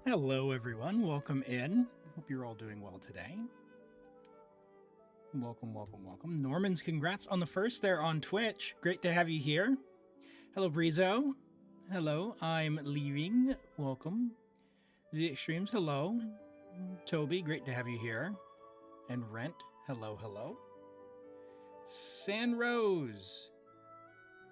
Hello, everyone. Welcome in. Hope you're all doing well today. Welcome, welcome, welcome. Norman's congrats on the first there on Twitch. Great to have you here. Hello, Brizo. Hello, I'm leaving. Welcome. The Extremes, hello. Toby, great to have you here. And Rent, hello, hello. San Rose,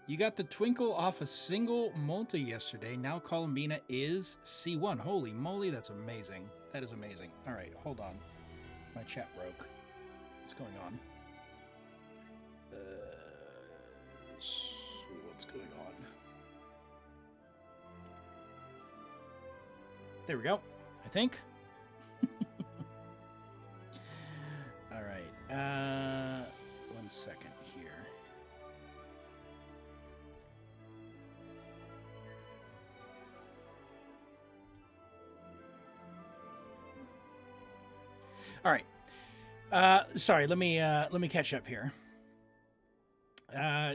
you got the twinkle off a single multi yesterday. Now Columbina is C1. Holy moly, that's amazing. That is amazing. All right, hold on. My chat broke. What's going on? What's going on? There we go, I think. All right. 1 second here. All right. Sorry, let me catch up here.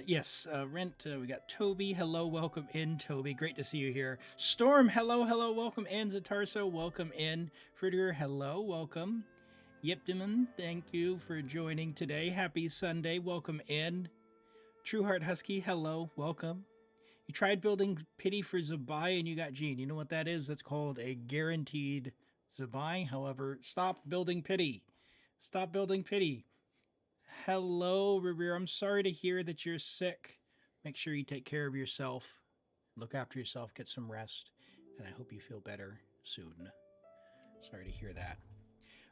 Yes, Rent, we got Toby. Hello, welcome in, Toby. Great to see you here. Storm, hello, hello, welcome in. Zatarso, welcome in. Fritter, hello, welcome. Yipdemon, thank you for joining today. Happy Sunday, welcome in. Trueheart Husky, hello, welcome. You tried building pity for Zabai and you got Gene. You know what that is? That's called a guaranteed Zabai. However, stop building pity. Stop building pity. Hello, Revere. I'm sorry to hear that you're sick. Make sure you take care of yourself. Look after yourself. Get some rest. And I hope you feel better soon. Sorry to hear that.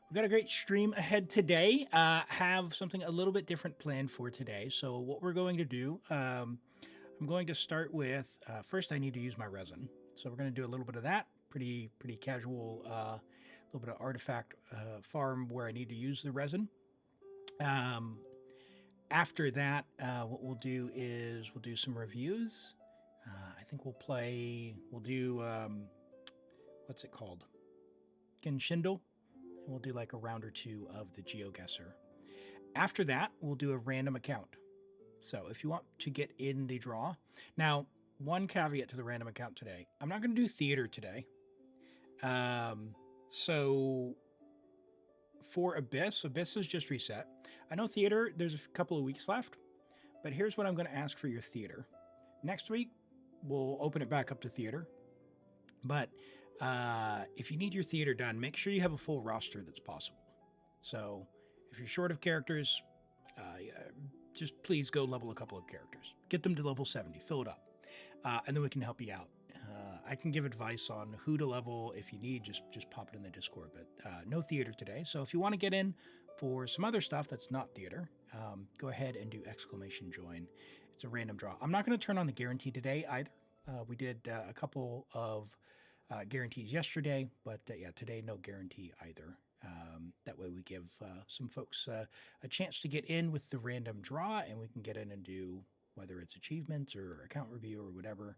We've got a great stream ahead today. Have something a little bit different planned for today. So what we're going to do, I'm going to start with, first I need to use my resin. So we're going to do a little bit of that. Pretty casual, little bit of artifact farm where I need to use the resin. After that, what we'll do is we'll do some reviews. I think we'll do, what's it called? Genshin. And we'll do like a round or two of the GeoGuessr. After that, we'll do a random account. So if you want to get in the draw. Now, one caveat to the random account today. I'm not going to do theater today. So for Abyss is just reset. I know theater, there's a couple of weeks left, but here's what I'm going to ask for your theater. Next week, we'll open it back up to theater. But if you need your theater done, make sure you have a full roster that's possible. So if you're short of characters, just please go level a couple of characters. Get them to level 70, fill it up, and then we can help you out. I can give advice on who to level if you need, just pop it in the Discord, but no theater today. So if you want to get in for some other stuff that's not theater, go ahead and do !join. It's a random draw. I'm not going to turn on the guarantee today either. We did a couple of guarantees yesterday, but yeah, today no guarantee either. That way we give some folks a chance to get in with the random draw, and we can get in and do whether it's achievements or account review or whatever,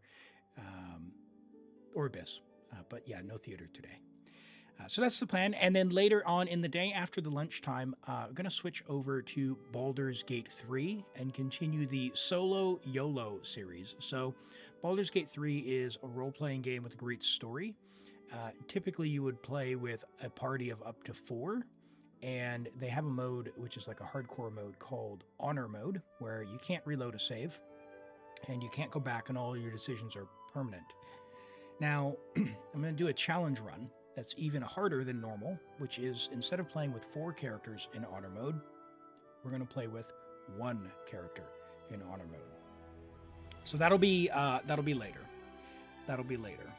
or Abyss. But yeah, no theater today. So that's the plan. And then later on in the day after the lunchtime, I'm going to switch over to Baldur's Gate 3 and continue the solo YOLO series. So Baldur's Gate 3 is a role-playing game with a great story. Typically, you would play with a party of up to 4, and they have a mode which is like a hardcore mode called Honor Mode, where you can't reload a save, and you can't go back, and all your decisions are permanent. Now, I'm going to do a challenge run that's even harder than normal, which is instead of playing with 4 characters in Honor Mode, we're going to play with 1 character in Honor Mode. So that'll be later. That'll be later.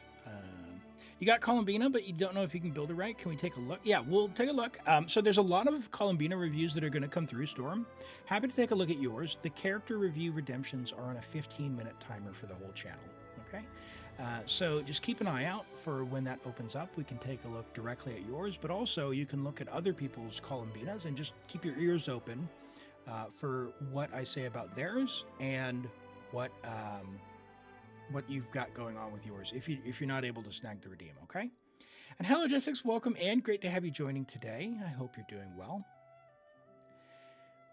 You got Columbina, but you don't know if you can build it right. Can we take a look? Yeah, we'll take a look. So there's a lot of Columbina reviews that are going to come through, Storm. Happy to take a look at yours. The character review redemptions are on a 15-minute timer for the whole channel. Okay, so just keep an eye out for when that opens up. We can take a look directly at yours, but also you can look at other people's Columbinas and just keep your ears open for what I say about theirs and what you've got going on with yours if you're not able to snag the redeem. Okay, and hello Jessica, welcome and great to have you joining today. I hope you're doing well.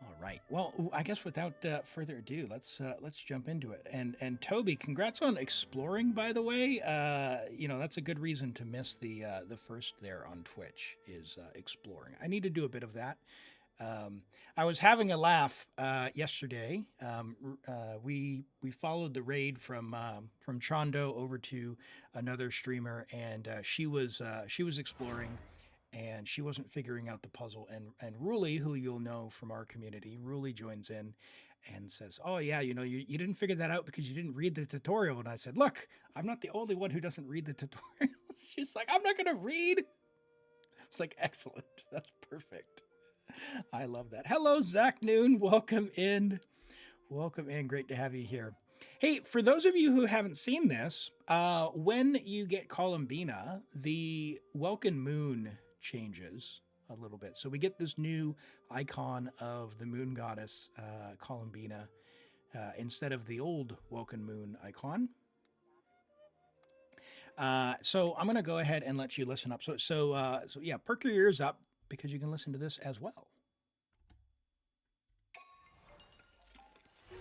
All right. Well, I guess without further ado, let's jump into it. And Toby, congrats on exploring. By the way, you know that's a good reason to miss the first there on Twitch is exploring. I need to do a bit of that. I was having a laugh yesterday. We followed the raid from Chondo over to another streamer, and she was exploring. And she wasn't figuring out the puzzle. And Ruli, who you'll know from our community, Ruli joins in and says, "Oh yeah, you know, you didn't figure that out because you didn't read the tutorial." And I said, "Look, I'm not the only one who doesn't read the tutorial." She's like, "I'm not going to read." It's like, excellent. That's perfect. I love that. Hello, Zach Noon. Welcome in. Welcome in. Great to have you here. Hey, for those of you who haven't seen this, when you get Columbina, the Welkin Moon changes a little bit. So we get this new icon of the moon goddess, Columbina, instead of the old Welkin Moon icon. So I'm going to go ahead and let you listen up. So yeah, perk your ears up because you can listen to this as well. A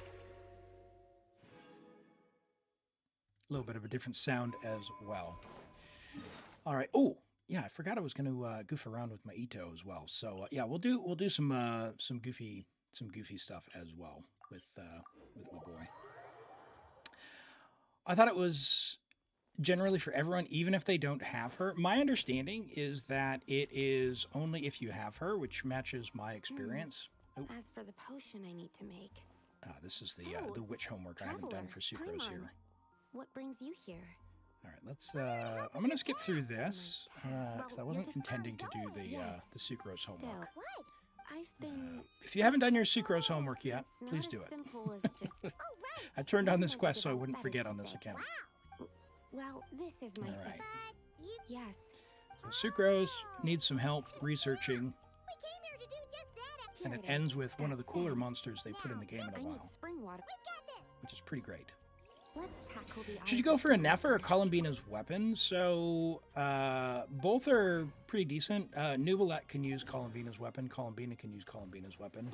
little bit of a different sound as well. All right. Oh, yeah, I forgot I was going to goof around with my Itto as well. So yeah, we'll do some goofy stuff as well with my boy. I thought it was generally for everyone, even if they don't have her. My understanding is that it is only if you have her, which matches my experience. Oh. As for the potion I need to make. This is the witch homework I haven't done for Sucrose here. What brings you here? All right, let's. I'm gonna skip through this because I wasn't intending to do the Sucrose homework. I've been. If you haven't done your Sucrose homework yet, please do it. I turned on this quest so I wouldn't forget on this account. Well, this is my. All right. Yes. So Sucrose needs some help researching, and it ends with one of the cooler monsters they put in the game in a while, which is pretty great. Should you go for a Nefa or Columbina's weapon? So both are pretty decent. Nubilet can use Columbina's weapon. Columbina can use Columbina's weapon.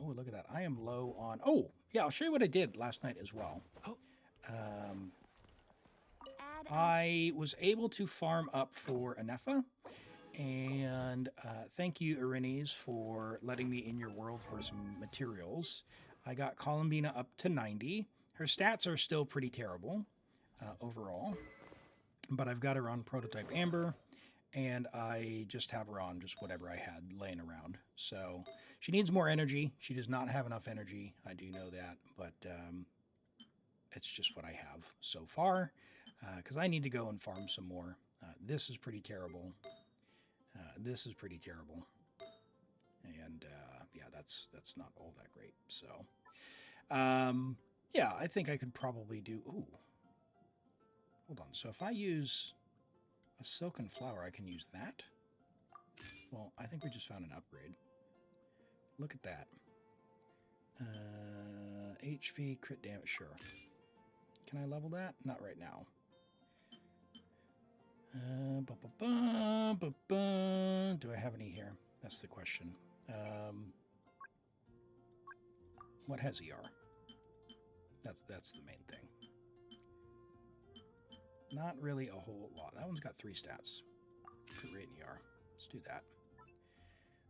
Oh, look at that. I am low on... Oh, yeah, I'll show you what I did last night as well. I was able to farm up for a Nefa. And thank you, Irines, for letting me in your world for some materials. I got Columbina up to 90. Her stats are still pretty terrible overall, but I've got her on Prototype Amber, and I just have her on just whatever I had laying around. So she needs more energy. She does not have enough energy. I do know that, but it's just what I have so far because I need to go and farm some more. This is pretty terrible. This is pretty terrible. And yeah, that's not all that great. So... yeah, I think I could probably do... Ooh. Hold on. So if I use a silken flower, I can use that? Well, I think we just found an upgrade. Look at that. HP, crit damage, sure. Can I level that? Not right now. Do I have any here? That's the question. What has ER? That's the main thing. Not really a whole lot. That one's got 3 stats. Crit rate and ER. Let's do that.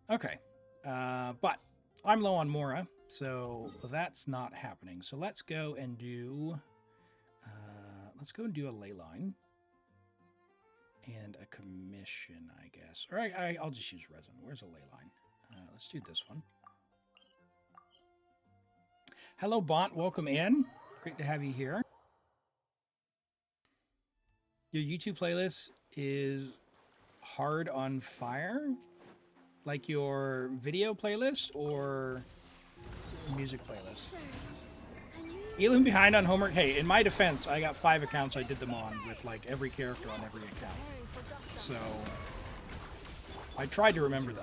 Okay. But I'm low on Mora, so that's not happening. So let's go and do a ley line and a commission, I guess. Or I'll just use resin. Where's a ley line? Let's do this one. Hello, Bont. Welcome in. Great to have you here. Your YouTube playlist is hard on fire? Like your video playlist or music playlist? Elim behind on homework. Hey, in my defense, I got 5 accounts I did them on with like every character on every account. So I tried to remember the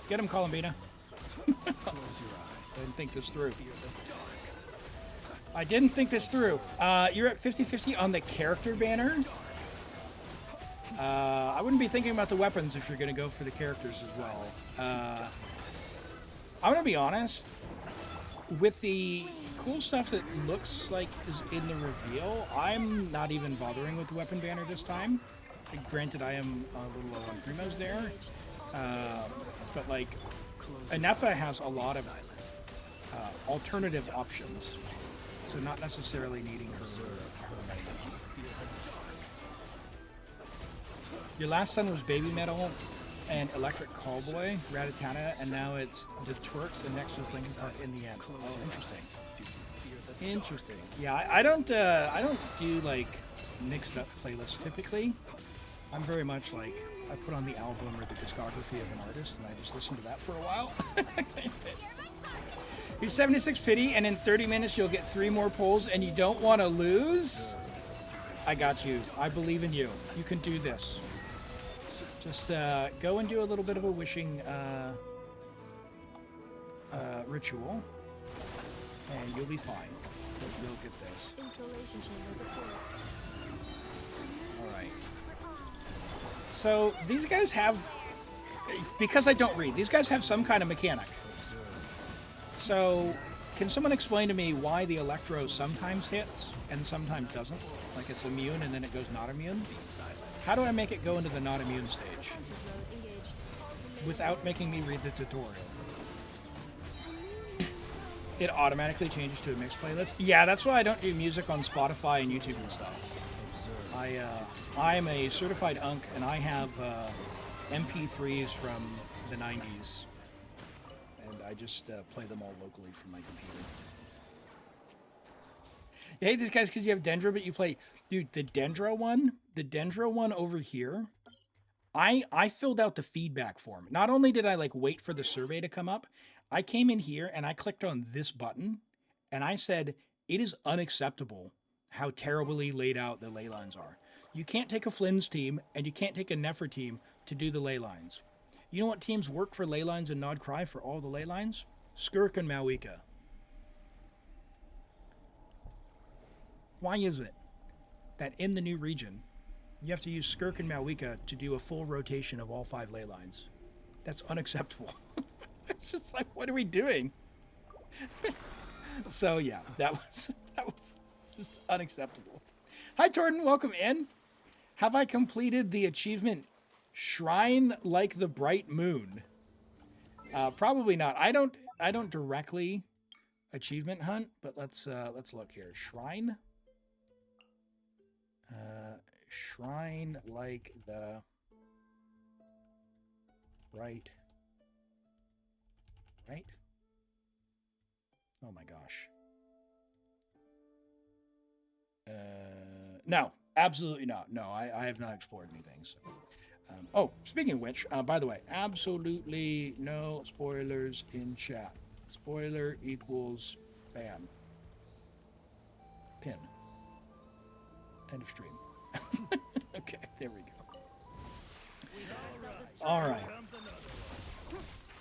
Get him, Columbina. I didn't think this through. I didn't think this through. You're at 50-50 on the character banner. I wouldn't be thinking about the weapons if you're going to go for the characters as well. I'm going to be honest. With the cool stuff that looks like is in the reveal, I'm not even bothering with the weapon banner this time. Granted, I am a little low on Primos there. But, like, Anefa has a lot of alternative options. So not necessarily needing her mega. Your last son was Baby Metal and Electric Callboy, Ratatata, and now it's the Twerks, and next is Linkin Park in the end. Oh, interesting. Interesting. Yeah, I don't do like mixed up playlists typically. I'm very much like I put on the album or the discography of an artist, and I just listen to that for a while. You're 76 pity, and in 30 minutes you'll get 3 more polls, and you don't want to lose? I got you. I believe in you. You can do this. Just go and do a little bit of a wishing ritual, and you'll be fine. You'll get this. All right. So these guys have, because I don't read, these guys have some kind of mechanic. So can someone explain to me why the Electro sometimes hits and sometimes doesn't? Like it's immune and then it goes not immune? How do I make it go into the not immune stage without making me read the tutorial? It automatically changes to a mixed playlist. Yeah, that's why I don't do music on Spotify and YouTube and stuff. I'm a certified UNC, and I have MP3s from the 90s, and I just play them all locally from my computer. You hate these guys because you have Dendro, but you play... Dude, the Dendro one over here, I filled out the feedback form. Not only did I like wait for the survey to come up, I came in here and I clicked on this button and I said, it is unacceptable how terribly laid out the ley lines are. You can't take a Flynn's team and you can't take a Nefer team to do the ley lines. You know what teams work for ley lines and Nod Cry for all the ley lines? Skirk and Mawika. Why is it that in the new region, you have to use Skirk and Mawika to do a full rotation of all 5 ley lines? That's unacceptable. It's just like, what are we doing? So yeah, that was just unacceptable. Hi Torton, welcome in. Have I completed the achievement Shrine Like the Bright Moon? Probably not. I don't directly achievement hunt, but let's look here. Shrine. Shrine like the bright. Right? Oh my gosh. No, absolutely not. No, I have not explored anything. So. Oh, speaking of which, by the way, absolutely no spoilers in chat. Spoiler equals ban. Pin. End of stream. Okay, there we go. All right.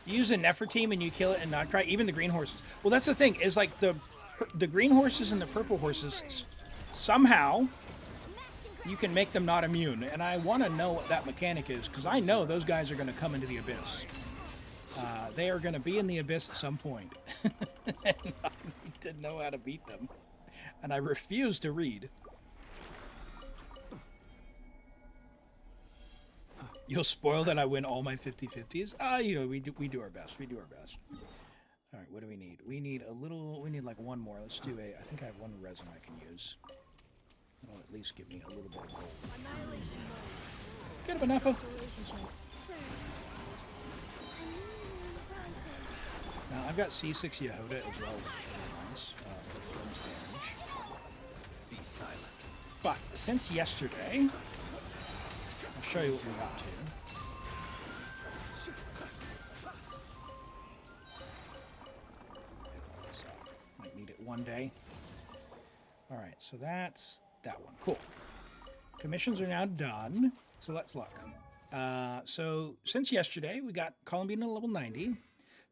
You use a Nefer team and you kill it and not cry, even the green horses. Well, that's the thing, is like the green horses and the purple horses, somehow you can make them not immune. And I want to know what that mechanic is, because I know those guys are going to come into the abyss. They are going to be in the abyss at some point. And I need to know how to beat them. And I refuse to read. You'll spoil that I win all my 50-50s? You know, we do our best. We do our best. All right, what do we need? We need like one more. Let's do I think I have one resin I can use. That'll at least give me a little bit of gold. Good enough of. Now, I've got C6 Yehoda as well, which is really nice for Flynn's damage. Be silent. But since yesterday, I'll show you what we're up to. Pick all this up. Might need it one day. All right, so that's that one. Cool. Commissions are now done, so let's look. So since yesterday, we got Columbina level 90.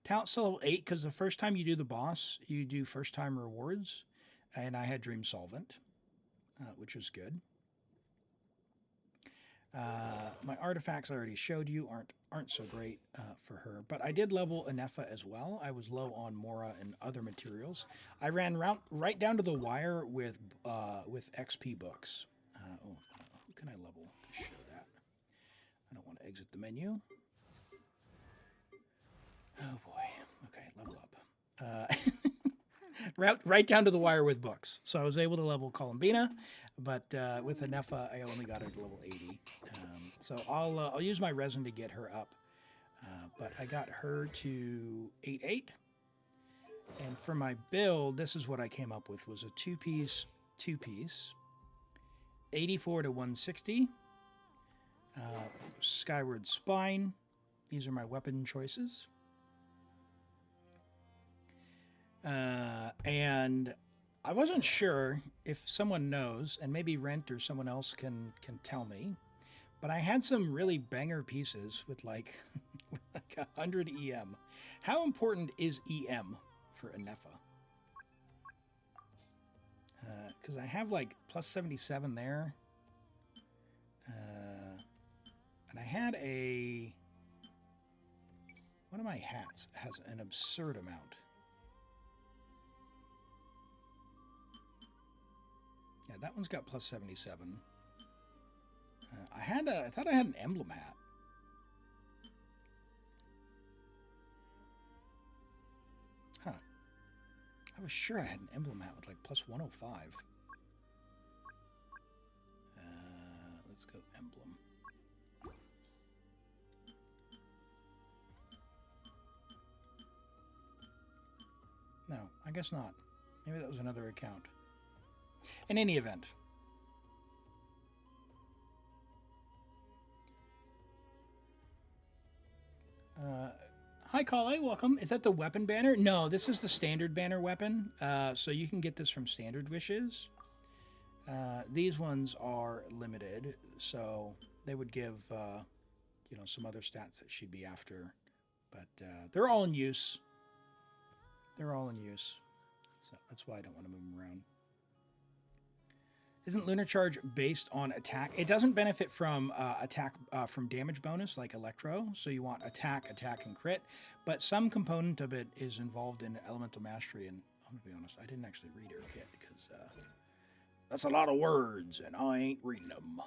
Talent's level 8, because the first time you do the boss, you do first time rewards. And I had Dream Solvent, which was good. My artifacts I already showed you aren't so great for her, but I did level Anefa as well. I was low on Mora and other materials. I ran right down to the wire with XP books. Who can I level to show that? I don't want to exit the menu. Oh boy. Okay, level up. Right down to the wire with books. So I was able to level Columbina, but with Anefa, I only got her to level 80. So I'll use my resin to get her up. But I got her to 8-8. And for my build, this is what I came up with, was a two-piece, 84 to 160. Skyward Spine. These are my weapon choices. And I wasn't sure if someone knows, and maybe Rent or someone else can tell me, but I had some really banger pieces with like 100 EM. How important is EM for Anefa? Because I have like plus 77 there. And I had one of my hats has an absurd amount. Yeah, that one's got plus 77. I thought I had an emblem hat. Huh. I was sure I had an emblem hat with like plus 105. Let's go emblem. No, I guess not. Maybe that was another account. In any event. Hi, Kale. Welcome. Is that the weapon banner? No, this is the standard banner weapon. So you can get this from standard wishes. These ones are limited, so they would give, some other stats that she'd be after. But they're all in use. They're all in use. So that's why I don't want to move them around. Isn't Lunar Charge based on attack? It doesn't benefit from attack from damage bonus like Electro, so you want attack, and crit, but some component of it is involved in Elemental Mastery, and I'm going to be honest, I didn't actually read her kit, because that's a lot of words, and I ain't reading them.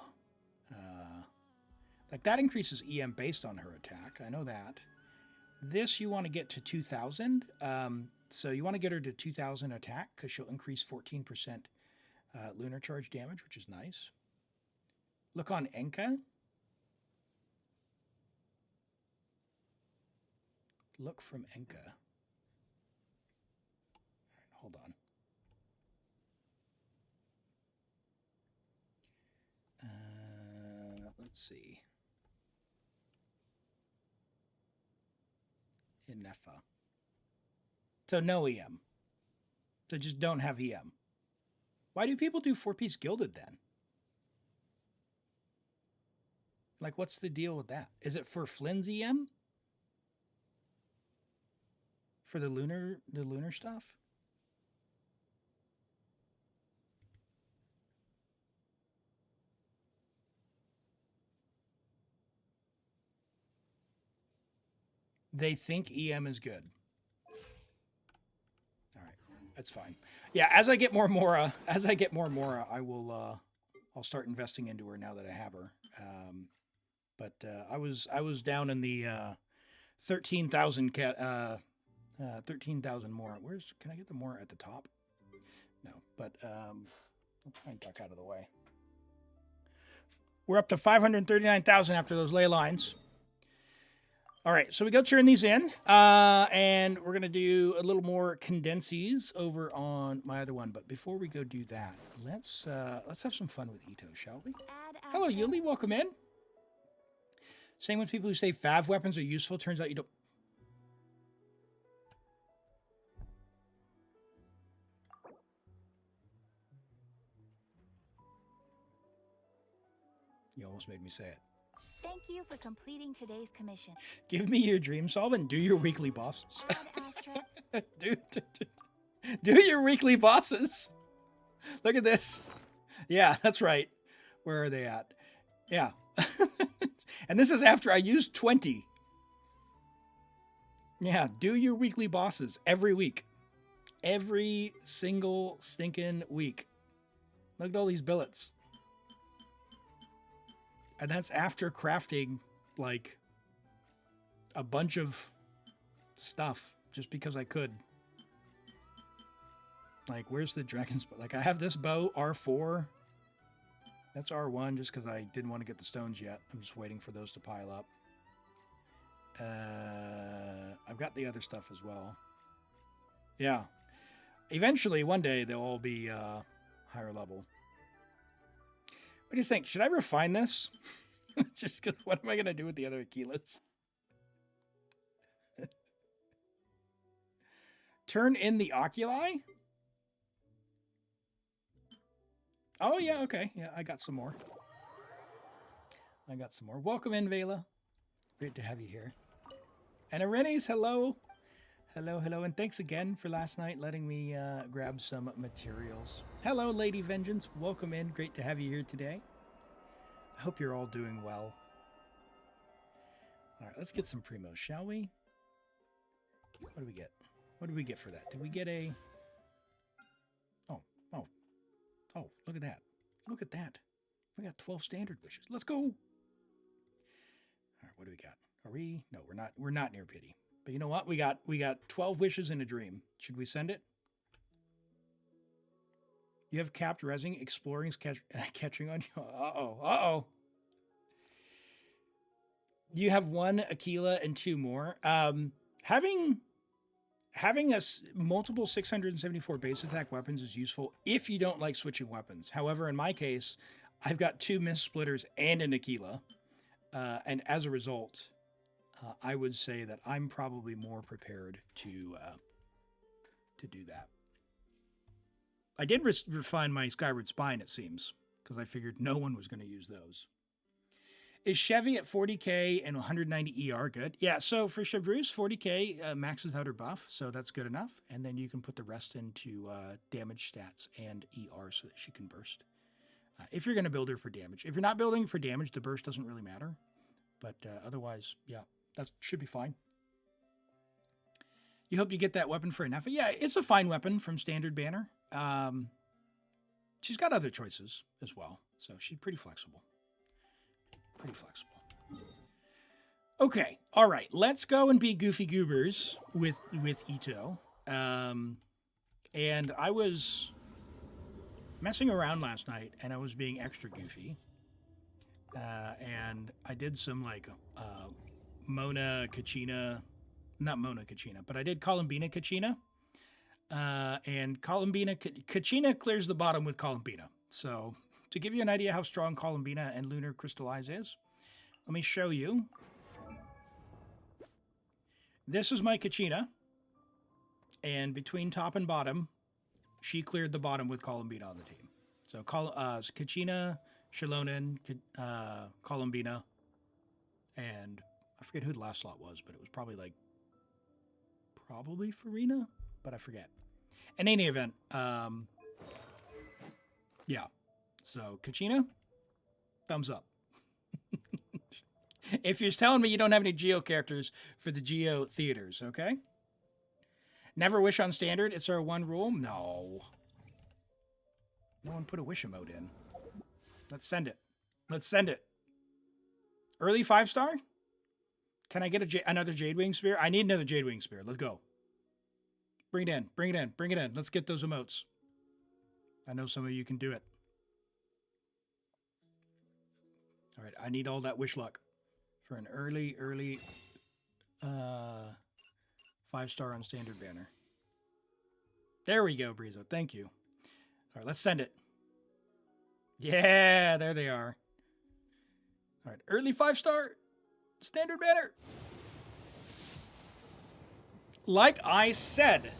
Like, that increases EM based on her attack, I know that. This you want to get to 2,000, so you want to get her to 2,000 attack, because she'll increase 14%. Lunar Charge damage, which is nice. Look on Enka. Look from Enka. Hold on. Let's see. Anefa. So no EM. So just don't have EM. Why do people do 4-piece gilded then? Like, what's the deal with that? Is it for Flynn's EM? For the lunar stuff? They think EM is good. That's fine. Yeah, as I get more Mora, I will. I'll start investing into her now that I have her. But I was down in the 13,000 13,000 Mora. Can I get the Mora at the top? No, but I'll try and duck out of the way. We're up to 539,000 after those ley lines. All right, so we go turn these in, and we're going to do a little more condenses over on my other one. But before we go do that, let's have some fun with Itto, shall we? Hello, Yuli, welcome in. Same with people who say Fav weapons are useful. Turns out you don't. You almost made me say it. Thank you for completing today's commission. Give me your dream solve and do your weekly bosses. do your weekly bosses. Look at this. Yeah, that's right. Where are they at? Yeah. And this is after I used 20. Yeah, do your weekly bosses every week. Every single stinking week. Look at all these billets. And that's after crafting, like, a bunch of stuff just because I could. Like, where's the dragon's bow? Like, I have this bow, R4. That's R1 just because I didn't want to get the stones yet. I'm just waiting for those to pile up. I've got the other stuff as well. Yeah. Eventually, one day, they'll all be higher level. What do you think? Should I refine this? Just because what am I going to do with the other Aquilas? Turn in the oculi? Oh, yeah, okay. Yeah, I got some more. Welcome in, Vela. Great to have you here. And Arenes, hello. Hello. And thanks again for last night letting me grab some materials. Hello, Lady Vengeance. Welcome in. Great to have you here today. I hope you're all doing well. All right, let's get some Primos, shall we? What do we get? What did we get for that? Did we get a... Oh, look at that. Look at that. We got 12 standard wishes. Let's go. All right, what do we got? Are we? No, we're not near pity. But you know what? We got 12 wishes in a dream. Should we send it? You have capped resing, exploring's catching on you. Uh-oh. You have 1 Aquila and 2 more. Having multiple 674 base attack weapons is useful if you don't like switching weapons. However, in my case, I've got 2 mist splitters and an Aquila. And as a result, I would say that I'm probably more prepared to do that. I did refine my Skyward Spine, it seems, because I figured no one was going to use those. Is Chevy at 40k and 190 ER good? Yeah, so for Chevreuse, 40k maxes out her buff, so that's good enough. And then you can put the rest into damage stats and ER so that she can burst. If you're going to build her for damage. If you're not building for damage, the burst doesn't really matter. But otherwise, yeah, that should be fine. You hope you get that weapon for enough. Yeah, it's a fine weapon from Standard Banner. She's got other choices as well, so she's pretty flexible. Okay, all right. Let's go and be goofy goobers with Itto. And I was messing around last night, and I was being extra goofy. And I did some like Mona Kachina, not Mona Kachina, but I did Columbina Kachina. And Columbina Kachina clears the bottom with Columbina. So to give you an idea how strong Columbina and Lunar Crystallize is, let me show you. This is my Kachina. And between top and bottom, she cleared the bottom with Columbina on the team. So Kachina, Shilonen, Columbina, and I forget who the last slot was, but it was probably Farina, but I forget. In any event, yeah. So Kachina, thumbs up. If you're telling me you don't have any Geo characters for the Geo theaters, okay? Never wish on standard. It's our one rule. No. No one put a wish emote in. Let's send it. Early 5-star? Can I get another Jadewing Spear? I need another Jadewing Spear. Let's go. Bring it in. Let's get those emotes. I know some of you can do it. All right, I need all that wish luck for an early 5-star on Standard Banner. There we go, Brizo. Thank you. All right, let's send it. Yeah, there they are. All right, early 5-star Standard Banner. Like I said.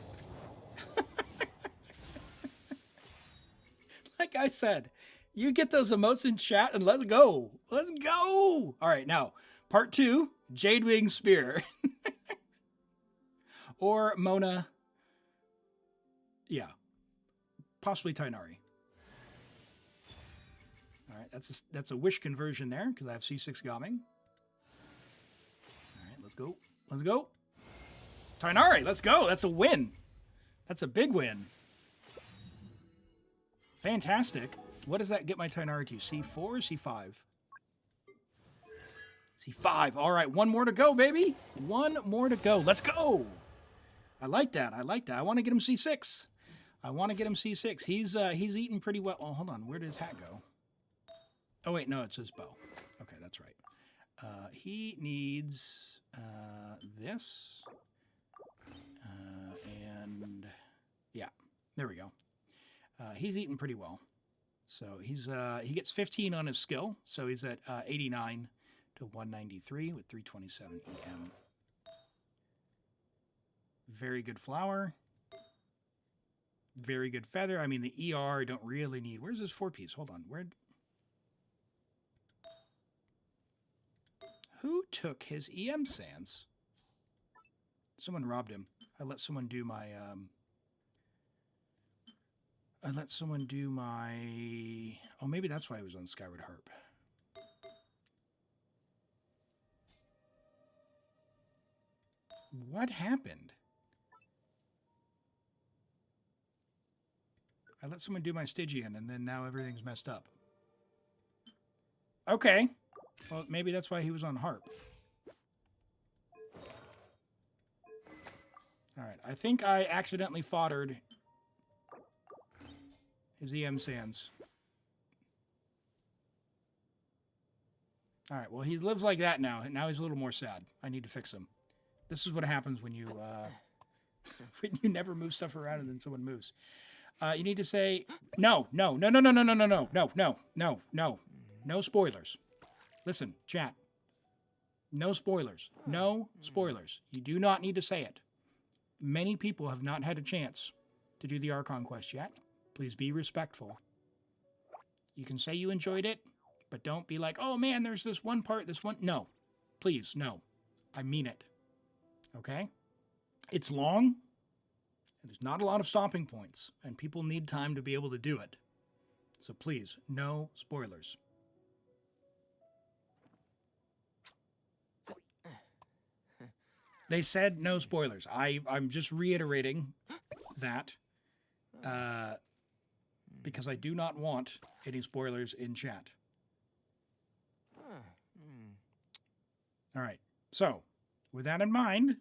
You get those emotes in chat and let's go. Let's go. All right, now, part 2, Jadewing Spear. Or Mona. Yeah. Possibly Tighnari. All right, That's a wish conversion there because I have C6 coming. All right, let's go. Let's go. Tighnari, let's go. That's a win. That's a big win. Fantastic. What does that get my Tighnari to? C4 or C5? C5. All right, one more to go, baby. One more to go. Let's go. I like that. I like that. I want to get him C6. I want to get him C6. He's eating pretty well. Oh, hold on. Where did his hat go? Oh, wait. No, it's his bow. Okay, that's right. He needs this. And yeah, there we go. He's eating pretty well. So he gets 15 on his skill. So he's at 89 to 193 with 327 EM. Very good flower. Very good feather. I mean, the ER I don't really need. Where's his 4-piece? Hold on. Who took his EM sands? Someone robbed him. I let someone do my oh, maybe that's why he was on Skyward Harp. What happened? I let someone do my Stygian, and then now everything's messed up. Okay. Well, maybe that's why he was on Harp. All right. I think I accidentally foddered his EM sands. All right. Well, he lives like that now, and now he's a little more sad. I need to fix him. This is what happens when you when you never move stuff around and then someone moves. You need to say no spoilers. Listen, chat. No spoilers. No spoilers. You do not need to say it. Many people have not had a chance to do the Archon quest yet. Please be respectful. You can say you enjoyed it, but don't be like, oh man, there's this one part, this one. No, please, no. I mean it. Okay? It's long, and there's not a lot of stopping points, and people need time to be able to do it. So please, no spoilers. They said no spoilers. I'm just reiterating that because I do not want any spoilers in chat. All right. So, with that in mind,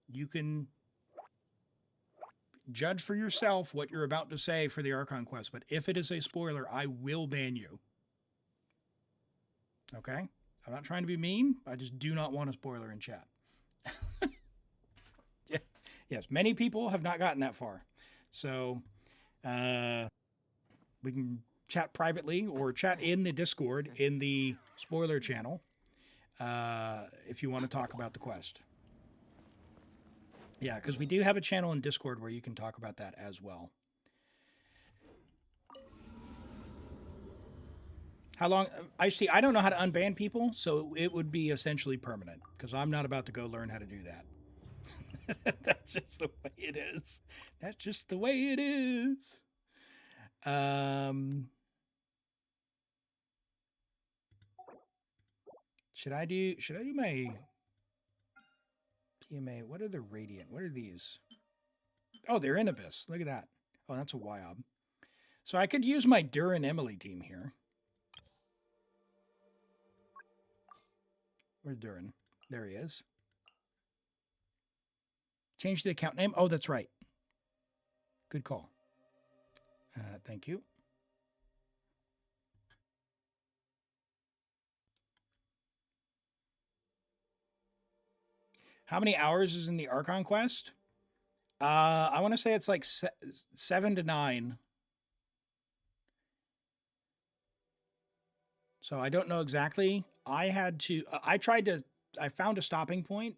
you can judge for yourself what you're about to say for the Archon quest, but if it is a spoiler, I will ban you. Okay? I'm not trying to be mean. I just do not want a spoiler in chat. Yeah. Yes, many people have not gotten that far. So we can chat privately or chat in the Discord in the spoiler channel if you want to talk about the quest. Yeah, because we do have a channel in Discord where you can talk about that as well. How long? I don't know how to unban people, so it would be essentially permanent because I'm not about to go learn how to do that. That's just the way it is. That's just the way it is. Should I do my PMA? What are the Radiant? What are these? Oh, they're Inibis. Look at that. Oh, that's a Wyob. So I could use my Durin Emily team here. Where's Durin? There he is. Change the account name. Oh, that's right. Good call. Thank you. How many hours is in the Archon quest? I want to say it's like 7 to 9. So I don't know exactly. I found a stopping point.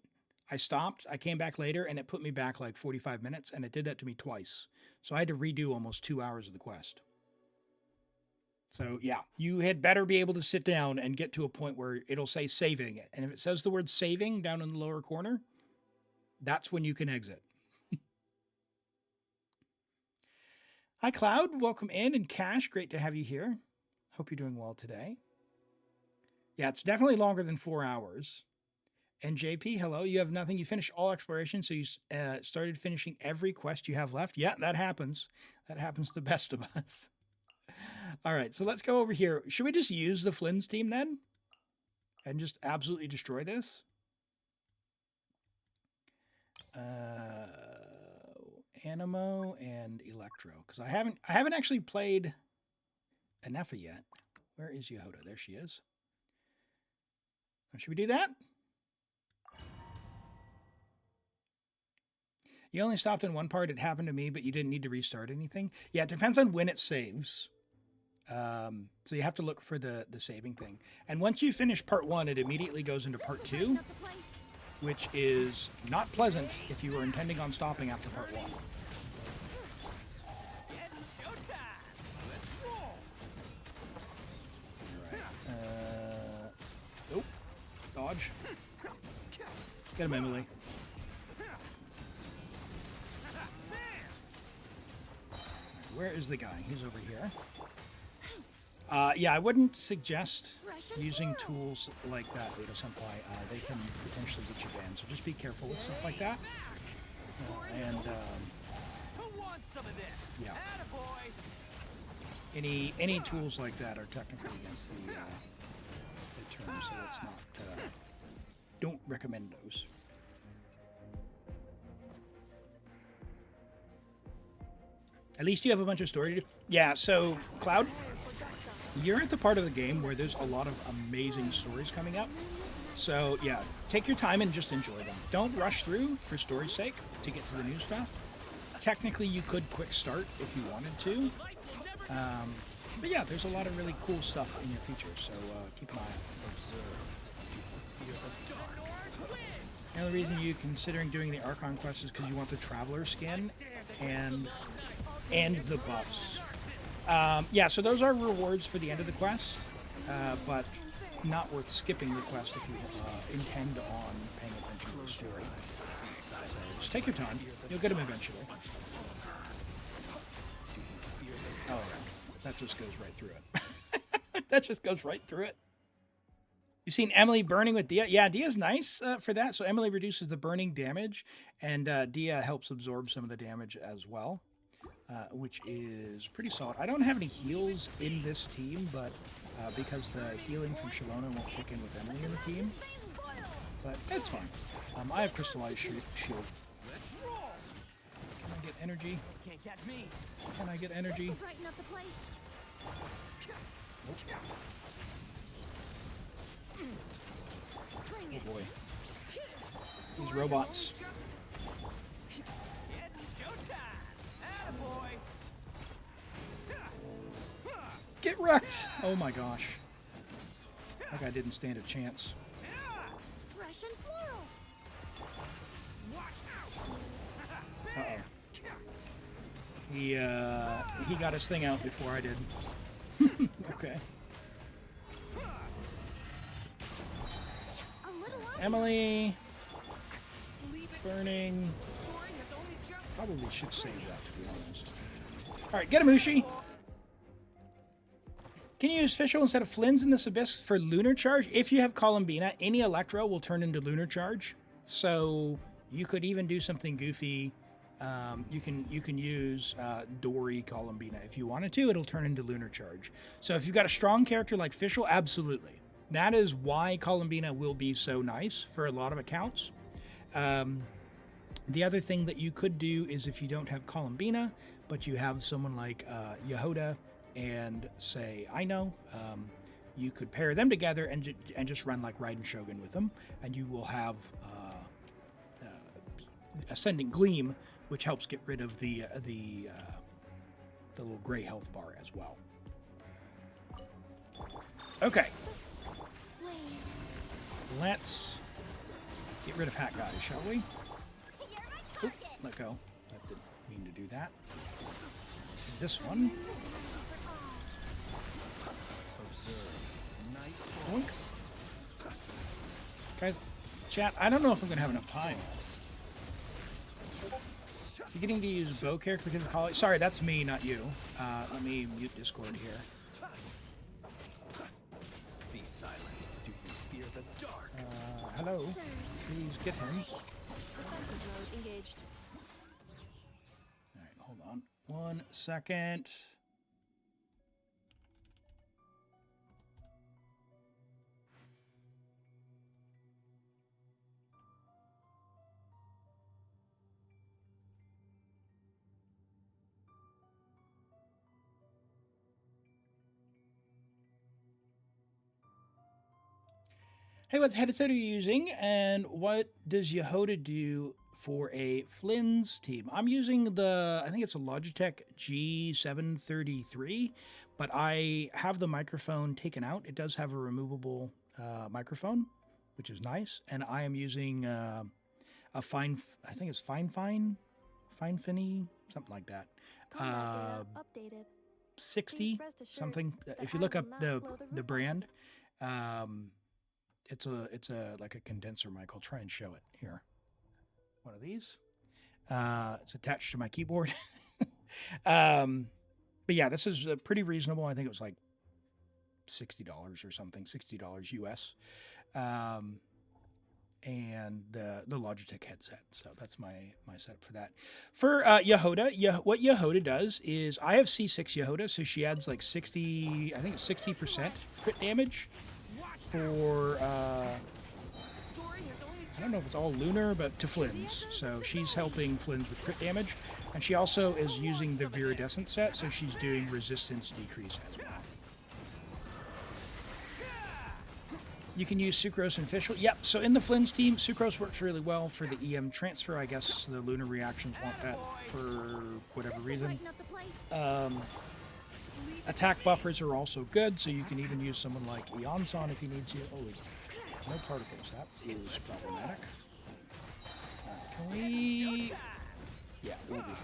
I stopped. I came back later, and it put me back like 45 minutes, and it did that to me twice. So I had to redo almost 2 hours of the quest. So, yeah, you had better be able to sit down and get to a point where it'll say saving. And if it says the word saving down in the lower corner, that's when you can exit. Hi, Cloud. Welcome in. And Cash, great to have you here. Hope you're doing well today. Yeah, it's definitely longer than 4 hours. And JP, hello. You have nothing. You finished all exploration, so you started finishing every quest you have left. Yeah, that happens. That happens to the best of us. All right, so let's go over here. Should we just use the Flynn's team then? And just absolutely destroy this? Animo and Electro, because I haven't actually played Anefa yet. Where is Jahoda? There she is. Should we do that? You only stopped in one part. It happened to me, but you didn't need to restart anything. Yeah, it depends on when it saves. So you have to look for the saving thing. And once you finish part 1, it immediately goes into part 2, which is not pleasant if you were intending on stopping after part 1. Oh, dodge. Get him, Emily. Where is the guy? He's over here. Yeah, I wouldn't suggest using tools like that, Beta Senpai. They can potentially get you banned, so just be careful with stuff like that. Yeah. Any tools like that are technically against the terms, so let's not. Don't recommend those. At least you have a bunch of story to do. Yeah, so, Cloud, you're at the part of the game where there's a lot of amazing stories coming up. So, yeah, take your time and just enjoy them. Don't rush through for story's sake to get to the new stuff. Technically, you could quick start if you wanted to. But yeah, there's a lot of really cool stuff in your future, so keep an eye out. The only reason you're considering doing the Archon quest is because you want the Traveler skin and the buffs. Yeah, so those are rewards for the end of the quest, but not worth skipping the quest if you intend on paying attention to the story. So just take your time. You'll get them eventually. Oh, yeah. That just goes right through it. That just goes right through it. You've seen Emily burning with Dia. Yeah, Dia's nice for that. So Emily reduces the burning damage, and Dia helps absorb some of the damage as well, which is pretty solid. I don't have any heals in this team, but because the healing from Shalona won't kick in with Emily in the team. But it's fine. I have crystallized shield. Can I get energy? Can't catch me. Can I get energy? Oh boy. These robots. Get wrecked! Oh my gosh. That guy didn't stand a chance. Fresh and floral. Uh-oh. He got his thing out before I did. Okay. Emily. Burning. Probably should save that, to be honest. Alright, get him, Ushi. Can you use Fischl instead of Flynn's in this abyss for lunar charge? If you have Columbina, any Electro will turn into lunar charge. So you could even do something goofy. You can use Dory Columbina if you wanted to. It'll turn into lunar charge. So if you've got a strong character like Fischl, absolutely. That is why Columbina will be so nice for a lot of accounts. The other thing that you could do is if you don't have Columbina, but you have someone like Jahoda and say Ino, you could pair them together and just run like Raiden Shogun with them, and you will have Ascending Gleam, which helps get rid of the little gray health bar as well. Okay. Let's get rid of Hat Guy, shall we? Oop, let go. That didn't mean to do that. This one. Boink. Guys, chat, I don't know if I'm going to have enough time. Beginning to use bow character because of college. Sorry, that's me, not you. Let me mute Discord here. Be silent. Do you fear the dark? Hello. Please get him. Defensive mode engaged. All right, hold on 1 second. Hey, what headset are you using, and what does Jahoda do for a Flynn's team? I'm using the, I think it's a Logitech G733, but I have the microphone taken out. It does have a removable microphone, which is nice, and I am using a fine, I think it's Fine Finny, something like that. Combat data updated. 60 Please rest assured something. that If you I look will up not the blow the the roof brand, it's a like a condenser mic. I'll try and show it here. One of these. It's attached to my keyboard. But yeah, this is pretty reasonable. I think it was like $60 or something, $60 US. And the Logitech headset. So that's my setup for that. For Jahoda, what Jahoda does is I have C6 Jahoda, so she adds like 60, I think it's 60% crit damage for I don't know if it's all lunar, but to Flynn's. So she's helping Flynn's with crit damage, and she also is using the viridescent set, so she's doing resistance decrease as well. You can use Sucrose and Fischl. Yep, so in the Flynn's team, Sucrose works really well for the EM transfer. I guess the lunar reactions want that for whatever reason. Brighten up the place. Attack buffers are also good, so you can even use someone like Yelan if he needs you. Oh, no particles. That is problematic. Can we... Yeah, we'll be fine.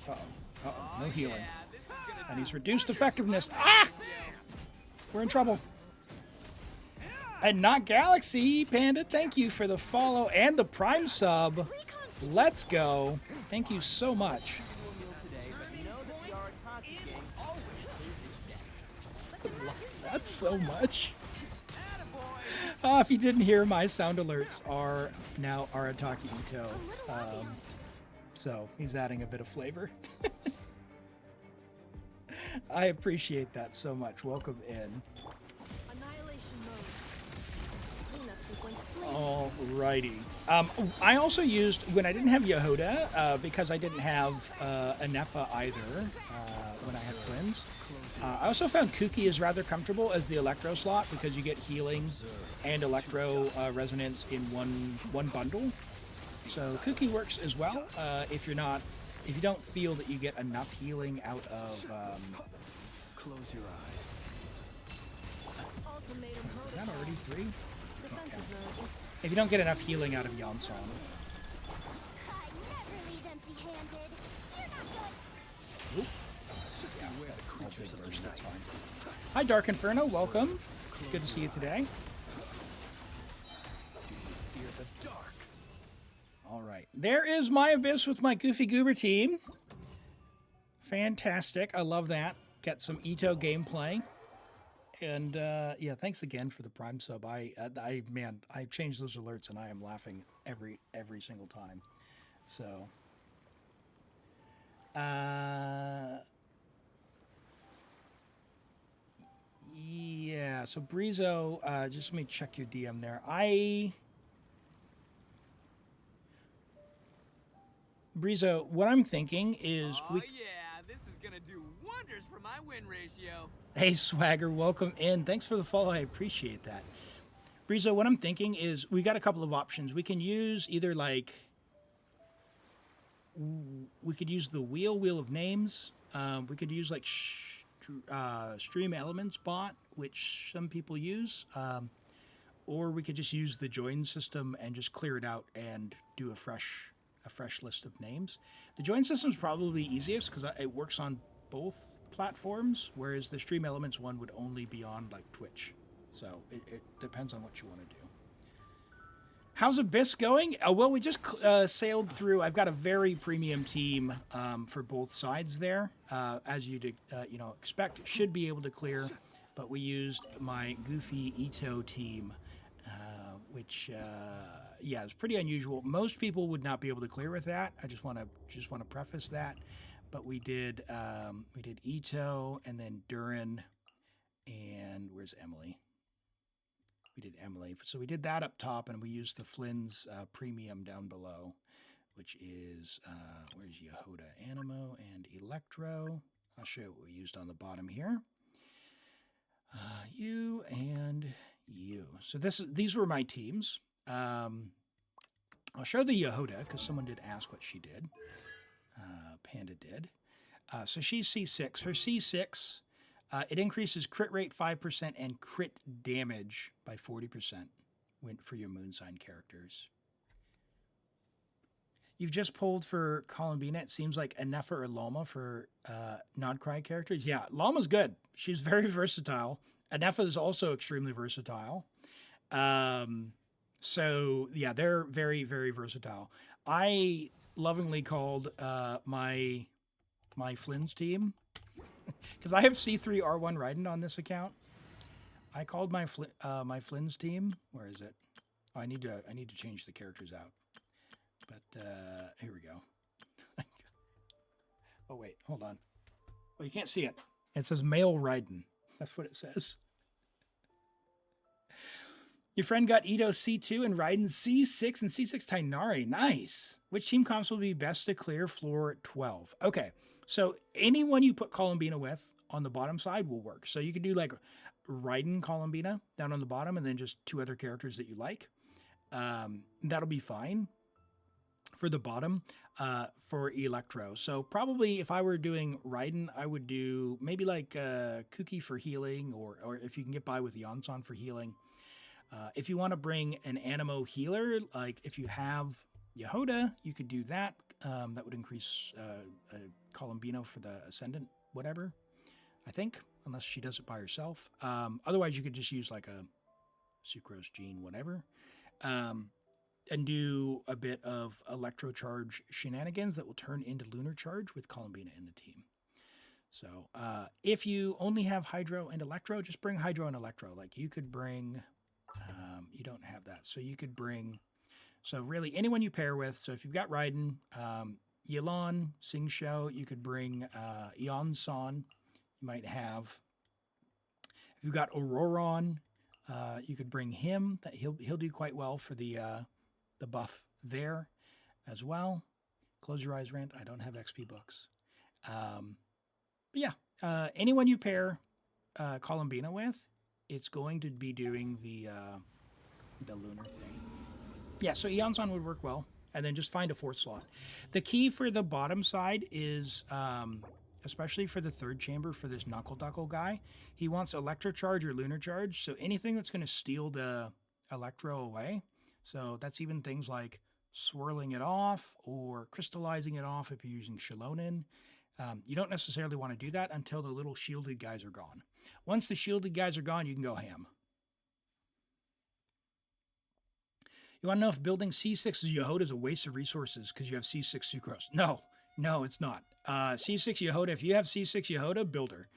Uh-oh. Uh-oh. No healing. And he's reduced effectiveness. Ah! We're in trouble. And not Galaxy Panda, thank you for the follow and the Prime sub. Let's go. Thank you so much. That's so much. If you didn't hear, my sound alerts are now Arataki Itto. So he's adding a bit of flavor. I appreciate that so much. Welcome in. Annihilation mode. Cleanup sequence, please. Alrighty. I also used, when I didn't have Jahoda, because I didn't have Anefa either when I had Flynn's. I also found Kuki is rather comfortable as the Electro slot because you get healing and Electro resonance in one bundle. So Kuki works as well if you don't feel that you get enough healing out of. Close your eyes. Ultimatum Is mode. that already 3? Defensive mode. If you don't get enough healing out of Yelan. I never leave empty-handed. You're not good. That's fine. Hi, Dark Inferno. Welcome. Good to see you today. Fear the dark. All right. There is my Abyss with my Goofy Goober team. Fantastic. I love that. Get some Itto gameplay. And yeah, thanks again for the Prime sub. I changed those alerts and I am laughing every single time. So yeah, so Brizo, just let me check your DM there. Brizo, what I'm thinking is Oh yeah, this is gonna do wonders for my win ratio. Hey Swagger, welcome in. Thanks for the follow. I appreciate that. Brizo, what I'm thinking is we got a couple of options. We can use either like we could use the wheel of names. We could use like Stream Elements bot, which some people use, or we could just use the join system and just clear it out and do a fresh list of names. The join system is probably easiest because it works on both platforms, whereas the Stream Elements one would only be on like Twitch. So it depends on what you want to do. How's Abyss going? Well, we just sailed through. I've got a very premium team for both sides there, as you'd expect. Should be able to clear, but we used my goofy Itto team, which yeah, is pretty unusual. Most people would not be able to clear with that. I just want to preface that. But we did Itto and then Durin, and where's Emily? We did Emily. So we did that up top, and we used the Flynn's premium down below, which is, where's Jahoda? Animo and Electro. I'll show you what we used on the bottom here. You and you. So these were my teams. I'll show the Jahoda, because someone did ask what she did. Panda did. So she's C6. Her C6... it increases crit rate 5% and crit damage by 40% for your moon sign characters. You've just pulled for Columbina. It seems like Anefa or Lama for Nodcry characters. Yeah, Lama's good. She's very versatile. Anefa is also extremely versatile. So, yeah, they're very, very versatile. I lovingly called my Flynn's team, because I have C3R1 Raiden on this account. I called my Flynn's team. Where is it? Oh, I need to change the characters out. But here we go. Oh wait, hold on. Oh, you can't see it. It says male Raiden. That's what it says. Your friend got Itto C2 and Raiden C6 and C6 Tighnari. Nice. Which team comps will be best to clear floor 12? Okay. So anyone you put Columbina with on the bottom side will work. So you could do like Raiden Columbina down on the bottom and then just 2 other characters that you like. That'll be fine for the bottom for Electro. So probably if I were doing Raiden, I would do maybe like Kuki for healing, or if you can get by with Yansan for healing. If you want to bring an Animo healer, like if you have Jahoda, you could do that. That would increase Columbino for the Ascendant, whatever, I think, unless she does it by herself. Otherwise, you could just use like a Sucrose gene, whatever, and do a bit of Electro Charge shenanigans that will turn into Lunar Charge with Columbina in the team. So if you only have Hydro and Electro, just bring Hydro and Electro. Like you could bring, you don't have that, so you could bring... So really, anyone you pair with. So if you've got Raiden, Yelan, Sing Shao, you could bring Yansan. You might have. If you've got Ororon, you could bring him. That he'll do quite well for the buff there as well. Close your eyes, Rant. I don't have XP books. But yeah, anyone you pair Columbina with, it's going to be doing the lunar thing. Yeah, so Eonson would work well, and then just find a 4th slot. The key for the bottom side is, especially for the 3rd chamber for this Knuckle Duckle guy, he wants Electro Charge or Lunar Charge, so anything that's going to steal the Electro away. So that's even things like swirling it off or crystallizing it off if you're using Shalonin. You don't necessarily want to do that until the little shielded guys are gone. Once the shielded guys are gone, you can go ham. You want to know if building C6 Jahoda is a waste of resources because you have C6 Sucrose? No, it's not. C6 Jahoda, if you have C6 Jahoda, build her.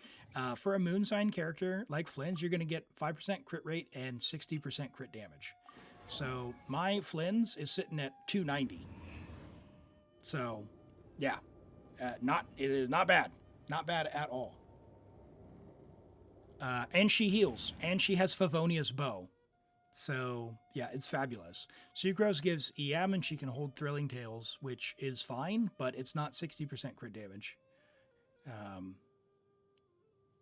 For a moon sign character like Flynn's, you're going to get 5% crit rate and 60% crit damage. So my Flynn's is sitting at 290. So, yeah, it is not bad. Not bad at all. And she heals, and she has Favonia's bow. So, yeah, it's fabulous. Sucrose gives EM, and she can hold Thrilling Tales, which is fine, but it's not 60% crit damage.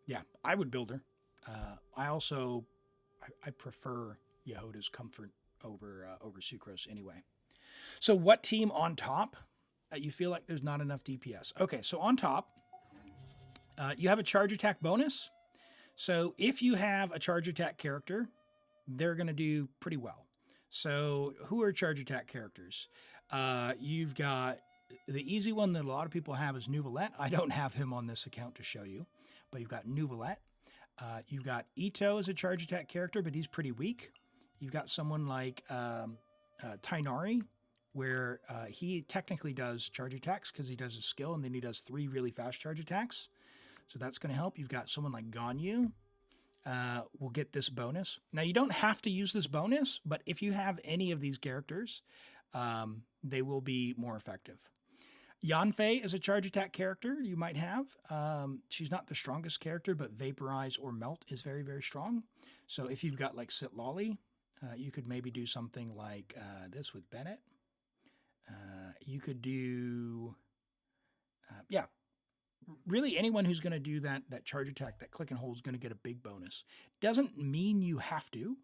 Yeah, I would build her. I prefer Jahoda's comfort over Sucrose anyway. So what team on top? You feel like there's not enough DPS. Okay, so on top, you have a charge attack bonus. So if you have a charge attack character, they're going to do pretty well. So who are charge attack characters? You've got the easy one that a lot of people have is Nuvolette. I don't have him on this account to show you, but you've got Nuvolette. You've got Itto as a charge attack character, but he's pretty weak. You've got someone like Tighnari, where he technically does charge attacks because he does his skill, and then he does 3 really fast charge attacks. So that's going to help. You've got someone like Ganyu will get this bonus. Now, you don't have to use this bonus, but if you have any of these characters, they will be more effective. Yanfei is a charge attack character you might have. She's not the strongest character, but Vaporize or Melt is very, very strong. So if you've got like Sitlolly, you could maybe do something like this with Bennett. You could do, yeah, really anyone who's going to do that charge attack, that click and hold, is going to get a big bonus. Doesn't mean you have to,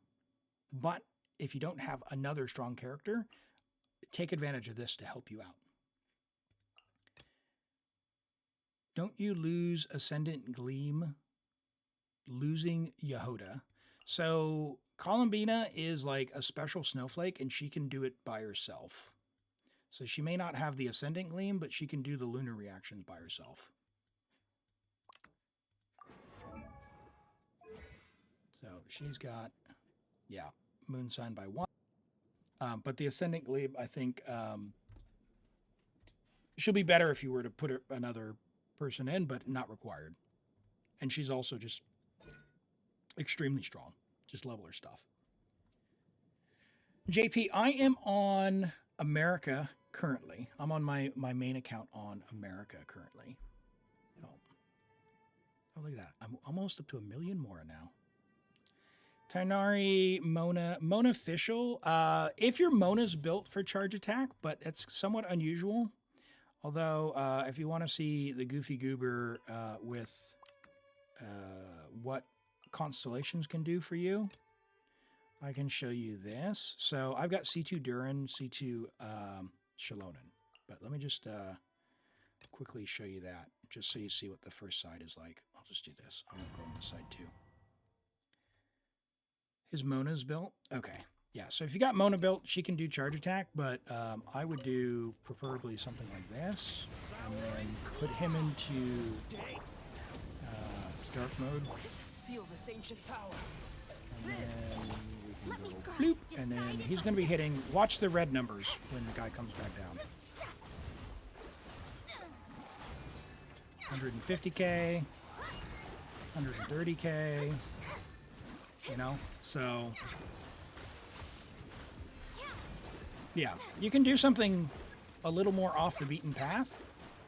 but if you don't have another strong character, take advantage of this to help you out. Don't you lose Ascendant Gleam losing Jahoda. So Columbina is like a special snowflake, and she can do it by herself. So she may not have the Ascendant Gleam, but she can do the lunar reactions by herself. So she's got, yeah, Moon Sign by 1. But the Ascendant Gleam, I think, she'll be better if you were to put another person in, but not required. And she's also just extremely strong. Just level her stuff. JP, I am on America currently. I'm on my main account on America currently. Oh, look at that. I'm almost up to 1 million more now. Tighnari, Mona Fischl. If your Mona's built for charge attack, but it's somewhat unusual. Although, if you want to see the Goofy Goober with what constellations can do for you, I can show you this. So I've got C2 Durin, C2 Shalonen. But let me just quickly show you that, just so you see what the first side is like. I'll just do this. I'm going to go on this side too. His Mona's built. Okay. Yeah, so if you got Mona built, she can do charge attack, but I would do preferably something like this, and then put him into dark mode. Feel this ancient power. And then we can go bloop, and then he's going to be hitting. Watch the red numbers when the guy comes back down. 150k, 130k. You know, so. Yeah, you can do something a little more off the beaten path,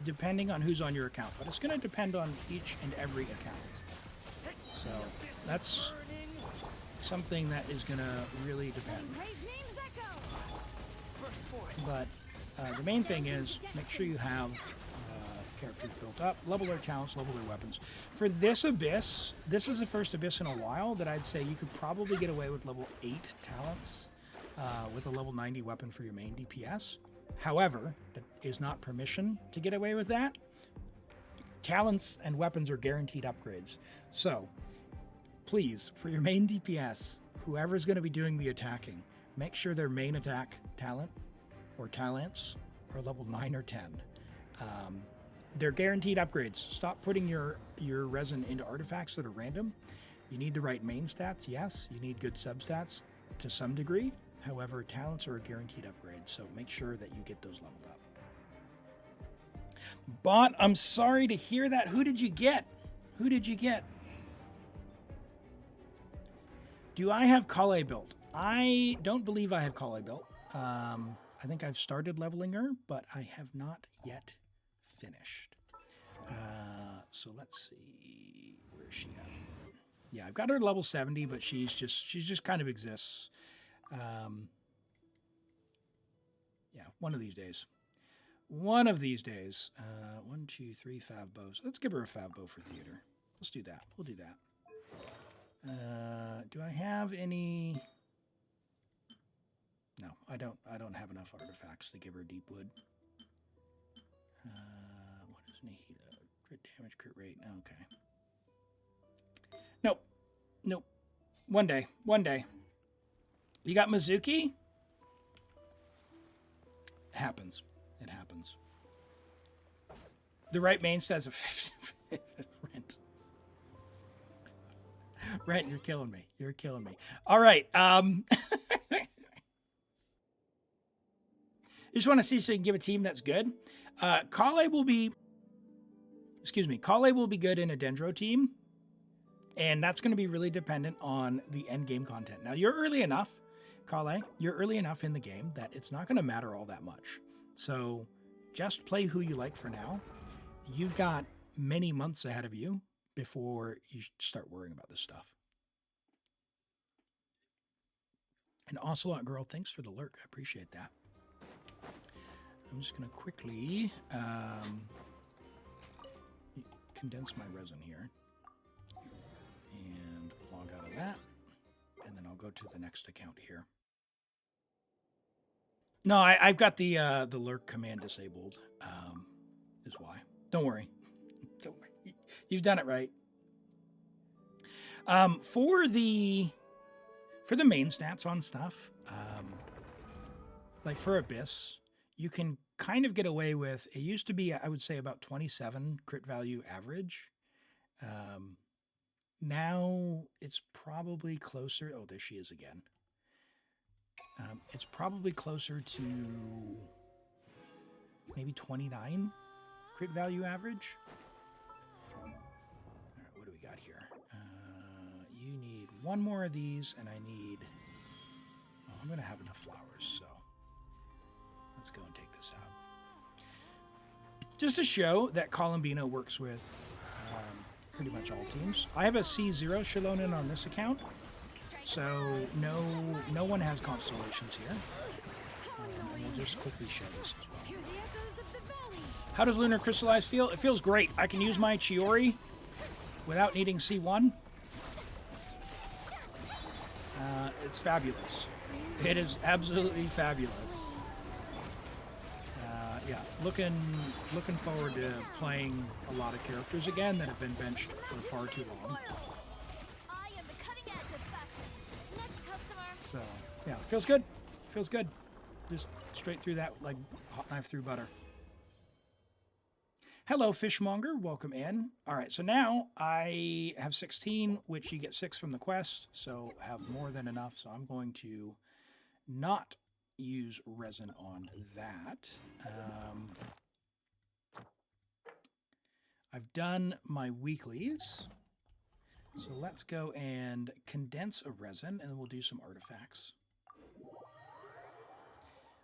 depending on who's on your account. But it's going to depend on each and every account. So that's something that is going to really depend. But the main thing is make sure you have characters built up, level their talents, level their weapons. For this Abyss, this is the first Abyss in a while that I'd say you could probably get away with level 8 talents. With a level 90 weapon for your main DPS. However, that is not permission to get away with that. Talents and weapons are guaranteed upgrades. So, please, for your main DPS, whoever's going to be doing the attacking, make sure their main attack talent or talents are level 9 or 10. They're guaranteed upgrades. Stop putting your resin into artifacts that are random. You need the right main stats, yes. You need good substats to some degree. However, talents are a guaranteed upgrade, so make sure that you get those leveled up. Bot, I'm sorry to hear that. Who did you get? Who did you get? Do I have Kale built? I don't believe I have Kale built. I think I've started leveling her, but I have not yet finished. So let's see. Where is she at? Yeah, I've got her level 70, but she's just kind of exists. Yeah, one of these days. One of these days. 1, 2, 3 Fab bows. Let's give her a Fab bow for theater. Let's do that. We'll do that. Do I have any? No, I don't have enough artifacts to give her deep wood. What is Nahida? Crit damage, crit rate. Okay. Nope. Nope. One day. One day. You got Mizuki? Happens. It happens. The right main stats of Rent. Rent, you're killing me. You're killing me. All right. You just want to see so you can give a team that's good. Kale will be good in a Dendro team, and that's going to be really dependent on the end game content. Now, you're early enough, Kale, you're early enough in the game that it's not going to matter all that much. So just play who you like for now. You've got many months ahead of you before you start worrying about this stuff. And Ocelot Girl, thanks for the lurk. I appreciate that. I'm just going to quickly condense my resin here and log out of that. And then I'll go to the next account here. No, I've got the lurk command disabled, is why. Don't worry. Don't worry. You've done it right. For the main stats on stuff, like for Abyss, you can kind of get away with, it used to be, I would say, about 27 crit value average. Now it's probably closer. Oh, there she is again. It's probably closer to maybe 29 crit value average. All right, what do we got here? You need one more of these, and I need... Oh, I'm going to have enough flowers, so let's go and take this out. Just to show that Columbina works with pretty much all teams. I have a C0 Shalonin on this account, so no one has constellations here. And we'll just quickly show this as well. How does Lunar Crystallize feel? It feels great. I can use my Chiori without needing C1. It's fabulous. It is absolutely fabulous. Yeah, looking forward to playing a lot of characters again that have been benched for far too long. I am the cutting edge of fashion. Next customer. So, yeah, feels good. Feels good. Just straight through that like hot knife through butter. Hello, Fishmonger. Welcome in. All right, so now I have 16, which you get 6 from the quest, so I have more than enough. So I'm going to not use resin on that. I've done my weeklies. So let's go and condense a resin, and then we'll do some artifacts.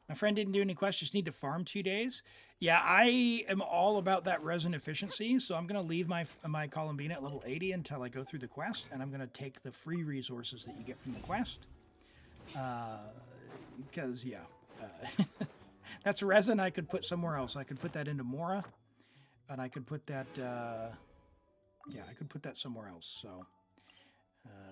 My friend didn't do any quests, just need to farm 2 days. Yeah, I am all about that resin efficiency, so I'm going to leave my Columbina at level 80 until I go through the quest, and I'm going to take the free resources that you get from the quest. Because, yeah, that's resin I could put somewhere else. I could put that into Mora, and I could put that, yeah, I could put that somewhere else. So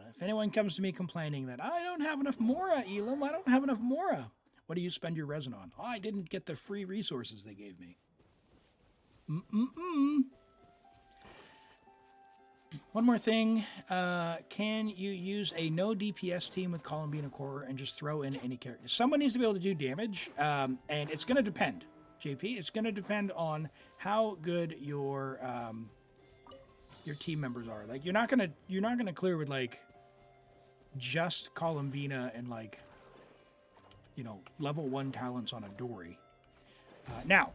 if anyone comes to me complaining that I don't have enough Mora, Elim, I don't have enough Mora. What do you spend your resin on? Oh, I didn't get the free resources they gave me. One more thing. Can you use a no DPS team with Columbina Core and just throw in any character? Someone needs to be able to do damage, and it's going to depend, JP. It's going to depend on how good your team members are. Like, you're not gonna clear with like just Columbina and like, you know, level 1 talents on a Dory. Now,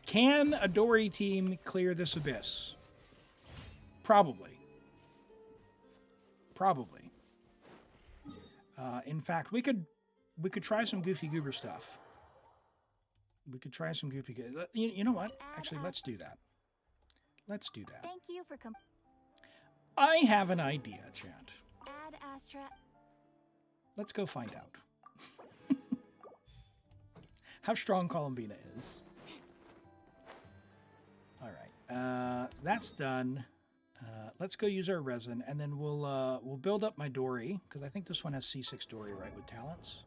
can a Dory team clear this abyss? Probably. Probably. In fact, we could try some Goofy Goober stuff. We could try some Goofy. You know what? Actually, let's do that. Let's do that. Thank you for I have an idea, chat. Add Astra. Let's go find out how strong Columbina is. All right, that's done. Let's go use our resin, and then we'll build up my Dory, because I think this one has C6 Dory, right, with talents.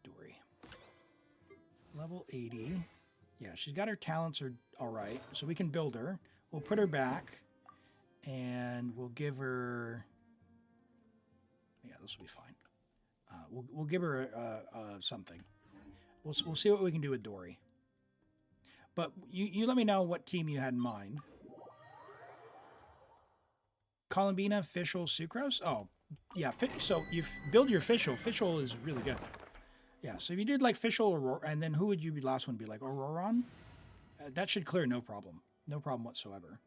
Dory. Level 80. Yeah, she's got her talents are all right, so we can build her. We'll put her back, and we'll give her... Yeah, this will be fine. We'll give her something. We'll see what we can do with Dory. But you let me know what team you had in mind. Columbina, Fischl, Sucrose? Oh, yeah. So you build your Fischl. Fischl is really good. Yeah, so if you did like Fischl or and then who would you be last one be like Ororon? That should clear no problem. No problem whatsoever.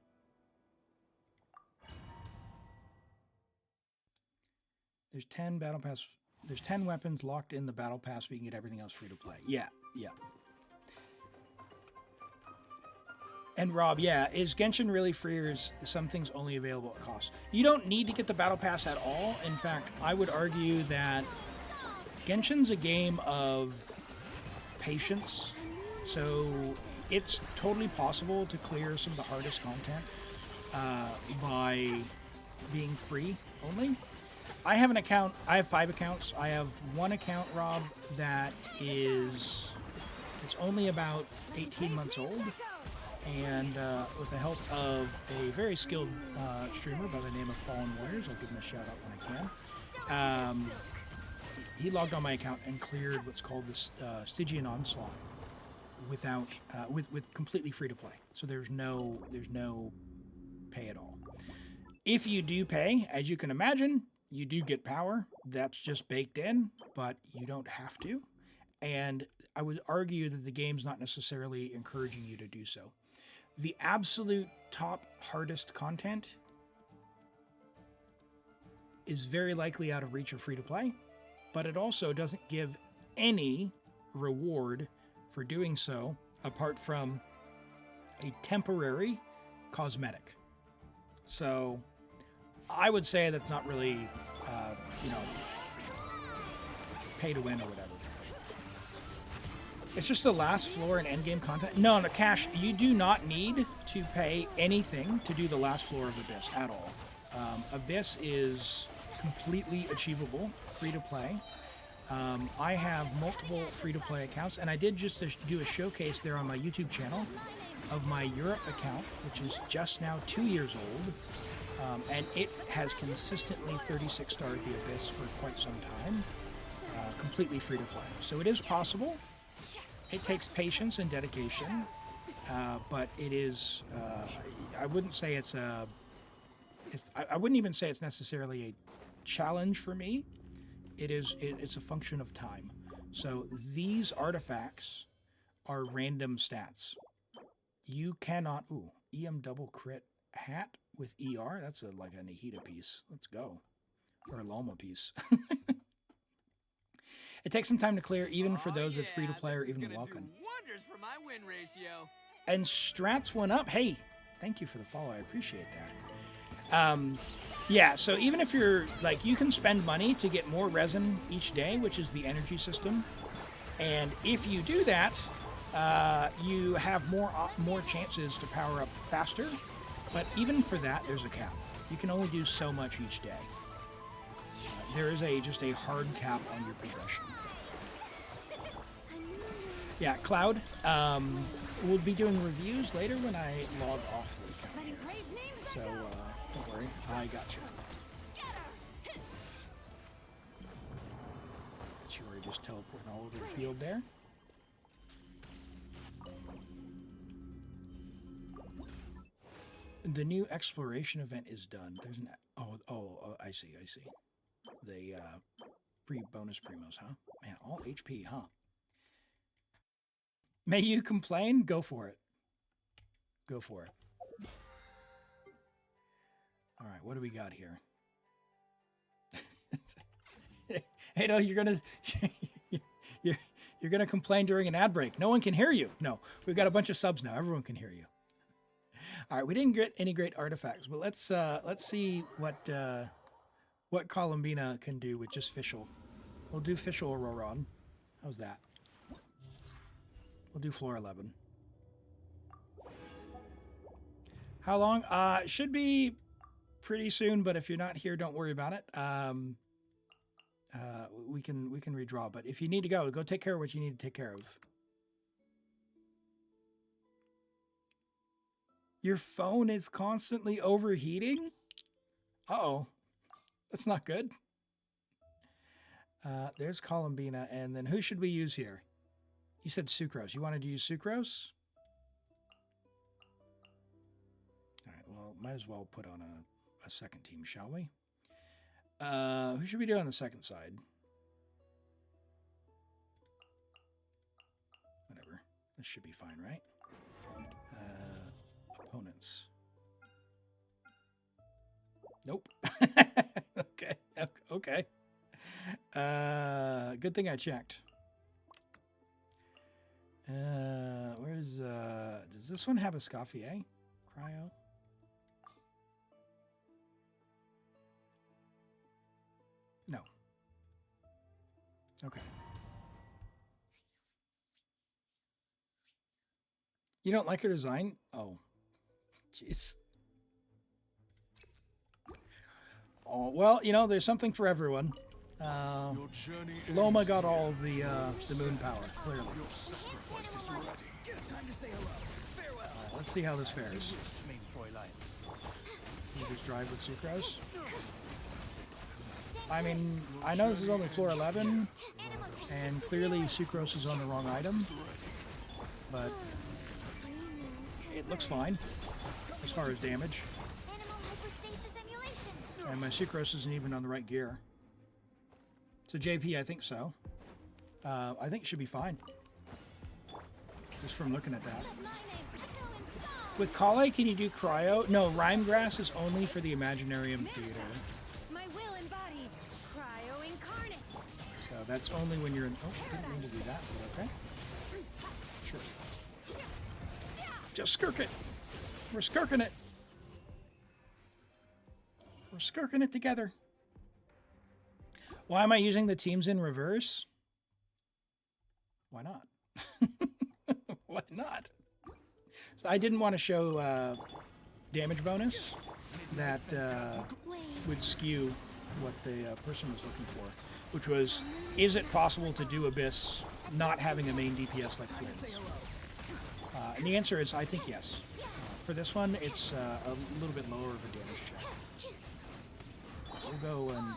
There's 10 battle pass. There's 10 weapons locked in the battle pass. We can get everything else free to play. Yeah, yeah. And Rob, yeah, is Genshin really free or is some things only available at cost? You don't need to get the battle pass at all. In fact, I would argue that Genshin's a game of patience. So it's totally possible to clear some of the hardest content by being free only. I have an account. I have 5 accounts. I have one account, Rob, that is, it's only about 18 months old. And with the help of a very skilled streamer by the name of Fallen Warriors, I'll give him a shout out when I can. He logged on my account and cleared what's called the Stygian Onslaught without with completely free to play. So there's no pay at all. If you do pay, as you can imagine, you do get power. That's just baked in, but you don't have to. And I would argue that the game's not necessarily encouraging you to do so. The absolute top hardest content is very likely out of reach of free to play, but it also doesn't give any reward for doing so apart from a temporary cosmetic. So I would say that's not really, pay to win or whatever. It's just the last floor and endgame content. No, Cash, you do not need to pay anything to do the last floor of Abyss at all. Abyss is completely achievable, free to play. I have multiple free to play accounts, and I did just do a showcase there on my YouTube channel of my Europe account, which is just now 2 years old. And it has consistently 36 starred the Abyss for quite some time, completely free to play. So it is possible. It takes patience and dedication, but it is. I wouldn't say it's a. I wouldn't even say it's necessarily a challenge for me. It's a function of time. So these artifacts are random stats. You cannot. Ooh, EM double crit hat with ER. That's like a Nahida piece. Let's go, or a Loma piece. It takes some time to clear, even for those with free-to-play or even welcome. Wonders for my win ratio. And Strats went up. Hey, thank you for the follow. I appreciate that. Yeah, so even if you're, like, you can spend money to get more resin each day, which is the energy system. And if you do that, you have more chances to power up faster. But even for that, there's a cap. You can only do so much each day. There is just a hard cap on your progression. Yeah, Cloud. We'll be doing reviews later when I log off the account here. So don't worry, I got you. She already just teleporting all over the field there. The new exploration event is done. There's an I see. The free bonus primos, huh? Man, all HP, huh? May you complain? Go for it. Go for it. All right, what do we got here? Hey, no, you're gonna complain during an ad break. No one can hear you. No, we've got a bunch of subs now. Everyone can hear you. All right, we didn't get any great artifacts, but let's see what Columbina can do with just Fischl. We'll do Fischl and Ororon. How's that? We'll do floor 11. How long? Should be pretty soon, but if you're not here, don't worry about it. We can redraw, but if you need to go take care of what you need to take care of. Your phone is constantly overheating? Uh-oh. That's not good. There's Columbina, and then who should we use here? You said Sucrose. You wanted to use Sucrose? All right, well, might as well put on a second team, shall we? Who should we do on the second side? This should be fine, right? Opponents. Nope. Okay. Okay. Good thing I checked. Where's does this one have a Scaffier? Cryo? No. Okay. You don't like her design? Oh. Jeez. Oh, well, you know, there's something for everyone. Loma got all the moon power, clearly. Let's see how this fares. You just drive with Sucrose? I mean, I know this is only floor 11, and clearly Sucrose is on the wrong item, but it looks fine as far as damage. And my Sucrose isn't even on the right gear. So JP, I think so. I think it should be fine. Just from looking at that. With Kale, can you do cryo? No, Rhyme Grass is only for the Imaginarium Theater. My will embodied. Cryo incarnate. So that's only when you're in... Oh, didn't mean to do that, but okay. Sure. Just skirk it. We're skirking it. We're skirking it together. Why am I using the teams in reverse? Why not? Why not? So I didn't want to show damage bonus that would skew what the person was looking for, which was, is it possible to do Abyss not having a main DPS like Flynn's? And the answer is, I think yes. For this one, it's a little bit lower of a damage check. We'll go and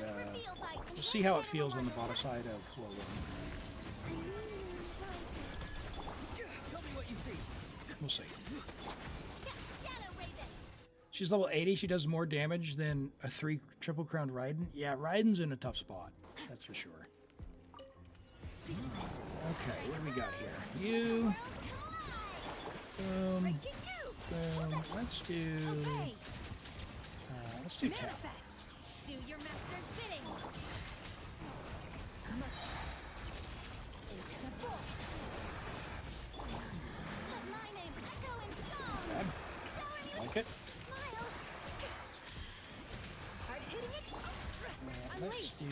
we'll see how it feels on the bottom side of floor 1. We'll see. She's level 80. She does more damage than a 3 triple crowned Raiden. Yeah, Raiden's in a tough spot. That's for sure. Okay, what do we got here? You. Boom. Boom. Let's do tap. Do your master's bidding. Into the bowl. Let my name echo in song. Bad. Show Like it. smile. Hard hitting it. Let's do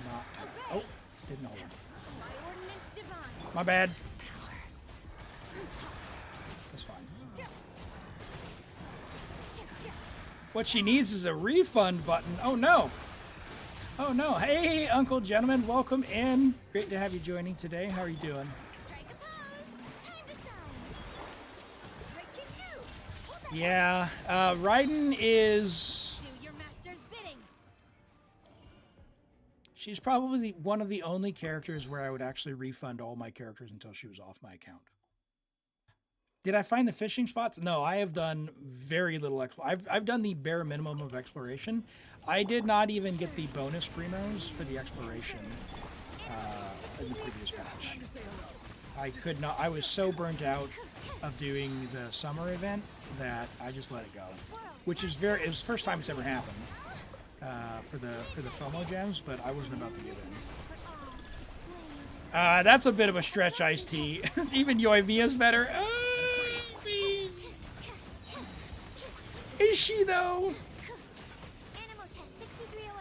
not tap. Oh, didn't hold. My ordinance divine. My bad. That's fine. What she needs is a refund button. Oh no. Oh no. Hey, Uncle Gentleman, welcome in. Great to have you joining today. How are you doing? Strike a pose. Time to shine. Right kick you. Hold that. Yeah, Raiden is... Do your master's bidding. She's probably one of the only characters where I would actually refund all my characters until she was off my account. Did I find the fishing spots? No, I have done very little. I've done the bare minimum of exploration. I did not even get the bonus Primos for the exploration in the previous patch. I could not. I was so burnt out of doing the summer event that I just let it go. Which is it was the first time it's ever happened for the FOMO gems, but I wasn't about to give in. That's a bit of a stretch, Iced Tea. Even Yoimiya's better. Is she though?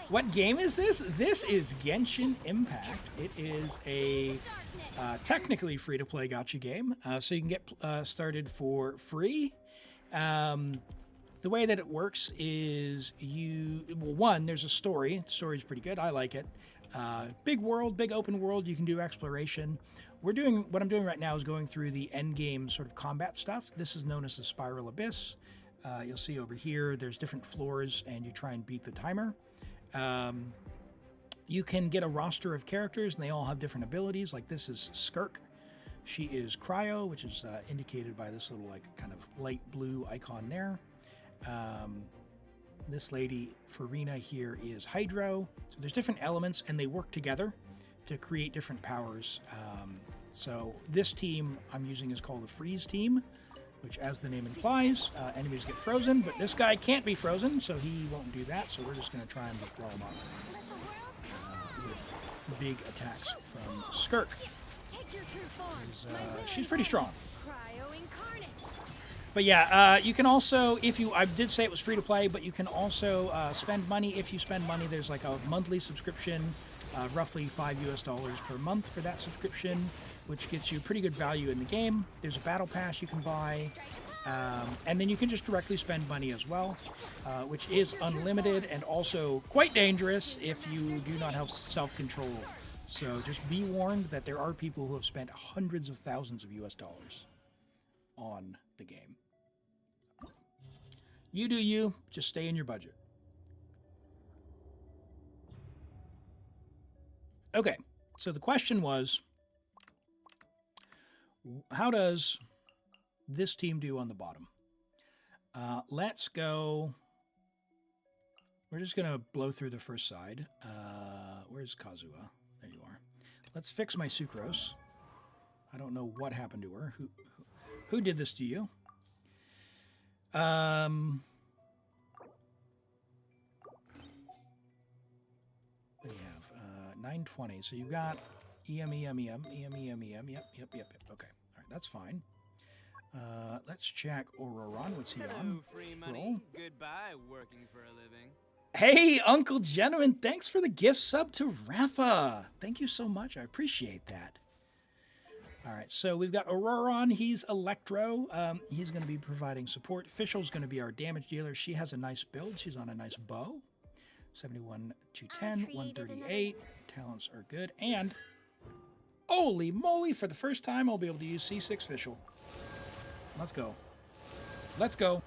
What game is this? This is Genshin Impact. It is a technically free-to-play gacha game, so you can get started for free. The way that it works is there's a story. The story's pretty good. I like it. Big world, big open world. You can do exploration. What I'm doing right now is going through the end game sort of combat stuff. This is known as the Spiral Abyss. You'll see over here, there's different floors, and you try and beat the timer. You can get a roster of characters, and they all have different abilities. Like this is Skirk. She is Cryo, which is indicated by this little like kind of light blue icon there. This lady, Farina, here is Hydro. So there's different elements, and they work together to create different powers So this team I'm using is called a freeze team, which, as the name implies, enemies get frozen, but this guy can't be frozen, so he won't do that, so we're just going to try and blow him up with big attacks from Skirk. Take your true form. She's pretty strong. Cryo incarnate. But yeah, you can also, I did say it was free to play, but you can also spend money. If you spend money, there's like a monthly subscription, roughly $5 per month for that subscription, which gets you pretty good value in the game. There's a battle pass you can buy, and then you can just directly spend money as well, which is unlimited and also quite dangerous if you do not have self-control. So just be warned that there are people who have spent hundreds of thousands of US dollars on the game. You do you, just stay in your budget. Okay, so the question was, how does this team do on the bottom? Let's go. We're just going to blow through the first side. Where's Kazuha? There you are. Let's fix my Sucrose. I don't know what happened to her. Who did this to you? We have 920. So you've got Yep. Okay. All right, that's fine. Let's check Ororon. What's he on? Hello, free money. Roll. Goodbye, working for a living. Hey, Uncle Gentleman, thanks for the gift sub to Rafa. Thank you so much. I appreciate that. All right, so we've got Ororon. He's Electro. He's going to be providing support. Fischl's going to be our damage dealer. She has a nice build. She's on a nice bow. 71, 210, 138. Talents are good. And, holy moly, for the first time, I'll be able to use C6 Fischl. Let's go. Let's go.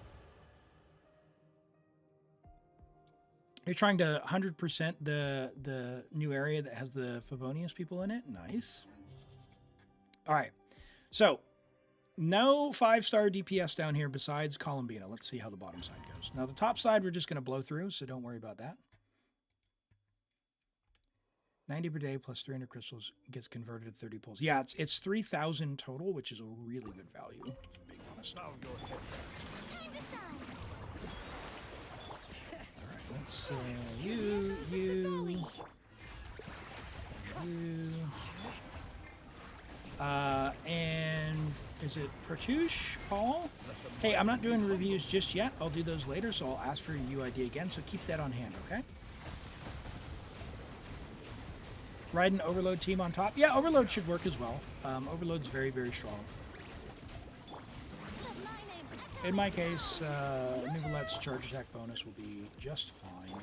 You're trying to 100% the new area that has the Favonius people in it? Nice. All right, so no 5-star DPS down here besides Columbina. Let's see how the bottom side goes. Now, the top side, we're just going to blow through, so don't worry about that. 90 per day plus 300 crystals gets converted to 30 pulls. Yeah, it's 3,000 total, which is a really good value, if I'm being honest. All right, let's you. And is it Protouche, Paul? Hey, I'm not doing reviews just yet. I'll do those later, so I'll ask for your UID again, so keep that on hand, okay? Ride an Overload team on top. Yeah, Overload should work as well. Overload's very, very strong. In my case, Nivelette's charge attack bonus will be just fine.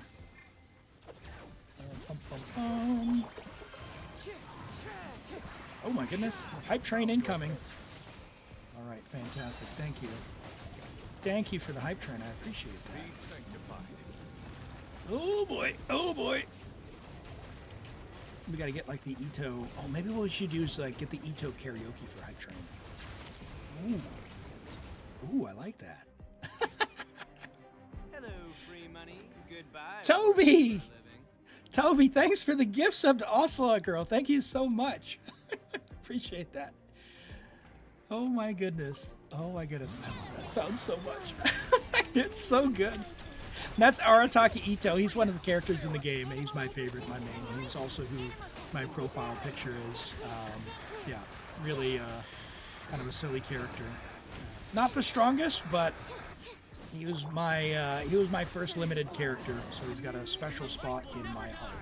Oh my goodness. Hype train incoming. All right, fantastic. Thank you. Thank you for the hype train. I appreciate that. Oh boy. Oh boy. We got to get like the Itto. Oh, maybe what we should do is like get the Itto karaoke for hype train. Ooh. Ooh, I like that. Hello, free money. Goodbye. Toby! Toby, thanks for the gift sub to Oslo Girl. Thank you so much. Appreciate that. Oh my goodness. Oh my goodness. I love that sound so much. It's so good. And that's Arataki Itto. He's one of the characters in the game. He's my favorite, my main. He's also who my profile picture is. Yeah, really kind of a silly character. Not the strongest, but he was my first limited character, so he's got a special spot in my heart.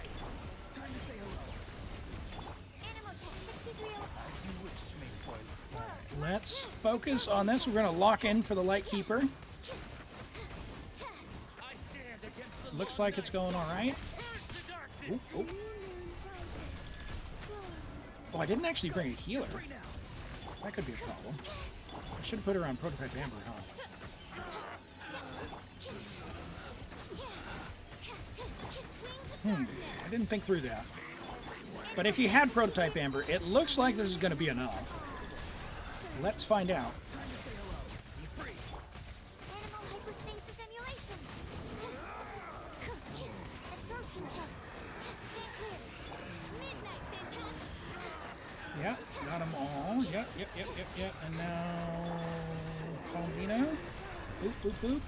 Let's focus on this. We're going to lock in for the Lightkeeper. Looks like it's going all right. Ooh, ooh. Oh, I didn't actually bring a healer. That could be a problem. I should have put her on Prototype Amber, huh? I didn't think through that. But if you had Prototype Amber, it looks like this is going to be enough. Let's find out. Yep, got them all. Yep. And now Columbina. Boop, boop, boop.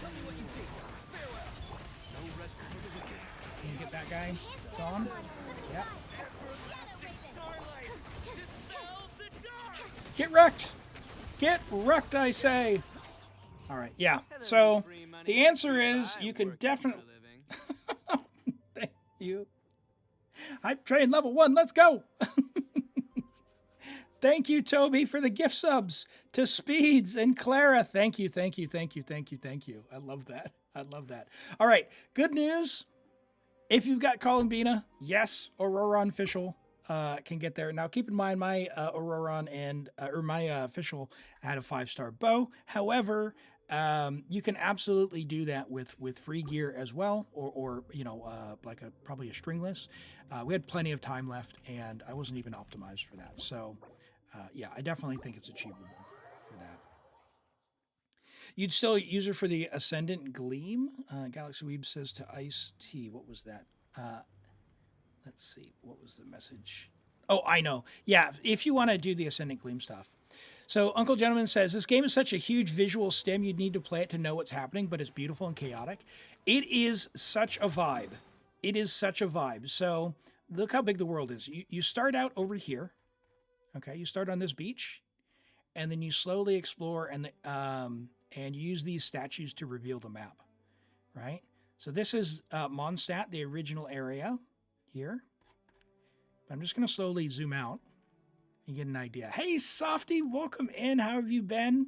Tell me what you see. Farewell. No rest for the wicked. Can you get that guy gone? Yep. Starlight, dispel the dark. Get wrecked! Get wrecked, I say! Alright, yeah. So, the answer is you can definitely... Thank you. Hype train level 1, let's go! Thank you, Toby, for the gift subs to Speeds and Clara. Thank you. I love that. All right, good news. If you've got Columbina, yes, Ororon Fischl can get there. Now, keep in mind, my Ororon and my Fischl had a 5-star bow. However, you can absolutely do that with free gear as well, or you know, like probably a stringless. We had plenty of time left, and I wasn't even optimized for that. So, yeah, I definitely think it's achievable for that. You'd still use her for the Ascendant Gleam. Galaxy Weeb says to Ice T. What was that? Let's see. What was the message? Oh, I know. Yeah, if you want to do the Ascendant Gleam stuff. So Uncle Gentleman says, this game is such a huge visual stim, you'd need to play it to know what's happening, but it's beautiful and chaotic. It is such a vibe. So look how big the world is. You start out over here. Okay, you start on this beach, and then you slowly explore and use these statues to reveal the map, right? So this is Mondstadt, the original area here. I'm just going to slowly zoom out and get an idea. Hey, Softy, welcome in. How have you been?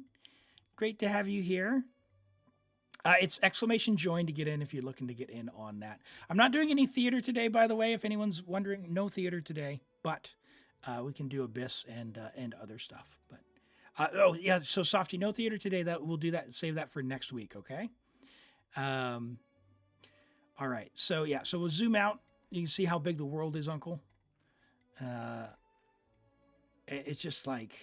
Great to have you here. It's !join to get in if you're looking to get in on that. I'm not doing any theater today, by the way, if anyone's wondering. No theater today, but we can do Abyss and other stuff. But oh yeah, so Softy, no theater today. That we'll do that. Save that for next week, okay? All right. So yeah, so we'll zoom out. You can see how big the world is, Uncle. It's just like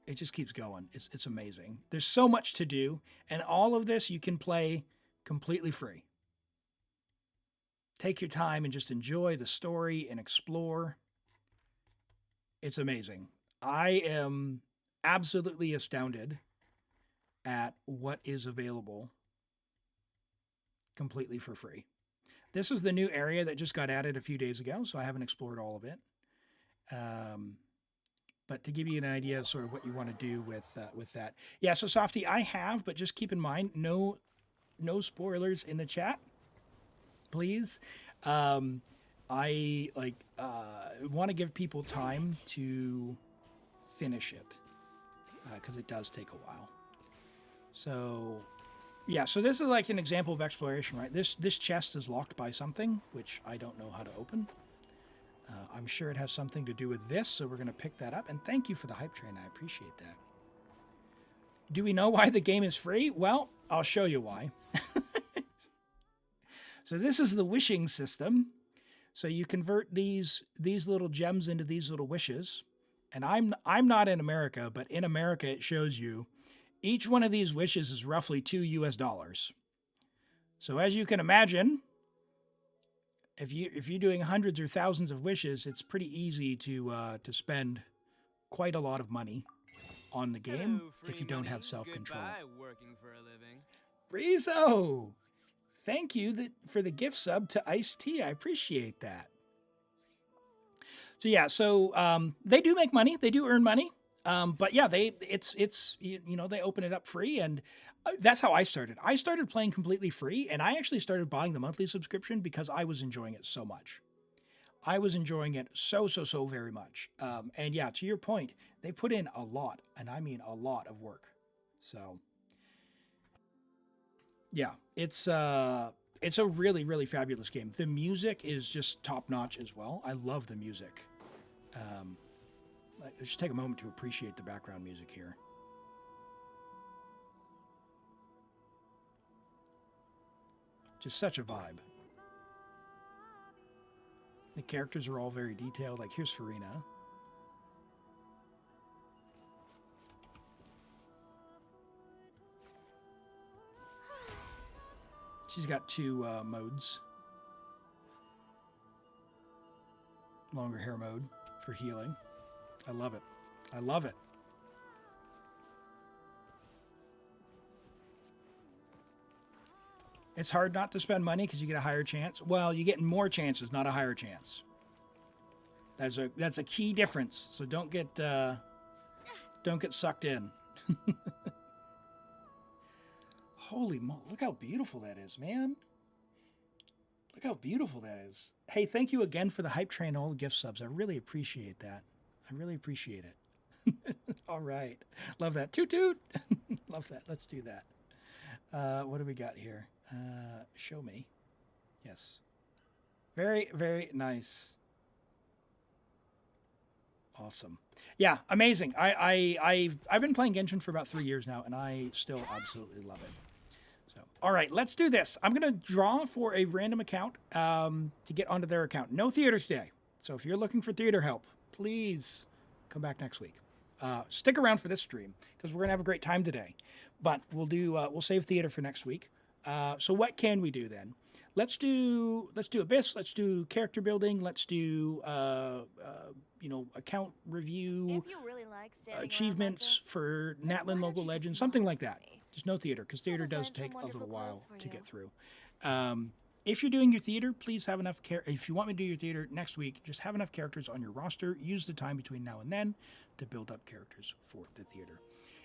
it just keeps going. It's amazing. There's so much to do, and all of this you can play completely free. Take your time and just enjoy the story and explore. It's amazing. I am absolutely astounded at what is available completely for free. This is the new area that just got added a few days ago, so I haven't explored all of it. But to give you an idea of sort of what you want to do with that. Yeah, so Softy, I have, but just keep in mind, no spoilers in the chat, please. I want to give people time to finish it because it does take a while. So yeah, so this is like an example of exploration, right? This chest is locked by something, which I don't know how to open. I'm sure it has something to do with this, so we're going to pick that up. And thank you for the hype train. I appreciate that. Do we know why the game is free? Well, I'll show you why. So this is the wishing system. So you convert these little gems into these little wishes. And I'm not in America, but in America it shows you each one of these wishes is roughly $2. So as you can imagine, if you're doing hundreds or thousands of wishes, it's pretty easy to spend quite a lot of money on the game if you don't have self-control. Working for a living. Rizzo, thank you for the gift sub to Ice T. I appreciate that. So yeah, so they do make money, they do earn money, but yeah, it's you know, they open it up free, and that's how I started. I started playing completely free, and I actually started buying the monthly subscription because I was enjoying it so much. I was enjoying it so very much. And yeah, to your point, they put in a lot, and I mean a lot of work. So yeah, it's a really fabulous game. The music is just top notch as well. I love the music. Let's just take a moment to appreciate the background music here. Just such a vibe. The characters are all very detailed. Like here's Farina. She's got two modes. longer hair mode for healing. I love it. I love it. It's hard not to spend money because you get a higher chance. Well, you get more chances, not a higher chance. That's a key difference. So don't get sucked in. Holy moly, look how beautiful that is, man. Look how beautiful that is. Hey, thank you again for the hype train, all the gift subs. I really appreciate that. I really appreciate it. All right. Love that. Toot toot. Love that. Let's do that. What do we got here? Show me. Yes. Very, very nice. Awesome. Yeah, amazing. I've been playing Genshin for about 3 years now, and I still absolutely love it. So, all right, let's do this. I'm going to draw for a random account to get onto their account. No theater today. So if you're looking for theater help, please come back next week. Stick around for this stream because we're going to have a great time today. But we'll save theater for next week. So what can we do then? Let's do Abyss. Let's do character building. Let's do account review, If you really like standing achievements for Natlin Mobile Legends, something like that. Just no theater because theater does take a little while to get through. If you're doing your theater, please have enough if you want me to do your theater next week, just have enough characters on your roster. Use the time between now and then to build up characters for the theater.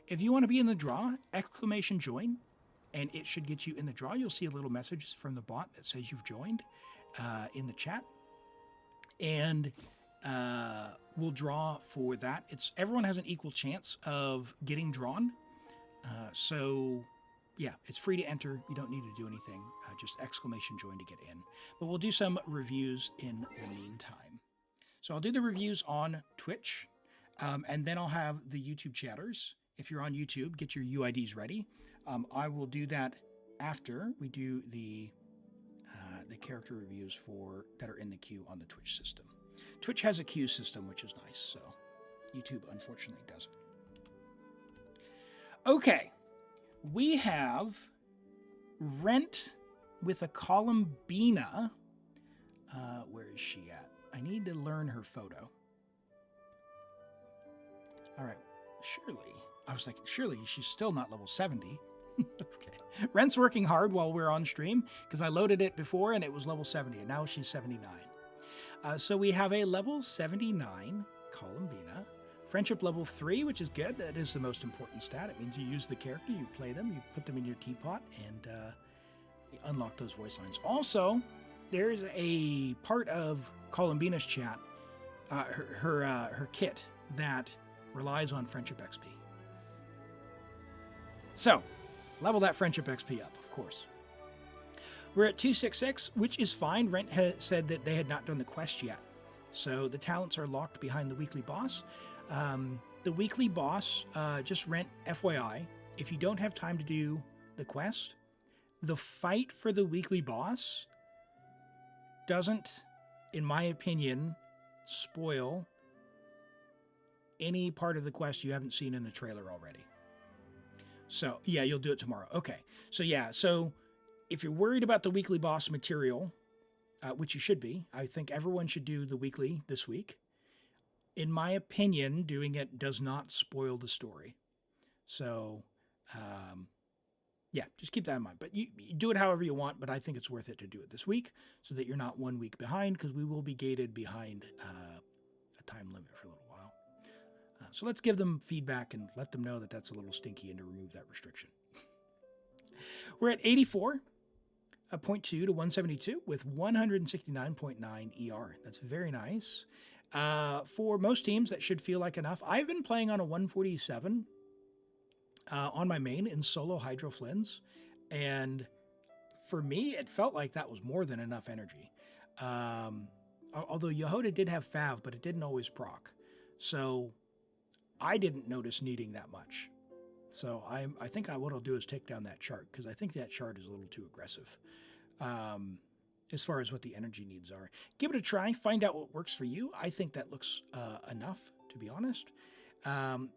If you want to be in the draw, !join. And it should get you in the draw. You'll see a little message from the bot that says you've joined in the chat. And we'll draw for that. Everyone has an equal chance of getting drawn. So, yeah, it's free to enter. You don't need to do anything. Just !join to get in. But we'll do some reviews in the meantime. So I'll do the reviews on Twitch. And then I'll have the YouTube chatters. If you're on YouTube, get your UIDs ready. I will do that after we do the character reviews that are in the queue on the Twitch system. Twitch has a queue system, which is nice, so YouTube unfortunately doesn't. Okay, we have Rent with a Columbina. Where is she at? I need to learn her photo. All right, surely she's still not level 70. Okay. Rent's working hard while we're on stream because I loaded it before and it was level 70 and now she's 79. So we have a level 79 Columbina. Friendship level 3, which is good. That is the most important stat. It means you use the character, you play them, you put them in your teapot, and you unlock those voice lines. Also, there's a part of Columbina's chat, her kit, that relies on friendship XP. So, level that friendship XP up, of course. We're at 266, which is fine. Rent said that they had not done the quest yet. So the talents are locked behind the weekly boss. The weekly boss, just Rent FYI, if you don't have time to do the quest, the fight for the weekly boss doesn't, in my opinion, spoil any part of the quest you haven't seen in the trailer already. So, yeah, you'll do it tomorrow. Okay. So if you're worried about the weekly boss material, which you should be, I think everyone should do the weekly this week. In my opinion, doing it does not spoil the story. So, yeah, just keep that in mind. But you do it however you want, but I think it's worth it to do it this week so that you're not 1 week behind, because we will be gated behind a time limit for a little while. So let's give them feedback and let them know that that's a little stinky and to remove that restriction. We're at 84.2 to 172 with 169.9 ER. That's very nice. For most teams, that should feel like enough. I've been playing on a 147 on my main in solo Hydro Flins, and for me, it felt like that was more than enough energy. Although Jahoda did have Fav, but it didn't always proc. So I didn't notice needing that much. So I think what I'll do is take down that chart, because I think that chart is a little too aggressive as far as what the energy needs are. Give it a try. Find out what works for you. I think that looks enough, to be honest.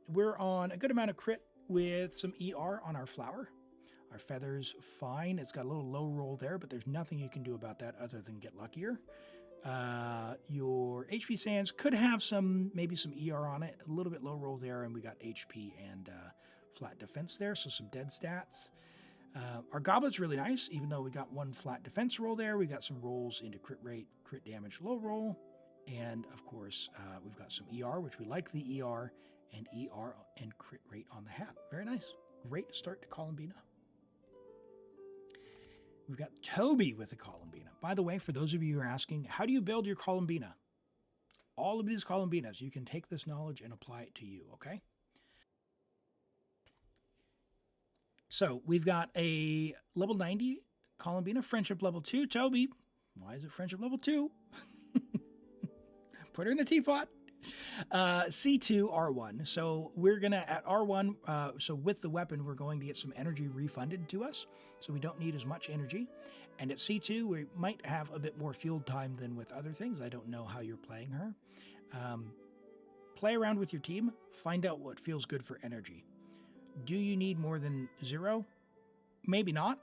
We're on a good amount of crit with some ER on our flower. Our feather's fine. It's got a little low roll there, but there's nothing you can do about that other than get luckier. Your lower HP sands. Could have maybe some ER on it. A little bit low roll there, and we got HP and flat defense there, so some dead stats. Our goblet's really nice, even though we got one flat defense roll there. We got some rolls into crit rate, crit damage, low roll. And of course, we've got some ER, which we like the ER, and ER and crit rate on the hat. Very nice. Great start to Columbina. We've got Toby with the Columbina. By the way, for those of you who are asking, how do you build your Columbina? All of these Columbinas, you can take this knowledge and apply it to you, okay? So we've got a level 90 Columbina, friendship level 2. Toby, why is it friendship level 2? Put her in the teapot. C2 R1. So we're going to, at R1, so with the weapon, we're going to get some energy refunded to us. So we don't need as much energy. And at C2, we might have a bit more field time than with other things. I don't know how you're playing her. Play around with your team. Find out what feels good for energy. Do you need more than 0? Maybe not,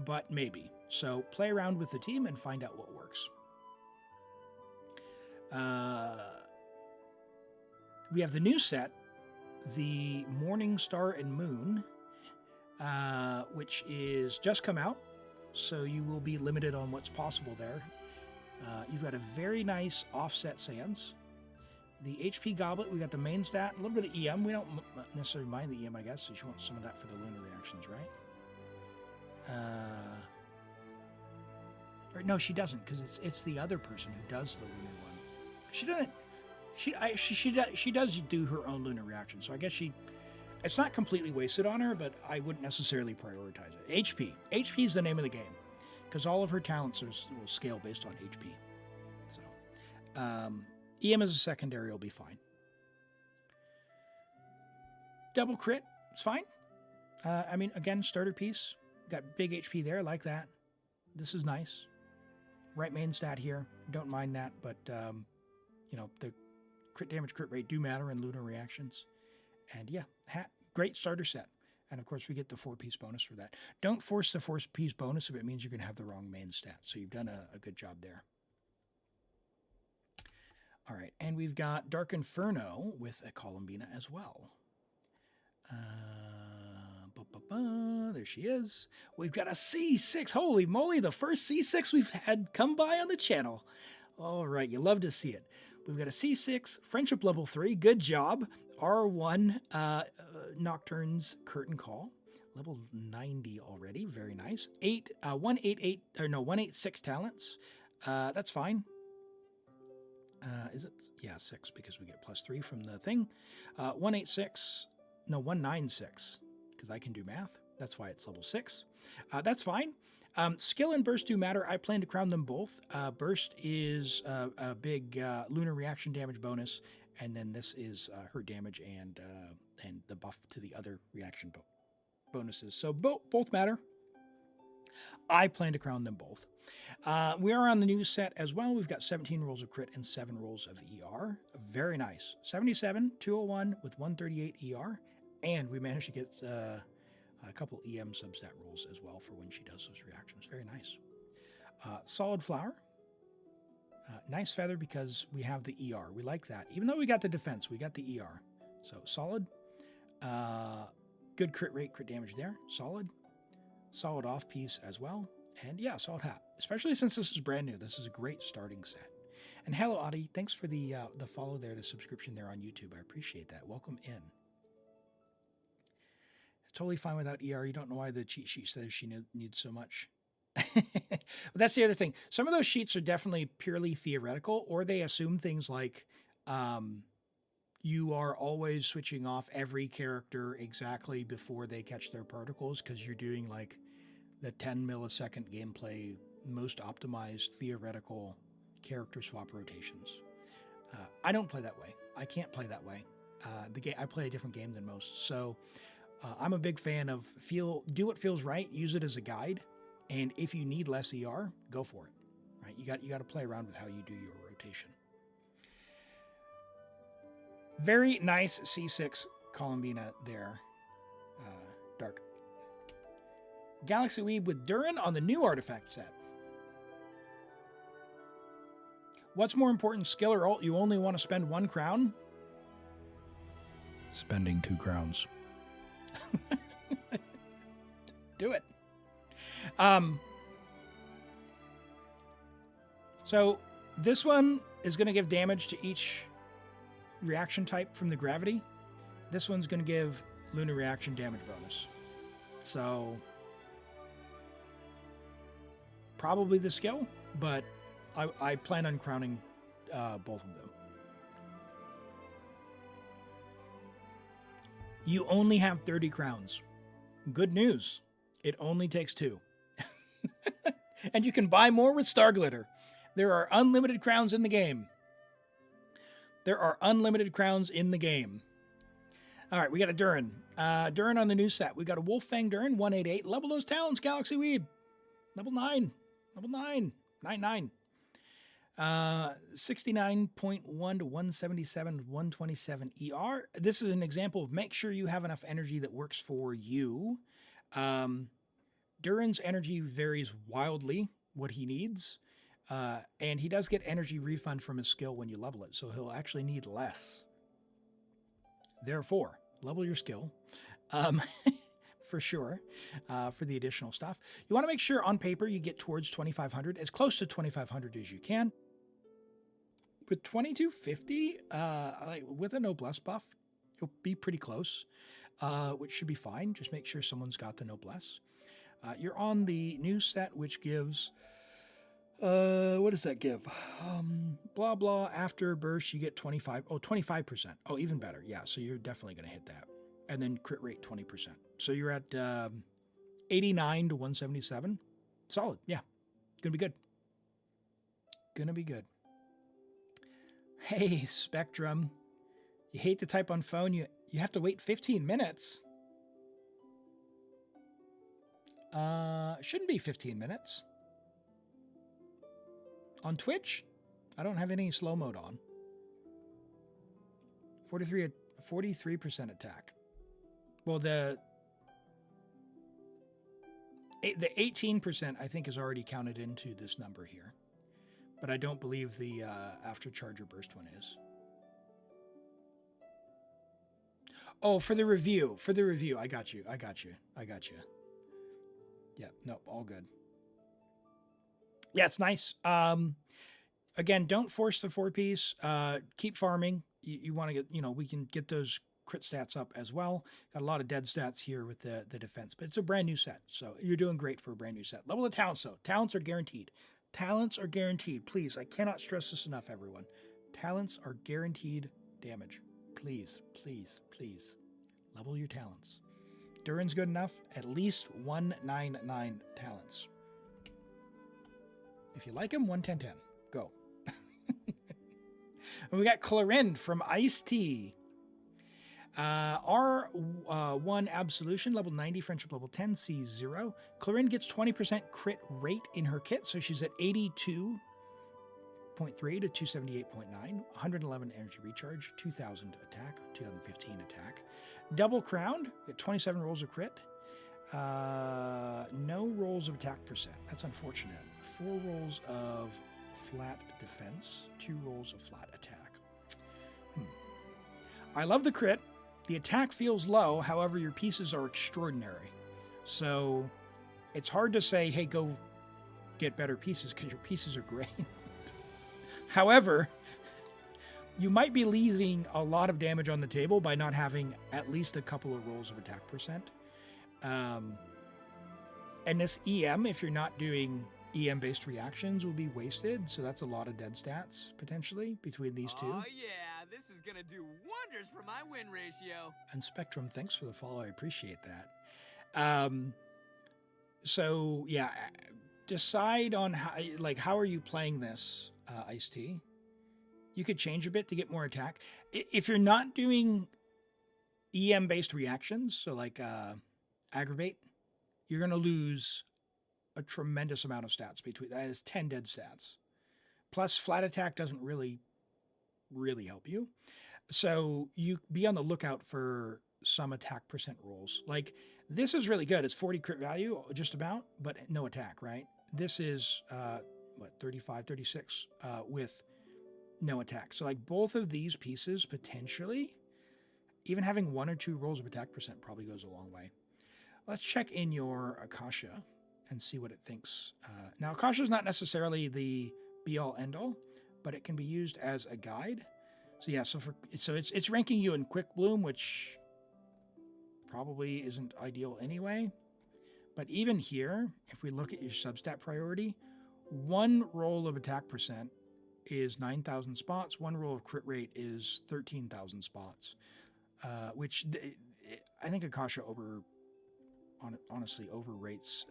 but maybe. So play around with the team and find out what works. We have the new set, the Morning Star and Moon, which is just come out, so you will be limited on what's possible there. You've got a very nice offset sands. The HP goblet, we got the main stat, a little bit of EM. We don't necessarily mind the EM, I guess, so you want some of that for the lunar reactions, right? Or no, she doesn't, because it's the other person who does the lunar one. She doesn't. She does do her own lunar reaction, so I guess it's not completely wasted on her, but I wouldn't necessarily prioritize it. HP is the name of the game, because all of her talents will scale based on HP. So, EM as a secondary will be fine. Double crit, it's fine. I mean, again, starter piece, got big HP there, like that. This is nice. Right main stat here, don't mind that, but you know, the crit damage, crit rate do matter in lunar reactions. And yeah, hat, great starter set. And of course, we get the 4-piece bonus for that. Don't force the 4-piece bonus if it means you're going to have the wrong main stat. So you've done a good job there. All right, and we've got Dark Inferno with a Columbina as well. There she is. We've got a C6. Holy moly, the first C6 we've had come by on the channel. All right, you love to see it. We've got a C6, friendship level 3. Good job. R1, Nocturne's Curtain Call. Level 90 already. Very nice. 186 talents. That's fine. Is it? Yeah, 6 because we get +3 from the thing. 196. No, 196 because I can do math. That's why it's level 6. That's fine. Skill and burst do matter. I plan to crown them both. Burst is a big lunar reaction damage bonus, and then this is her damage and the buff to the other reaction bonuses. So both matter. I plan to crown them both. We are on the new set as well. We've got 17 rolls of crit and 7 rolls of ER. Very nice. 77, 201 with 138 ER, and we managed to get a couple EM substat rolls as well for when she does those reactions. Very nice. Solid flower. Nice feather because we have the ER. We like that. Even though we got the defense, we got the ER. So solid. Good crit rate, crit damage there. Solid. Solid off piece as well. And yeah, solid hat. Especially since this is brand new. This is a great starting set. And hello, Adi. Thanks for the follow there, the subscription there on YouTube. I appreciate that. Welcome in. Totally fine without ER. You don't know why the cheat sheet says she needs so much. But that's the other thing. Some of those sheets are definitely purely theoretical, or they assume things like you are always switching off every character exactly before they catch their particles because you're doing like the 10 millisecond gameplay, most optimized theoretical character swap rotations. I don't play that way. I can't play that way. I play a different game than most. So I'm a big fan of do what feels right, use it as a guide, and if you need less ER, go for it. Right? You got to play around with how you do your rotation. Very nice C6 Columbina there. Dark. Galaxy Weave with Durin on the new artifact set. What's more important, skill or ult? You only want to spend 1 crown? Spending 2 crowns. Do it. So this one is going to give damage to each reaction type from the gravity. This one's going to give lunar reaction damage bonus. So probably the skill, but I plan on crowning both of them. You only have 30 crowns. Good news. It only takes 2. And you can buy more with Star Glitter. There are unlimited crowns in the game. There are unlimited crowns in the game. All right, we got a Durin. Durin on the new set. We got a Wolffang Durin, 188. Level those talents, Galaxy Weeb. Level 9. Level 9. 99. 69.1 to 177, 127 ER. This is an example of make sure you have enough energy that works for you. Durin's energy varies wildly, what he needs. And he does get energy refund from his skill when you level it, so he'll actually need less. Therefore, level your skill. For sure, for the additional stuff. You want to make sure on paper you get towards 2,500, as close to 2,500 as you can. With 2,250, with a noblesse buff, you'll be pretty close, which should be fine. Just make sure someone's got the noblesse. You're on the new set, which gives, what does that give? Blah, blah, after burst, you get 25%. Oh, even better. Yeah, so you're definitely going to hit that. And then crit rate 20%. So you're at 89 to 177. Solid. Yeah. Gonna be good. Gonna be good. Hey, Spectrum. You hate to type on phone. You have to wait 15 minutes. Shouldn't be 15 minutes. On Twitch, I don't have any slow mode on. 43% attack. Well, the 18% I think is already counted into this number here, but I don't believe the after charger burst one is. Oh, for the review, I got you. Yeah, no, all good. Yeah, it's nice. Again, don't force the 4-piece. Keep farming. You want to get, we can get those crit stats up as well. Got a lot of dead stats here with the defense, but it's a brand new set. So you're doing great for a brand new set. Level of talents though. Talents are guaranteed. Talents are guaranteed. Please, I cannot stress this enough, everyone. Talents are guaranteed damage. Please, please, please. Level your talents. Durin's good enough. At least 199 talents. If you like him, 11010. Go. And we got Clorinde from Ice-T. R1 Absolution, level 90, Friendship level 10, C0. Clorinde gets 20% crit rate in her kit, so she's at 82.3 to 278.9, 111 energy recharge, 2,000 attack, 2015 attack. Double crowned, get 27 rolls of crit. No rolls of attack percent. That's unfortunate. 4 rolls of flat defense, 2 rolls of flat attack. I love the crit. The attack feels low, however, your pieces are extraordinary. So it's hard to say, hey, go get better pieces, because your pieces are great. However, you might be leaving a lot of damage on the table by not having at least a couple of rolls of attack percent. And this EM, if you're not doing EM-based reactions, will be wasted. So that's a lot of dead stats, potentially, between these two. Oh, yeah. This is going to do wonders for my win ratio. And Spectrum, thanks for the follow. I appreciate that. So, yeah, decide on how are you playing this, Ice-T? You could change a bit to get more attack. If you're not doing EM-based reactions, so like Aggravate, you're going to lose a tremendous amount of stats. That is 10 dead stats. Plus, flat attack doesn't really help you. So you be on the lookout for some attack percent rolls. Like, this is really good. It's 40 crit value, just about, but no attack, right? This is, 35, 36, with no attack. So like both of these pieces potentially, even having 1 or 2 rolls of attack percent probably goes a long way. Let's check in your Akasha and see what it thinks. Now Akasha is not necessarily the be all end all, but it can be used as a guide. So yeah, so it's ranking you in Quick Bloom, which probably isn't ideal anyway. But even here, if we look at your substat priority, 1 roll of attack percent is 9,000 spots. 1 roll of crit rate is 13,000 spots, which I think Akasha honestly overrates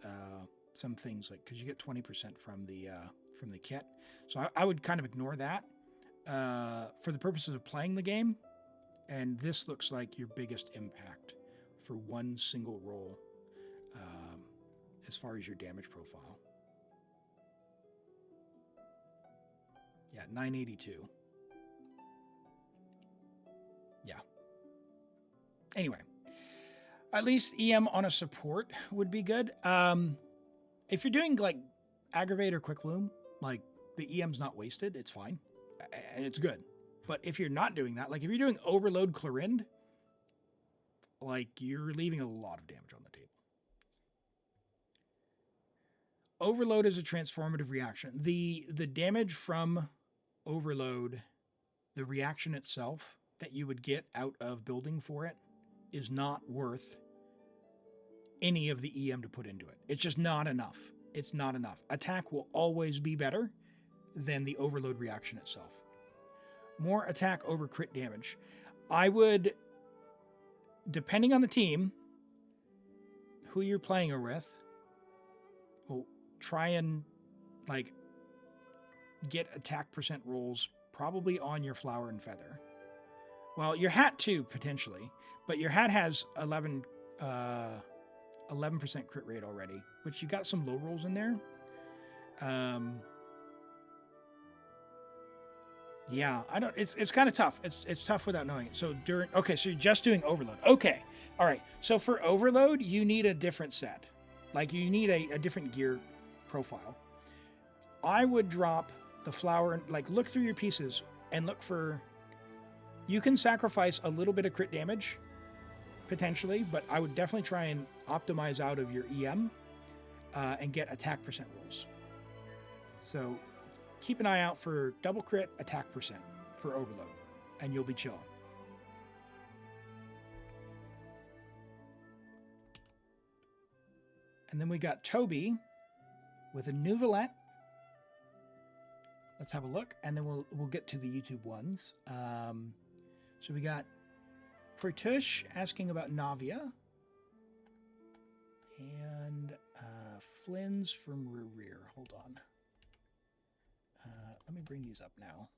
some things, like because you get 20% from the kit. So I would kind of ignore that for the purposes of playing the game. And this looks like your biggest impact for 1 single roll as far as your damage profile. Yeah, 982. Yeah. Anyway, at least EM on a support would be good. If you're doing like Aggravate or Quick Bloom, like the EM's not wasted, it's fine. And it's good. But if you're not doing that, like if you're doing Overload Clorind, like you're leaving a lot of damage on the table. Overload is a transformative reaction. The damage from Overload, the reaction itself that you would get out of building for it, is not worth any of the EM to put into it. It's just not enough. It's not enough. Attack will always be better than the Overload reaction itself. More attack over crit damage. I would, depending on the team, who you're playing with, will try and like get attack percent rolls probably on your Flower and Feather. Well, your hat too, potentially, but your hat has 11% crit rate already, which you got some low rolls in there. Yeah, I don't. It's kind of tough. It's tough without knowing it. So so you're just doing Overload. Okay, all right. So for Overload, you need a different set. Like you need a different gear profile. I would drop the Flower and like look through your pieces and look for. You can sacrifice a little bit of crit damage, potentially, but I would definitely try and optimize out of your EM and get attack percent rolls. So keep an eye out for double crit attack percent for Overload, and you'll be chilling. And then we got Toby with a Nouvelette. Let's have a look, and then we'll get to the YouTube ones. So we got Pertush asking about Navia, and Flynn's from Rear. Hold on. Let me bring these up now.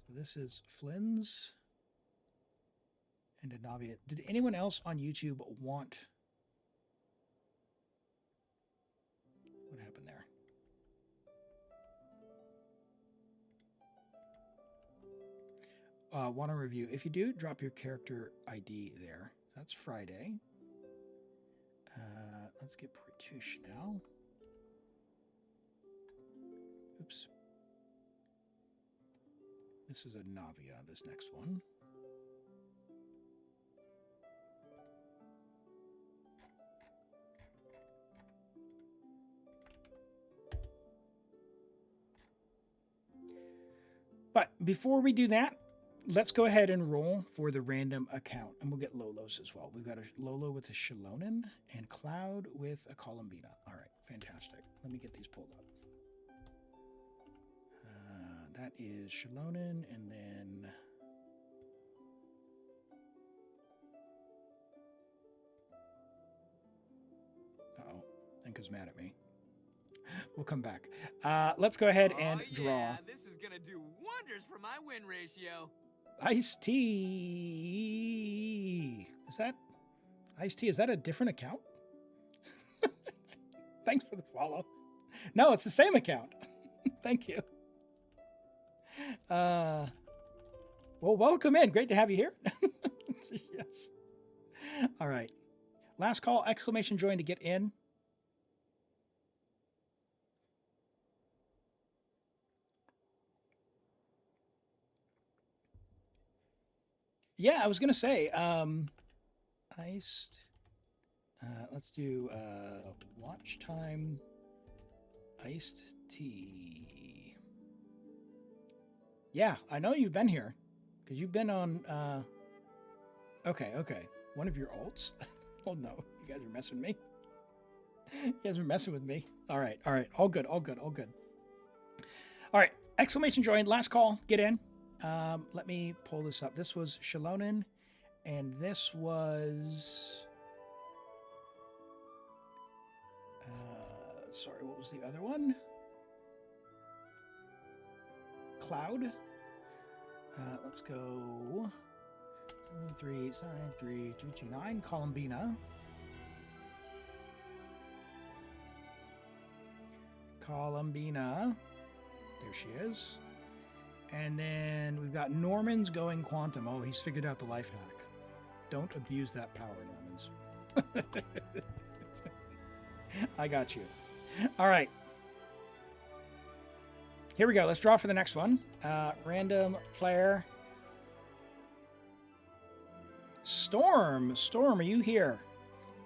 So this is Flynn's and a Navia. Did anyone else on YouTube want... What happened there? Want to review. If you do, drop your character ID there. That's Friday. Let's get Pertush now. Oops. This is a Navia, this next one. But before we do that, let's go ahead and roll for the random account, and we'll get Lolo's as well. We've got a Lolo with a Shilonen and Cloud with a Columbina. All right, fantastic. Let me get these pulled up. That is Shilonen, and then uh-oh, Enka's mad at me. We'll come back. Let's go ahead and draw. Yeah, this is gonna do wonders for my win ratio. Iced Tea. Is that Iced Tea? Is that a different account? Thanks for the follow. No, it's the same account. Thank you. Well, welcome in. Great to have you here. Yes. All right. Last call, exclamation join to get in. Yeah, I was gonna say, iced. Let's do watch time iced tea. Yeah, I know you've been here because you've been on. Okay. One of your alts. Oh no, you guys are messing with me. You guys are messing with me. All right. All good. All right. Exclamation join. Last call. Get in. Let me pull this up. This was Shalonen, and this was. Sorry, what was the other one? Cloud. Let's go. 7373229. Columbina. There she is. And then we've got Norman's going quantum. Oh, he's figured out the life hack. Don't abuse that power, Normans. I got you. All right. Here we go. Let's draw for the next one. Random player. Storm, are you here?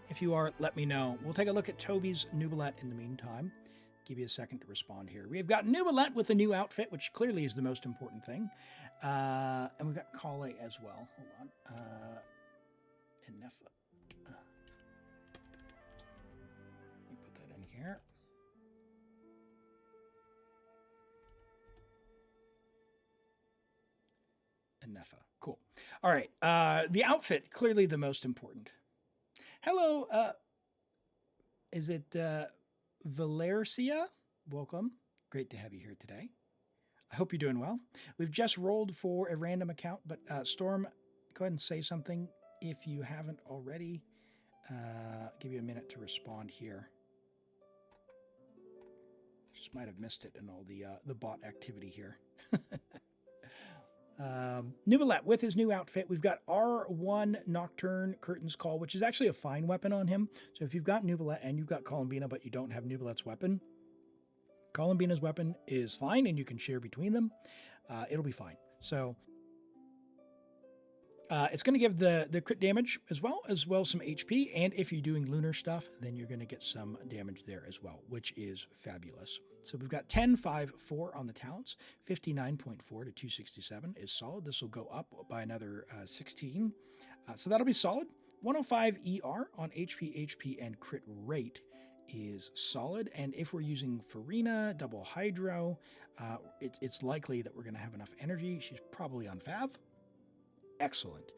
If you are, let me know. We'll take a look at Toby's Nubilet in the meantime. Give you a second to respond here. We've got Nubilet with a new outfit, which clearly is the most important thing. And we've got Kale as well. Hold on. And Nefa. Let me put that in here. And Nefa. Cool. All right. The outfit, clearly the most important. Hello. Is it Valercia? Welcome. Great to have you here today. I hope you're doing well. We've just rolled for a random account, but Storm, go ahead and say something if you haven't already. Give you a minute to respond here. Just might have missed it in all the bot activity here. Nubilet with his new outfit. We've got R1 Nocturne Curtain's Call, which is actually a fine weapon on him. So if you've got Nubilet and you've got Columbina, but you don't have Nubilet's weapon, Columbina's weapon is fine and you can share between them. It'll be fine. So it's going to give the crit damage as well some HP. And if you're doing lunar stuff, then you're going to get some damage there as well, which is fabulous. So we've got 10, 5, 4 on the talents. 59.4 to 267 is solid. This will go up by another 16. So that'll be solid. 105 ER on HP, and crit rate is solid. And if we're using Farina, double Hydro, it's likely that we're going to have enough energy. She's probably on Fav. Excellent.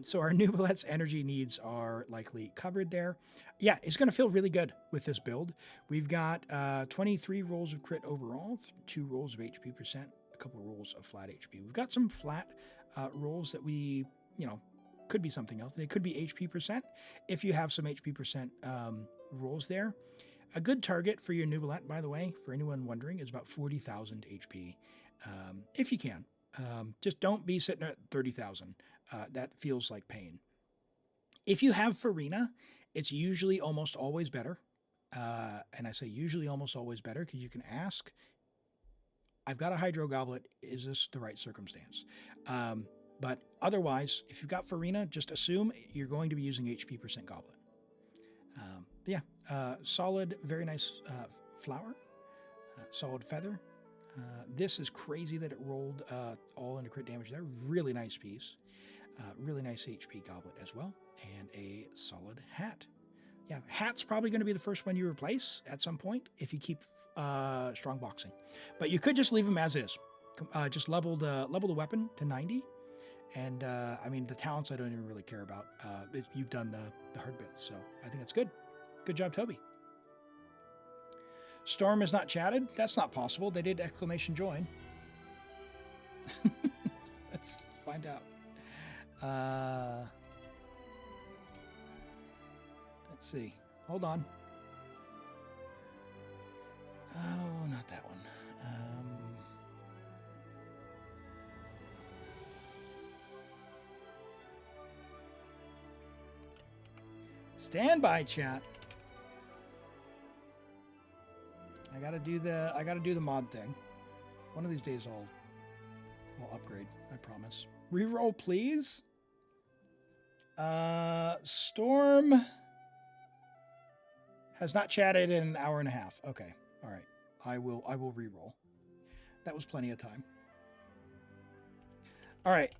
So our Nubilet's energy needs are likely covered there. Yeah, it's going to feel really good with this build. We've got 23 rolls of crit overall, 2 rolls of HP percent, a couple of rolls of flat HP. We've got some flat rolls that we, could be something else. They could be HP percent. If you have some HP percent rolls there. A good target for your Nubilet, by the way, for anyone wondering, is about 40,000 HP, if you can. Just don't be sitting at 30,000. That feels like pain. If you have Farina, it's usually almost always better. And I say usually almost always better because you can ask, I've got a Hydro Goblet. Is this the right circumstance? But otherwise, if you've got Farina, just assume you're going to be using HP percent Goblet. Solid, very nice flower, solid feather. This is crazy that it rolled all into crit damage there. Really nice piece. Really nice HP Goblet as well. And a solid hat. Yeah, hat's probably going to be the first one you replace at some point if you keep strong boxing. But you could just leave them as is. Just level the weapon to 90. And, the talents I don't even really care about. You've done the hard bits, so I think that's good. Good job, Toby. Storm is not chatted? That's not possible. They did exclamation join. Let's find out. Let's see. Hold on. Oh, not that one. Stand by, chat. I gotta do the mod thing. One of these days I'll upgrade, I promise. Reroll, please. Storm has not chatted in an hour and a half. Okay. All right. I will re-roll. That was plenty of time. All right.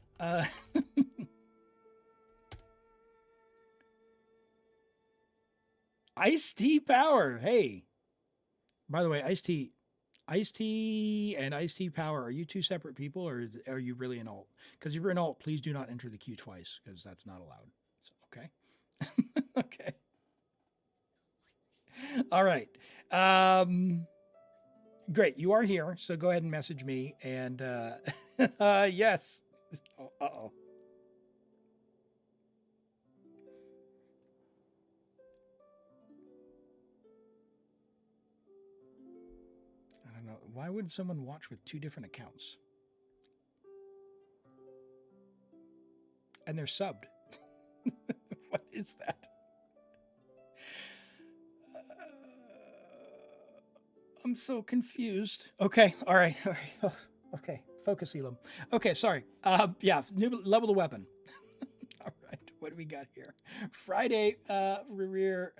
Iced Tea Power. Hey. By the way, Iced Tea and Iced Tea Power, are you two separate people or are you really an alt? Because if you're an alt, please do not enter the queue twice because that's not allowed. So, okay. Okay. All right. Great. You are here. So go ahead and message me. And yes. Oh, uh-oh. I don't know. Why would someone watch with two different accounts? And they're subbed. What is that? I'm so confused. Okay. All right. All right. Oh, okay. Focus, Elim. Okay. Sorry. Yeah. New level of weapon. All right. What do we got here? Friday, Rear,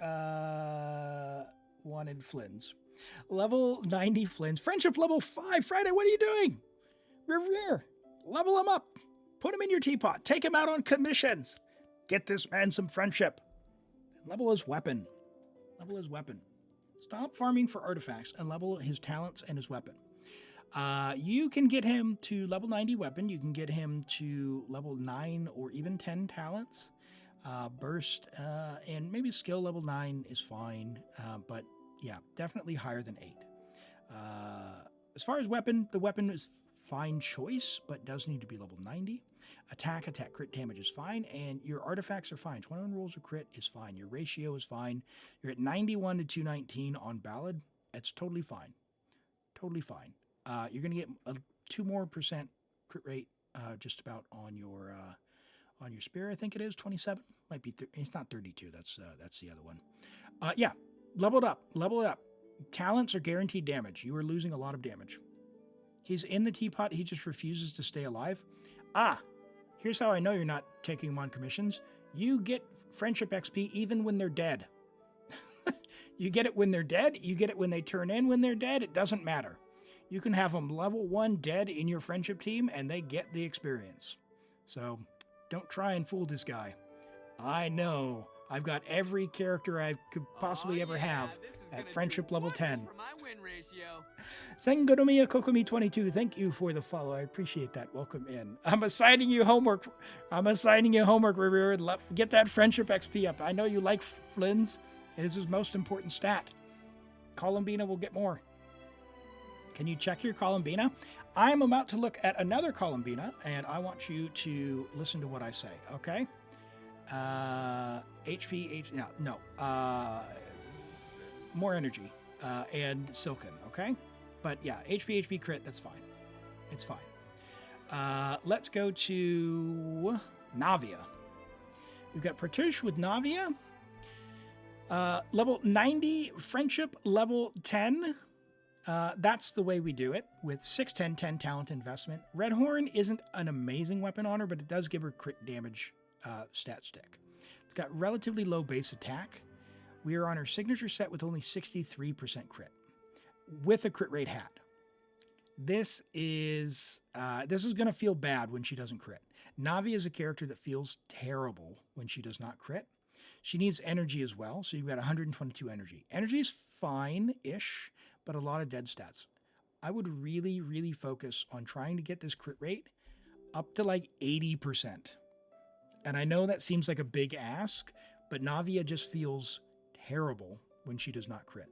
wanted Flynn's. Level 90 Flynn's. Friendship level 5. Friday, what are you doing? Rear. Level him up. Put him in your teapot. Take him out on commissions. Get this man some friendship. Level his weapon. Level his weapon. Stop farming for artifacts and level his talents and his weapon. You can get him to level 90 weapon. You can get him to level 9 or even 10 talents. Burst and maybe skill level 9 is fine. But yeah, definitely higher than 8. As far as weapon, the weapon is fine choice, but does need to be level 90. Attack, crit damage is fine, and your artifacts are fine. 21 rolls of crit is fine. Your ratio is fine. You're at 91 to 219 on Ballad. It's totally fine. Totally fine. You're going to get 2% more crit rate just about on your spear, I think it is. 27. Might be, it's not 32. That's the other one. Yeah, level it up. Level it up. Talents are guaranteed damage. You are losing a lot of damage. He's in the teapot. He just refuses to stay alive. Here's how I know you're not taking them on commissions. You get friendship XP even when they're dead. You get it when they're dead. You get it when they turn in when they're dead. It doesn't matter. You can have them level 1 dead in your friendship team and they get the experience. So don't try and fool this guy. I know. I've got every character I could possibly ever have at friendship level 10. Sengonomiya Kokomi 22, thank you for the follow. I appreciate that. Welcome in. I'm assigning you homework. Revere. Get that friendship XP up. I know you like Flynn's. It is his most important stat. Columbina will get more. Can you check your Columbina? I'm about to look at another Columbina, and I want you to listen to what I say, okay? More energy and Silken, okay? But yeah, HP crit, that's fine. It's fine. Let's go to Navia. We've got Pratush with Navia. Level 90, friendship level 10. That's the way we do it with 6, 10, 10 talent investment. Redhorn isn't an amazing weapon on her, but it does give her crit damage stat stick. It's got relatively low base attack. We are on her signature set with only 63% crit with a crit rate hat. This is going to feel bad when she doesn't crit. Navi is a character that feels terrible when she does not crit. She needs energy as well, so you've got 122 energy. Energy is fine-ish, but a lot of dead stats. I would really, really focus on trying to get this crit rate up to like 80%. And I know that seems like a big ask, but Navia just feels terrible when she does not crit.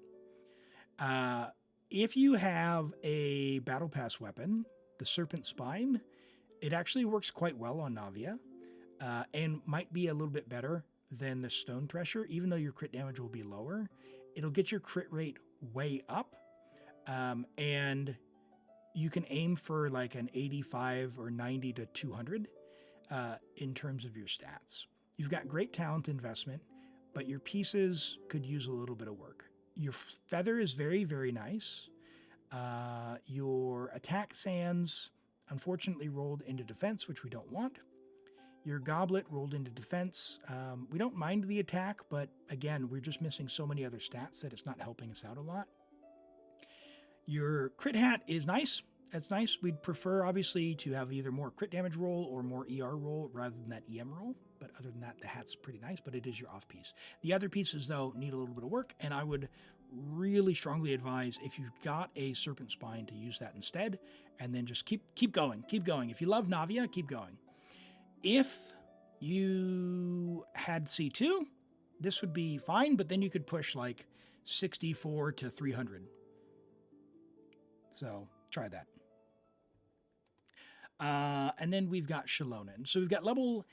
If you have a Battle Pass weapon, the Serpent Spine, it actually works quite well on Navia and might be a little bit better than the Stone Thresher, even though your crit damage will be lower. It'll get your crit rate way up, and you can aim for like an 85 or 90 to 200 in terms of your stats. You've got great talent investment, but your pieces could use a little bit of work. Your feather is very, very nice. Your attack sands, unfortunately, rolled into defense, which we don't want. Your Goblet rolled into defense. We don't mind the attack, but again, we're just missing so many other stats that it's not helping us out a lot. Your Crit Hat is nice. That's nice. We'd prefer, obviously, to have either more crit damage roll or more ER roll rather than that EM roll. But other than that, the hat's pretty nice, but it is your off piece. The other pieces, though, need a little bit of work, and I would really strongly advise, if you've got a Serpent Spine, to use that instead, and then just keep going. Keep going. If you love Navia, keep going. If you had C2, this would be fine, but then you could push like 64 to 300. So try that. And then we've got Shelonen. So we've got level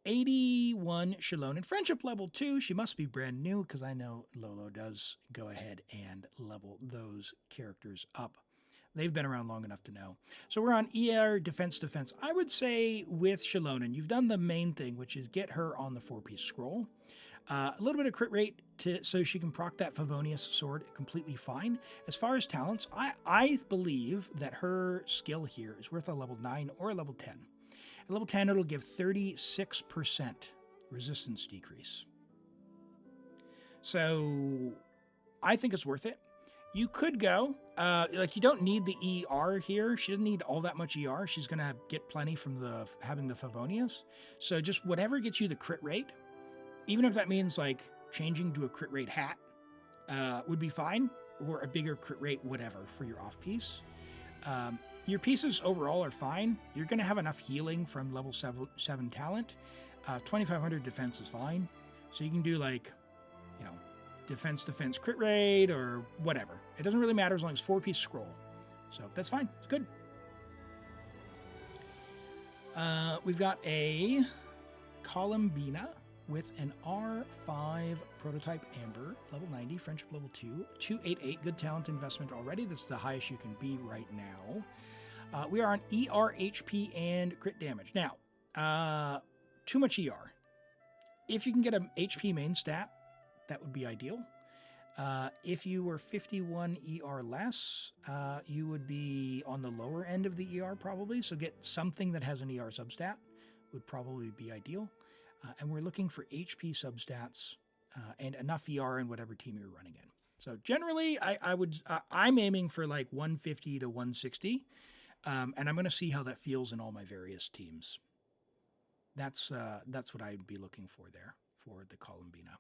81 Shelonen. Friendship level 2. She must be brand new because I know Lolo does go ahead and level those characters up. They've been around long enough to know. So we're on ER defense. I would say with Shelonen, you've done the main thing, which is get her on the 4-piece scroll. A little bit of crit rate so she can proc that Favonius sword completely fine. As far as talents, I believe that her skill here is worth a level 9 or a level 10. At level 10, it'll give 36% resistance decrease. So I think it's worth it. You could go, you don't need the ER here. She doesn't need all that much ER. She's going to get plenty from having the Favonius. So just whatever gets you the crit rate, even if that means like changing to a crit rate hat, would be fine, or a bigger crit rate, whatever, for your off piece. Your pieces overall are fine. You're going to have enough healing from level 7 talent. 2500 defense is fine. So you can do defense crit rate or whatever. It doesn't really matter as long as 4-piece scroll. So that's fine. It's good. We've got a Columbina with an R5 prototype Amber, level 90, friendship level 2, 288, good talent investment already. That's the highest you can be right now. We are on ER, HP, and crit damage. Now, too much ER. If you can get an HP main stat, that would be ideal. If you were 51 ER less, you would be on the lower end of the ER probably. So get something that has an ER substat would probably be ideal. And we're looking for HP substats and enough ER in whatever team you're running in. So generally, I'm aiming for like 150 to 160, and I'm going to see how that feels in all my various teams. That's what I would be looking for there for the Columbina.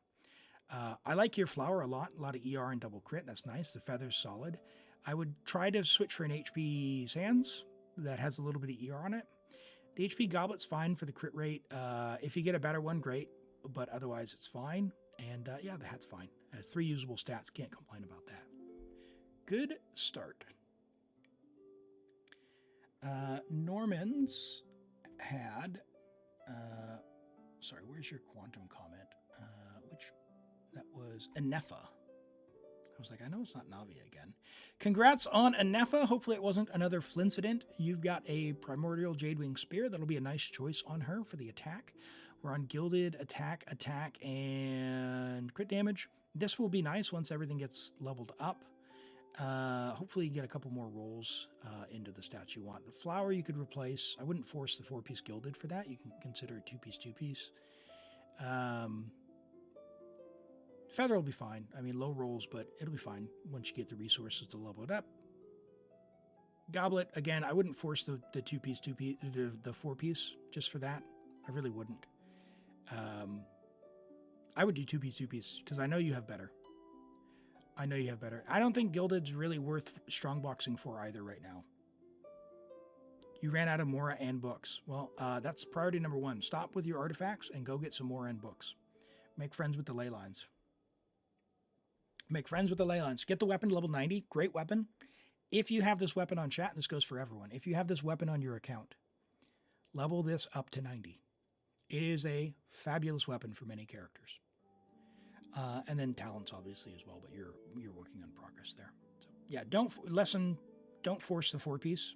I like your flower a lot of ER and double crit. That's nice. The feather's solid. I would try to switch for an HP Sands that has a little bit of ER on it. The HP Goblet's fine for the crit rate. If you get a better one, great, but otherwise it's fine. And yeah, the hat's fine. 3 usable stats, can't complain about that. Good start. Norman's had, sorry, where's your quantum comment? That was Anefa. I was like, I know it's not Navi again. Congrats on Anefa. Hopefully it wasn't another Flincident. You've got a Primordial Jadewing Spear. That'll be a nice choice on her for the attack. We're on Gilded, attack, and crit damage. This will be nice once everything gets leveled up. Hopefully you get a couple more rolls into the stats you want. The flower you could replace. I wouldn't force the 4-piece Gilded for that. You can consider a 2-piece. Feather will be fine. I mean, low rolls, but it'll be fine once you get the resources to level it up. Goblet, again, I wouldn't force the 2-piece, the 4-piece just for that. I really wouldn't. I would do 2-piece, because I know you have better. I don't think Gilded's really worth strongboxing for either right now. You ran out of Mora and books. Well, that's priority number 1. Stop with your artifacts and go get some Mora and books. Make friends with the ley lines. Get the weapon to level 90. Great weapon. If you have this weapon on chat, this goes for everyone. If you have this weapon on your account, level this up to 90. It is a fabulous weapon for many characters. And then talents, obviously, as well, but you're working on progress there. So, yeah, don't force the 4-piece.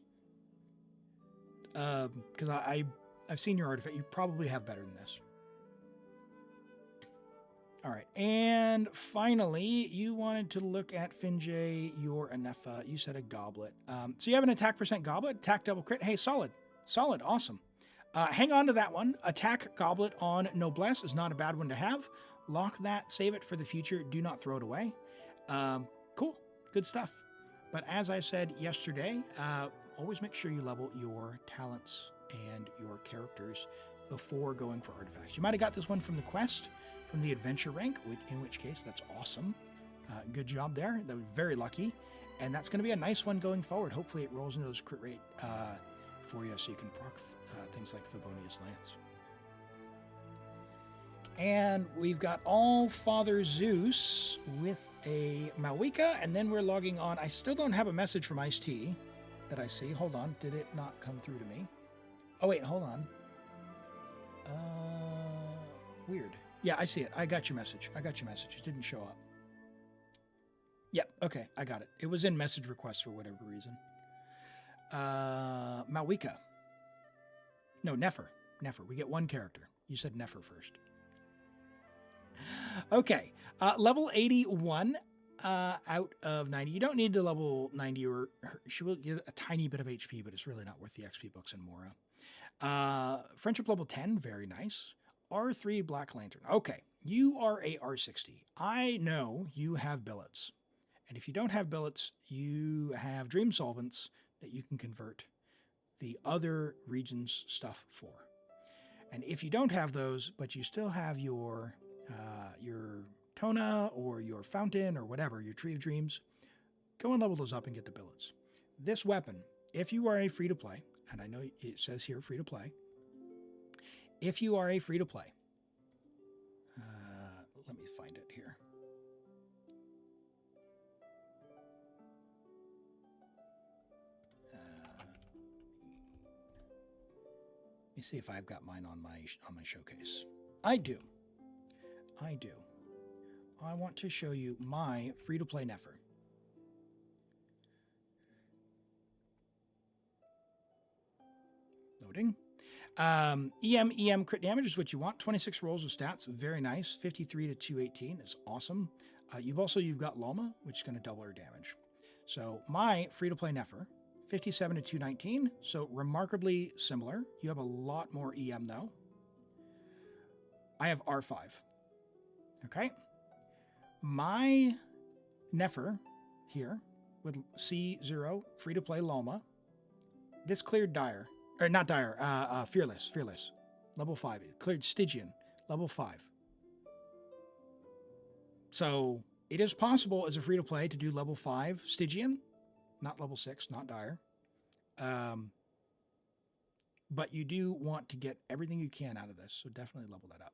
Because I've seen your artifact. You probably have better than this. All right, and finally, you wanted to look at Finjay, your Anefa. You said a goblet. So you have an attack percent goblet, attack double crit. Hey, solid, awesome. Hang on to that one. Attack Goblet on Noblesse is not a bad one to have. Lock that, save it for the future. Do not throw it away. Cool. Good stuff. But as I said yesterday, always make sure you level your talents and your characters before going for artifacts. You might have got this one from the quest, from the adventure rank, in which case that's awesome. Good job there. That was very lucky. And that's going to be a nice one going forward. Hopefully it rolls into those crit rate for you so you can proc things like Favonius Lance. And we've got All Father Zeus with a Malwika, and then we're logging on. I still don't have a message from Ice-T that I see. Hold on. Did it not come through to me? Oh, wait, hold on. Weird. Yeah, I see it. I got your message. It didn't show up. Yep, okay, I got it. It was in message requests for whatever reason. Malwika. No, Nefer. We get one character. You said Nefer first. Okay, level 81 out of 90. You don't need to level 90 or she will get a tiny bit of HP, but it's really not worth the XP books and Mora. Friendship level 10, very nice. R3 Black Lantern. Okay, you are a R60. I know you have billets. And if you don't have billets, you have dream solvents that you can convert the other region's stuff for. And if you don't have those, but you still have your Tona or your Fountain or whatever, your Tree of Dreams, go and level those up and get the billets. This weapon, if you are a free-to-play, and I know it says here free-to-play, if you are a free-to-play, let me find it here. Let me see if I've got mine on my showcase. I do. I want to show you my free-to-play Nefer. Loading. EM crit damage is what you want. 26 rolls of stats, very nice. 53 to 218 is awesome. You've got Loma, which is going to double her damage. So my free-to-play Nefer. 57 to 219, so remarkably similar. You have a lot more EM though. I have R5. Okay. My Nefer here with C0, free to play Loma. This cleared Dire. Or not Dire, Fearless. Level 5. It cleared Stygian, level 5. So it is possible as a free to play to do level 5 Stygian. Not level 6, not Dire. But you do want to get everything you can out of this, so definitely level that up.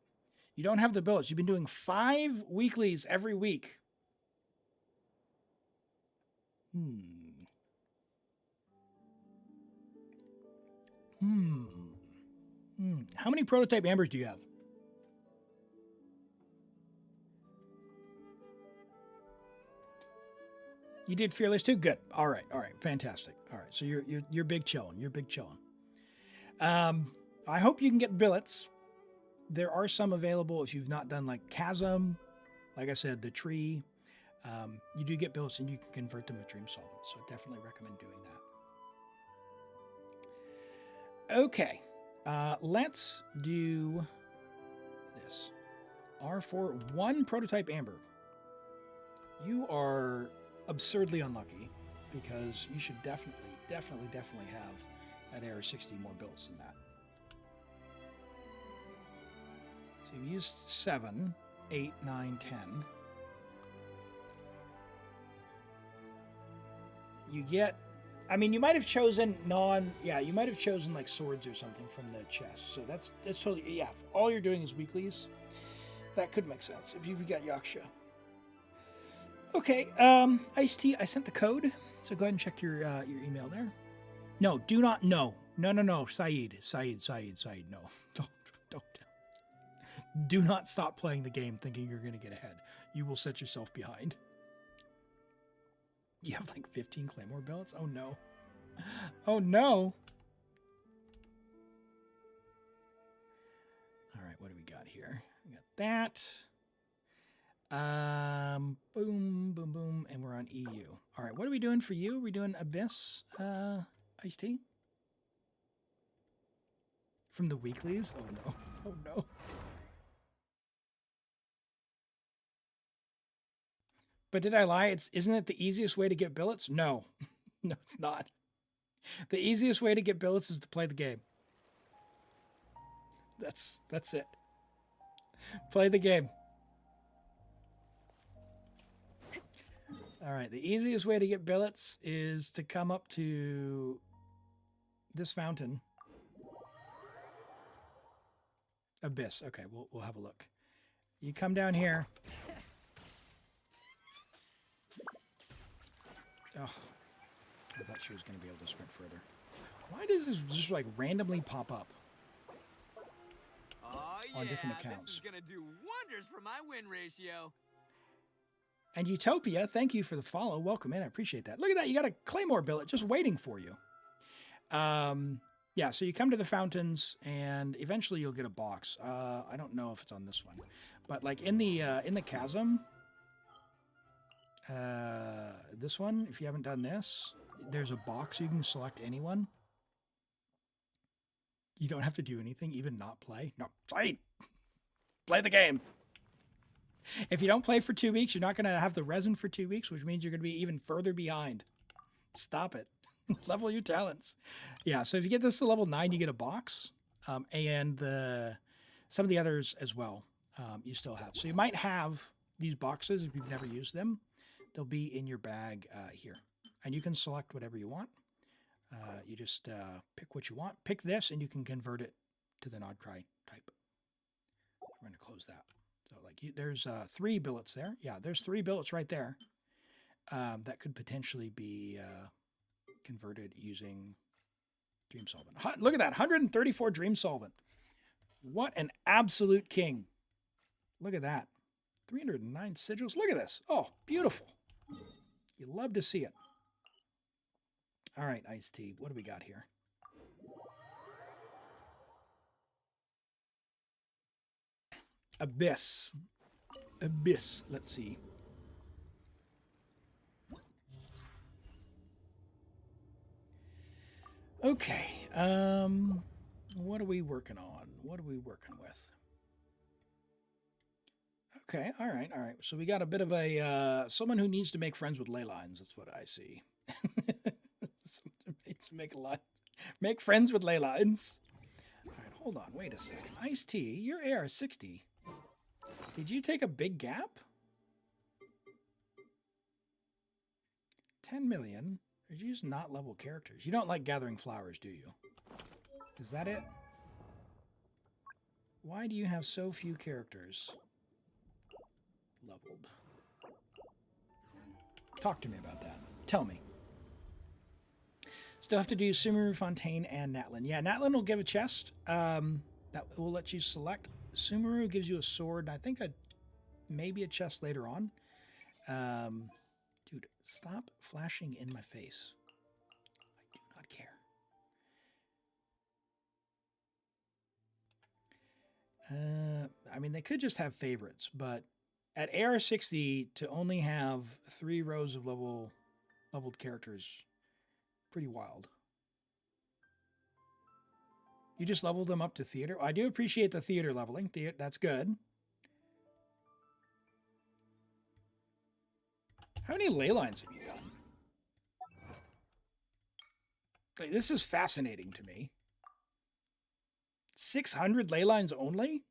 You don't have the billets. You've been doing 5 weeklies every week. How many prototype ambers do you have? You did Fearless too? Good. All right. Fantastic. All right. So you're big chillin'. I hope you can get billets. There are some available if you've not done like Chasm, like I said, the tree. You do get billets and you can convert them to dream solvents. So definitely recommend doing that. Okay. Let's do this. R4, 1 prototype amber. You are absurdly unlucky because you should definitely have at AR60 more builds than that. So you've used 7, 8, 9, 10. You get, I mean, you might have chosen you might have chosen like swords or something from the chest. So that's totally, yeah, if all you're doing is weeklies, that could make sense if you've got Yaksha. Okay, Ice-T, I sent the code, so go ahead and check your email there. No, do not, no, Saeed, no, don't. Do not stop playing the game thinking you're going to get ahead. You will set yourself behind. You have like 15 Claymore billets? Oh no. Oh no. All right, what do we got here? We got that. Boom, and we're on EU. All right, what are we doing for you? Are we doing Abyss, Ice-T? From the weeklies? Oh no. Oh no. But did I lie? Isn't it the easiest way to get billets? No. No, it's not. The easiest way to get billets is to play the game. That's it. Play the game. All right, the easiest way to get billets is to come up to this fountain. Abyss. Okay, we'll have a look. You come down here. Oh, I thought she was going to be able to sprint further. Why does this just like randomly pop up Oh on yeah, different accounts? this is gonna do wonders for my win ratio. And Utopia, thank you for the follow. Welcome in. I appreciate that. Look at that. You got a Claymore billet just waiting for you. Yeah, so you come to the fountains and eventually you'll get a box. I don't know if it's on this one, but like in the chasm, this one, if you haven't done this, there's a box. You can select anyone. You don't have to do anything, even not play. No, play. Play the game. If you don't play for 2 weeks, you're not going to have the resin for 2 weeks, which means you're going to be even further behind. Stop it. Level your talents. Yeah, so if you get this to level 9, you get a box. And some of the others as well, you still have. So you might have these boxes if you've never used them. They'll be in your bag here. And you can select whatever you want. You just pick what you want. Pick this, and you can convert it to the Nod Cry type. We're going to close that. So like there's 3 billets there. Yeah, there's 3 billets right there that could potentially be converted using Dream Solvent. Look at that, 134 Dream Solvent. What an absolute king. Look at that. 309 sigils. Look at this. Oh, beautiful. You love to see it. All right, Iced Tea. What do we got here? Abyss. Abyss. Let's see. Okay. What are we working on? What are we working with? Okay. All right. All right. So we got a bit of a someone who needs to make friends with ley lines. That's what I see. Make friends with ley lines. All right. Hold on. Wait a second. Iced Tea. You're AR60. Did you take a big gap? 10 million. Did you just not level characters? You don't like gathering flowers, do you? Is that it? Why do you have so few characters leveled? Talk to me about that. Tell me. Still have to do Sumeru, Fontaine, and Natlin. Yeah, Natlin will give a chest. That will let you select. Sumeru gives you a sword. I think maybe a chest later on. Dude, stop flashing in my face. I do not care. I mean, they could just have favorites, but at AR60 to only have 3 rows of leveled characters, pretty wild. You just leveled them up to theater. I do appreciate the theater leveling. That's good. How many ley lines have you done? Like, this is fascinating to me. 600 ley lines only?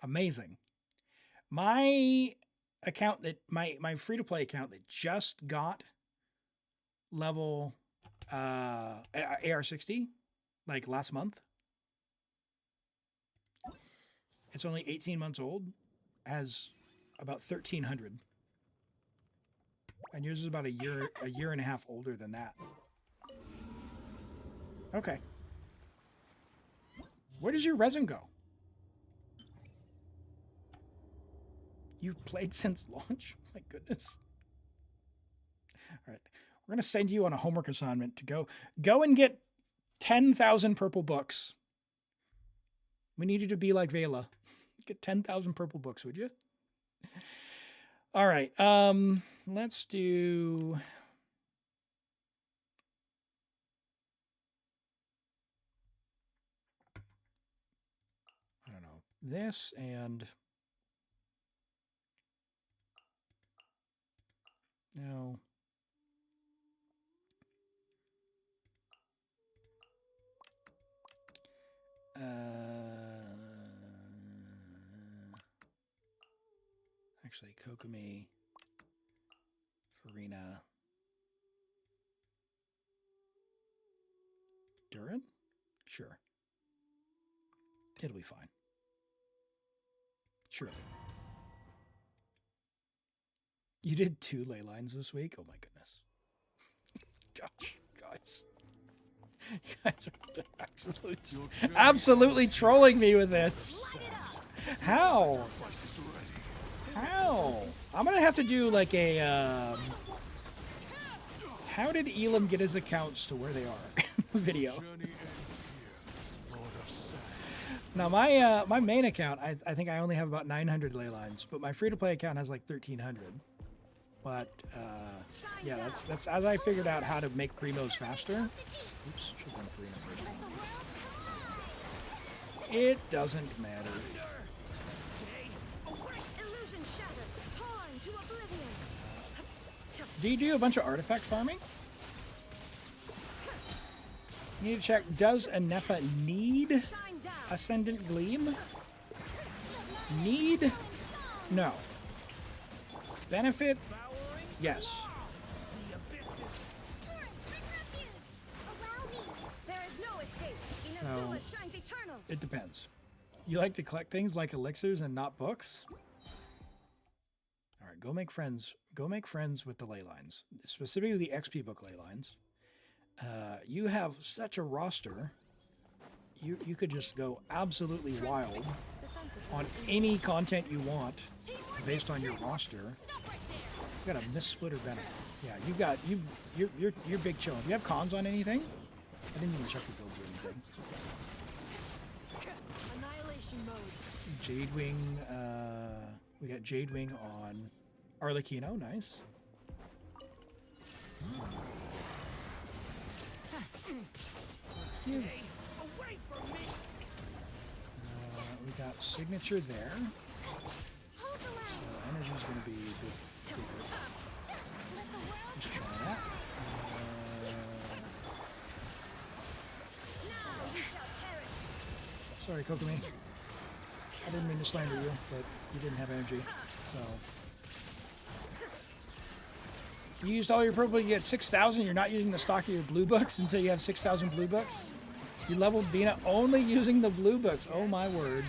Amazing. My account that my free-to-play account that just got level AR60 like last month. It's only 18 months old, has about 1,300. And yours is about a year and a half older than that. Okay. Where does your resin go? You've played since launch? My goodness. All right. We're going to send you on a homework assignment to go and get 10,000 purple books. We need you to be like Vela. Get 10,000 purple books, would you? All right. Let's do... this and no. Actually, Kokomi, Farina, Durin? Sure. It'll be fine. Surely. You did 2 ley lines this week? Oh my goodness. Gosh, guys. You guys are absolutely trolling me with this. How? How? I'm gonna have to do like a how did Elim get his accounts to where they are video. Now my main account, I think I only have about 900 ley lines, but my free-to-play account has like 1,300. But yeah, that's as I figured out how to make Primos faster. Oops, should have done Farina first. It doesn't matter. Do you do a bunch of artifact farming? You need to check, does Anefa need Ascendant Gleam? Need? No. Benefit? Yes. So, it depends. You like to collect things like elixirs and not books? All right, go make friends. Go make friends with the ley lines, specifically the XP book ley lines. You have such a roster. You could just go absolutely wild on any content you want based on your roster. You got a Mist-Splitter Venom. Yeah, you're big chillin'. Do you have cons on anything? I didn't even check the build or anything. Annihilation mode. Jadewing. We got Jadewing on Arlecchino. Nice. We got signature there. So energy's going to be bigger. Just try that. Sorry, Kokomi. I didn't mean to slander you, but you didn't have energy, so. You used all your purple, you get 6,000, you're not using the stock of your blue books until you have 6,000 blue books? You leveled Bina only using the blue books, oh my word.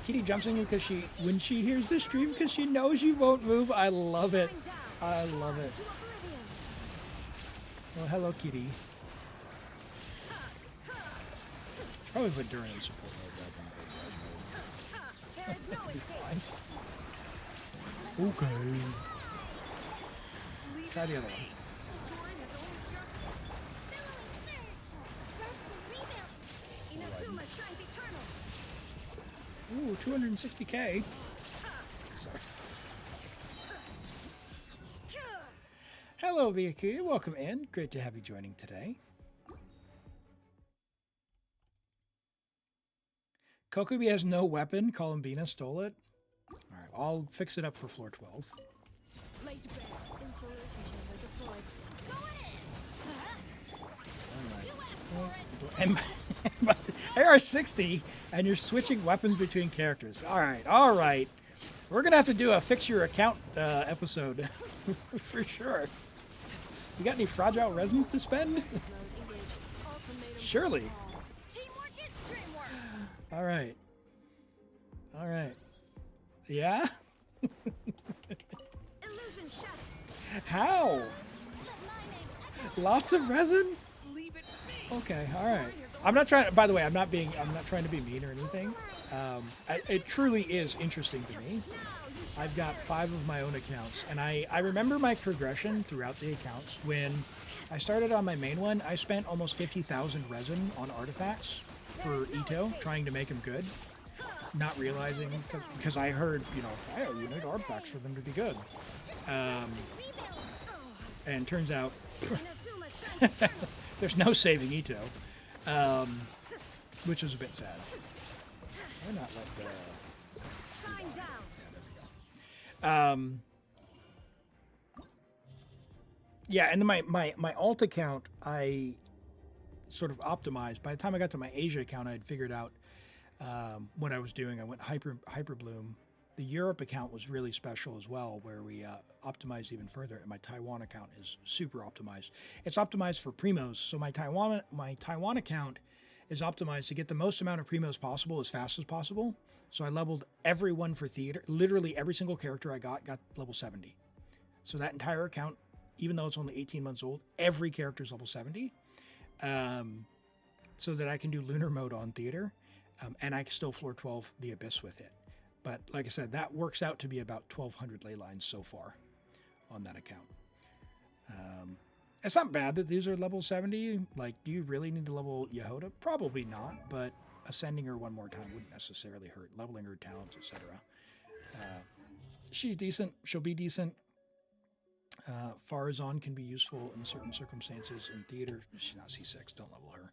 Kitty jumps in you because when she hears the stream, because she knows you won't move. I love it. I love it. Well, hello, Kitty. Probably put Durin in support mode rather than big mode. Fine. Okay. Try the other one. Ooh, 260k. Sorry. Hello, Viakuya. Welcome in. Great to have you joining today. Kokubi has no weapon. Columbina stole it. All right, I'll fix it up for floor 12. And AR-60, and you're switching weapons between characters. All right. We're gonna have to do a fix your account episode for sure. You got any fragile resins to spend? Surely. All right. Yeah. How? Lots of resin? Okay, all right. I'm not trying. By the way, I'm not trying to be mean or anything. It truly is interesting to me. I've got 5 of my own accounts, and I remember my progression throughout the accounts. When I started on my main one, I spent almost 50,000 resin on artifacts for Itto, trying to make him good, not realizing because I heard, hey, you need artifacts for them to be good, and turns out. There's no saving Itto, which is a bit sad. Why not let the... Shine down. Yeah, there we go. Yeah, and then my alt account, I sort of optimized. By the time I got to my Asia account, I had figured out what I was doing. I went hyper bloom. The Europe account was really special as well, where we optimized even further. And my Taiwan account is super optimized. It's optimized for Primos, so my Taiwan account is optimized to get the most amount of Primos possible as fast as possible. So I leveled everyone for theater. Literally every single character I got level 70. So that entire account, even though it's only 18 months old, every character is level 70. So that I can do lunar mode on theater. And I can still floor 12 the Abyss with it. But like I said, that works out to be about 1,200 ley lines so far on that account. It's not bad that these are level 70. Like, do you really need to level Jahoda? Probably not, but ascending her one more time wouldn't necessarily hurt. Leveling her talents, etc. She's decent. She'll be decent. Farazan can be useful in certain circumstances in theater. She's not C6. Don't level her.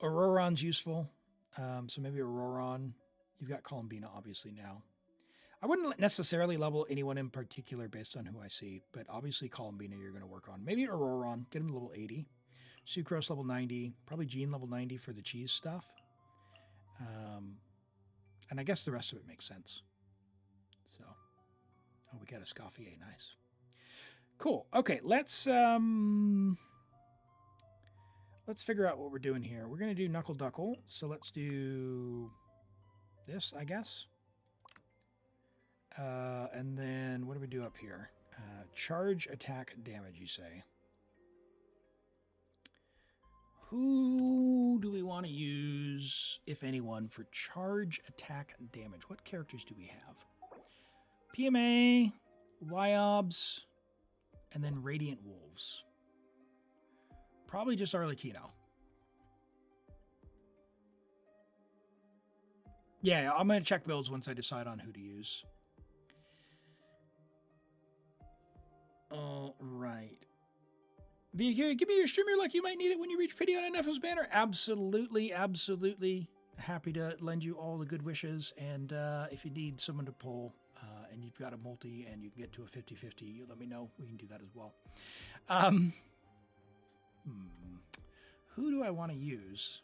Ororon's useful. So maybe Ororon. You've got Columbina, obviously, now. I wouldn't necessarily level anyone in particular based on who I see, but obviously Columbina you're going to work on. Maybe Ororon, get him to level 80. Sucrose level 90. Probably Jean level 90 for the cheese stuff. And I guess the rest of it makes sense. So, oh, we got a Scoffier, nice. Cool. Okay, let's figure out what we're doing here. We're going to do Knuckle Duckle, so let's do this, I guess. And then what do we do up here? Charge attack damage, you say. Who do we want to use, if anyone, for charge attack damage? What characters do we have? PMA, Wyobs, and then Radiant Wolves. Probably just Arlecchino. Yeah, I'm going to check builds once I decide on who to use. All right. Give me your streamer like you might need it when you reach pity on an FS banner. Absolutely, absolutely. Happy to lend you all the good wishes. And if you need someone to pull and you've got a multi and you can get to a 50-50, you let me know. We can do that as well. Who do I want to use?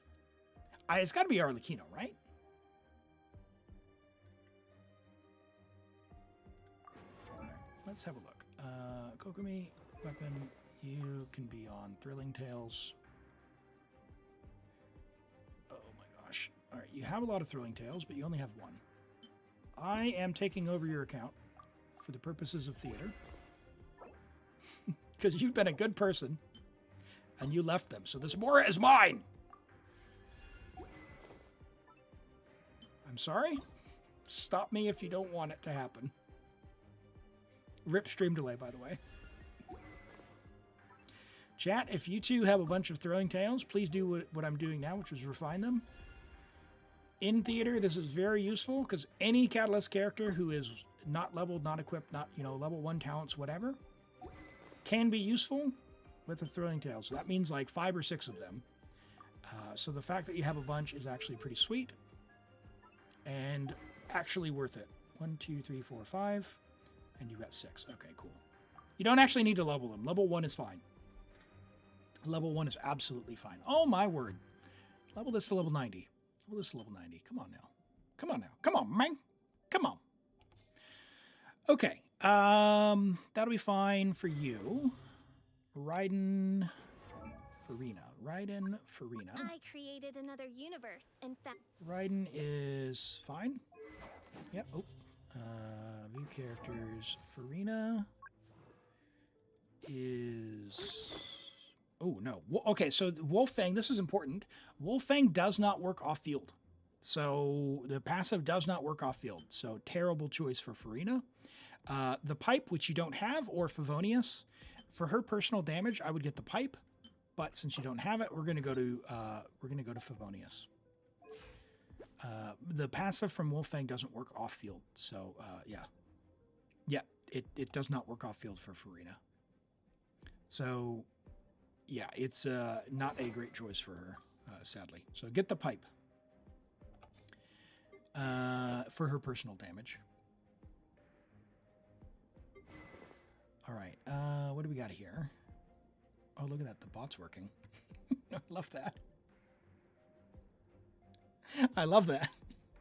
It's got to be Arlecchino, right? All right, let's have a look. Kokomi, weapon, you can be on Thrilling Tales. Oh my gosh. All right, you have a lot of Thrilling Tales, but you only have one. I am taking over your account for the purposes of theater. Because you've been a good person. And you left them, so this Mora is mine! I'm sorry? Stop me if you don't want it to happen. Rip stream delay, by the way. Chat, if you two have a bunch of Thrilling Tales, please do what I'm doing now, which is refine them. In theater, this is very useful, because any Catalyst character who is not leveled, not equipped, not, level 1 talents, whatever, can be useful with the Thrilling Tales. So that means like 5 or 6 of them. So the fact that you have a bunch is actually pretty sweet. And actually worth it. 1, 2, 3, 4, 5. And you've got 6. Okay, cool. You don't actually need to level them. Level 1 is fine. Level 1 is absolutely fine. Oh my word. Level this to level 90. Level this to level 90. Come on now. Come on now. Come on, man. Come on. Okay. That'll be fine for you. Raiden Farina. Raiden Farina. I created another universe and found. Raiden is fine. Yep. Oh. View characters. Farina is. Oh, no. Okay, so Wolfang, this is important. Wolfang does not work off field. So the passive does not work off field. So terrible choice for Farina. The pipe, which you don't have, or Favonius. For her personal damage, I would get the pipe, but since you don't have it, we're going to go to Favonius. The passive from Wolfang doesn't work off field, so yeah, it does not work off field for Farina. So yeah, it's not a great choice for her, sadly. So get the pipe. for her personal damage. All right, what do we got here? Oh, look at that. The bot's working. I love that. I love that.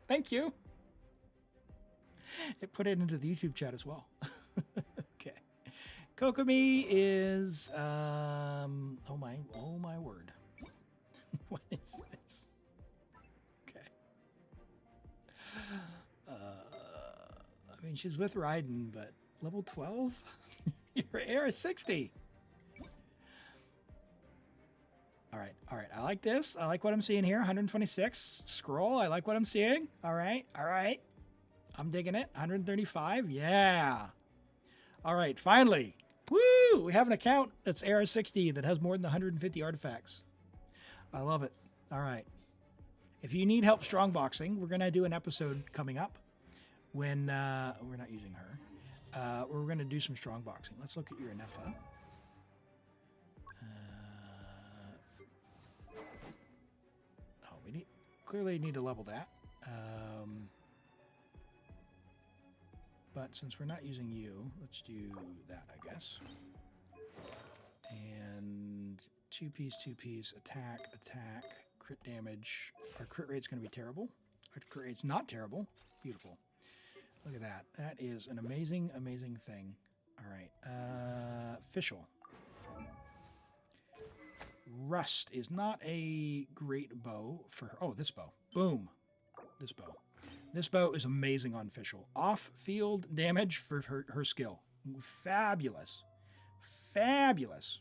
Thank you. It put it into the YouTube chat as well. Okay. Kokomi is, oh my word. What is this? Okay. I mean, she's with Raiden, but level 12? You're Era 60. All right. I like this. I like what I'm seeing here. 126. Scroll. I like what I'm seeing. All right. I'm digging it. 135. Yeah. All right. Finally. Woo! We have an account that's Era 60 that has more than 150 artifacts. I love it. All right. If you need help strongboxing, we're going to do an episode coming up when we're not using her. We're going to do some strongboxing. Let's look at your Nefa. We clearly need to level that. But since we're not using you, let's do that, I guess. And 2-piece, attack, crit damage. Our crit rate's going to be terrible. Our crit rate's not terrible. Beautiful. Look at that. That is an amazing, amazing thing. All right. Fischl. Rust is not a great bow for her. Oh, this bow. Boom. This bow. This bow is amazing on Fischl. Off-field damage for her skill. Fabulous. Fabulous.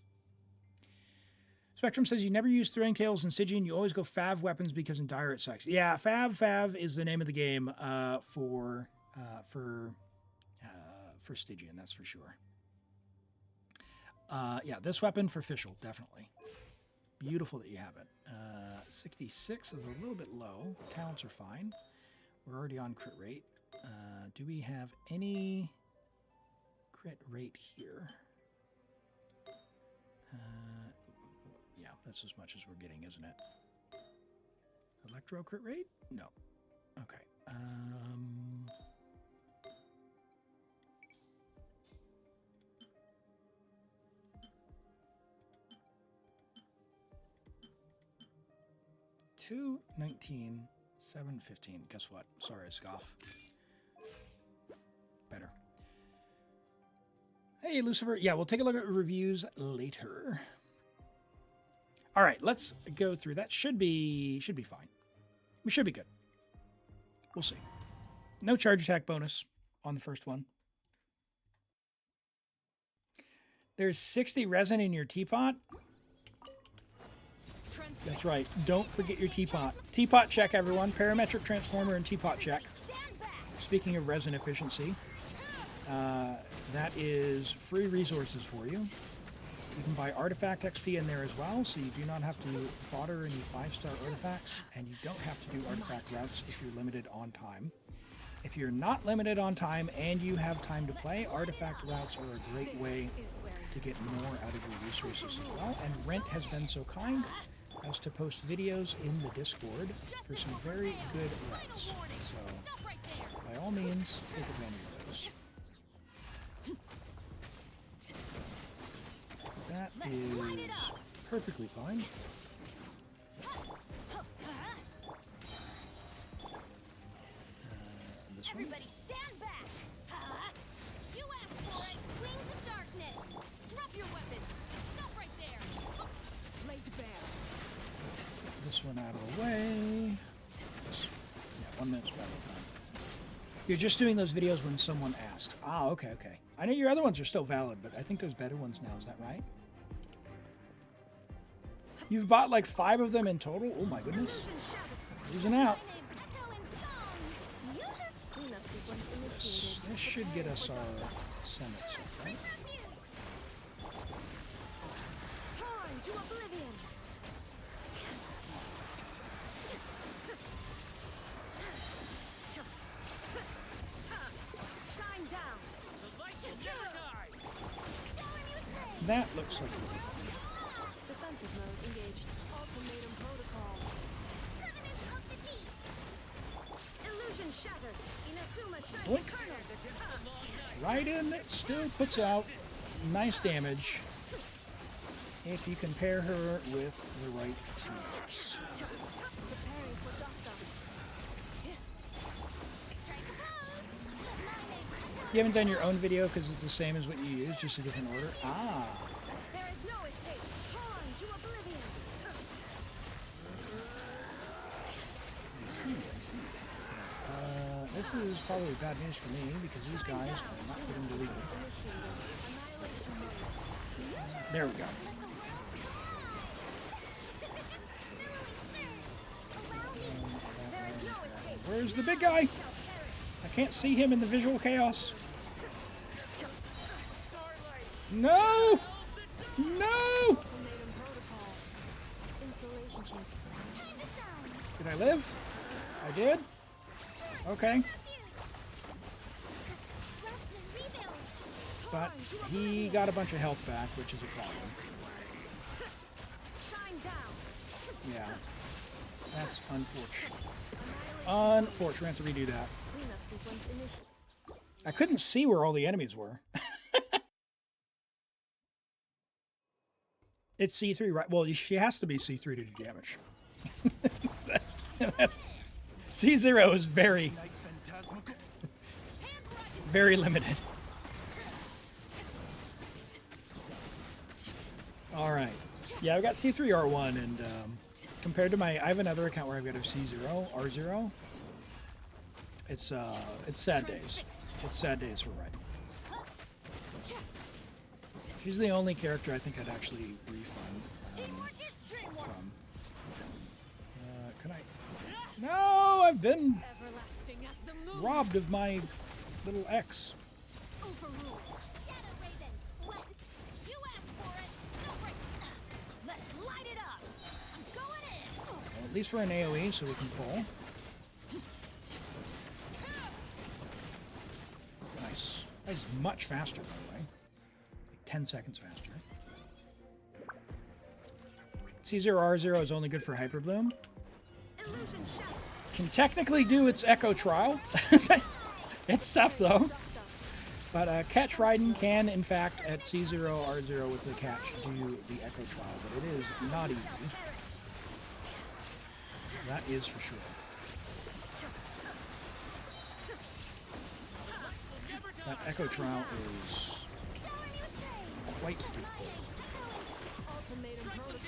Spectrum says you never use throwing tails in Stygian. You always go Fav weapons because in Dire it sucks. Yeah, Fav is the name of the game for Stygian, that's for sure. Yeah, this weapon for Fischl, definitely. Beautiful that you have it. 66 is a little bit low. Talents are fine. We're already on crit rate. Do we have any crit rate here? Yeah, that's as much as we're getting, isn't it? Electro crit rate? No. Okay. 219, 715. Guess what? Sorry, Scoff. Better. Hey, Lucifer. Yeah, we'll take a look at reviews later. All right, let's go through. That should be fine. We should be good. We'll see. No charge attack bonus on the first one. There's 60 resin in your teapot. That's right. Don't forget your teapot. Teapot check, everyone. Parametric transformer and teapot check. Speaking of resin efficiency, that is free resources for you. You can buy artifact XP in there as well, so you do not have to fodder any 5-star artifacts, and you don't have to do artifact routes if you're limited on time. If you're not limited on time and you have time to play, artifact routes are a great way to get more out of your resources as well. And Rent has been so kind as to post videos in the Discord for some very good routes. So, by all means, take advantage of those. That is perfectly fine. This one. Everybody stand back! You asked for it! Wings of darkness! Drop your weapons! Stop right there! Laid bare. This one out of the way. Yeah, 1 minute's better time. You're just doing those videos when someone asks. Ah, okay. I know your other ones are still valid, but I think there's better ones now. Is that right? You've bought like 5 of them in total? Oh my goodness. Losing out. This should get us our Senate stuff, right? Time to oblivion! Shine down! The light will never die! That looks like a really fun. Defensive mode engaged. Ultimatum protocol. Covenant of the Deep! Illusion shattered. Inazuma Blink. shiny kernel. Right in, it still puts out nice damage if you can pair her with the right teams. Preparing for dust up. You haven't done your own video because it's the same as what you use, just a different order. Ah, There is no escape. On to oblivion. I see. This is probably bad news for me because these guys are not getting deleted. Annihilation mode. There we go. There is no escape. Where's the big guy? I can't see him in the visual chaos. No! No! Ultimatum protocol. Installation chamber. Time to shine. Did I live? I did? Okay. Rest and rebuild. But he got a bunch of health back, which is a problem. Shine down. Yeah. That's unfortunate. Unfortunate. We have to redo that. Cleanup sequence initiated. I couldn't see where all the enemies were. It's C3, right? Well, she has to be C3 to do damage. That's, C0 is very, very limited. All right. Yeah, I've got C3R1, and compared to I have another account where I've got a C0, R0. It's sad days. It's sad days for Red. She's the only character I think I'd actually refund from. Can I? No, I've been Everlasting as the moon. robbed of my little X. Overruled. Shadow Raven. What? You asked for it. Stop right. Let's light it up. I'm going in. Well, at least we're in AoE, so we can pull. Nice. That's much faster, by the way. Like 10 seconds faster. C0R0 is only good for Hyper Bloom. Illusion shattered. Can technically do its Echo Trial. It's tough, though. But Catch Raiden can, in fact, at C0R0 with the catch, do the Echo Trial. But it is not easy. That is for sure. That Echo Trial is quite difficult. Ultimatum protocol.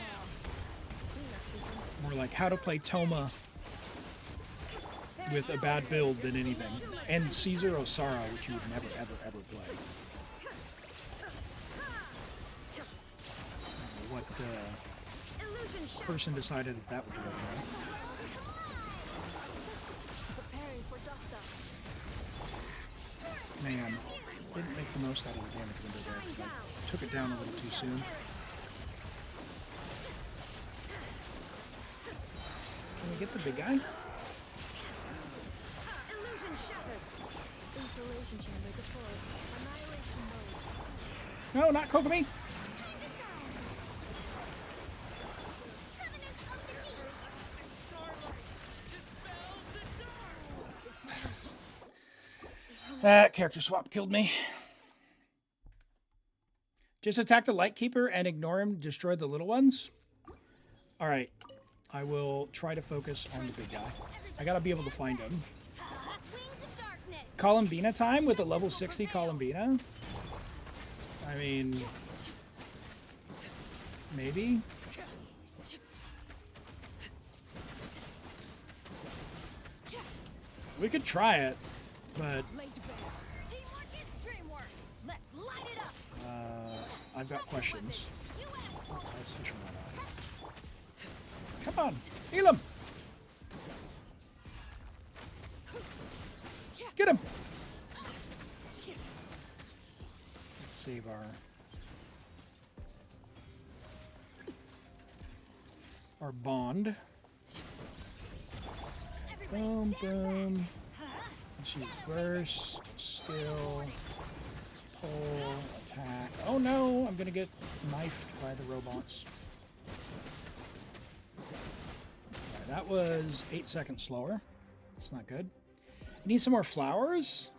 Cleanup sequence. More like how to play Toma with a bad build than anything. And C0 Sara, which you would never, ever, ever play. What Illusion shattered. person decided that would be okay? Preparing for dust up. Man, didn't make the most out of the damage window there. 'Cause I took it down a little too soon. Can we get the big guy? Illusion shattered. Installation chamber deployed. Annihilation mode. No, not Kokomi! Time to shine. Covenant of the Deep. That character swap killed me. Just attack the Lightkeeper and ignore him, destroy the little ones? Alright. I will try to focus on the big guy. I gotta be able to find him. Wings of darkness. Columbina time with a level 60 Columbina? I mean... maybe? We could try it, but Laid bare. Teamwork is dreamwork. Let's light it up. I've got questions. You asked for it. Let's fish him right out. Come on, Elim! Get him! Let's save our bond. Boom, boom. Let's use burst, skill, pull, attack. Oh no, I'm gonna get knifed by the robots. Alright, that was 8 seconds slower. That's not good. Need some more flowers?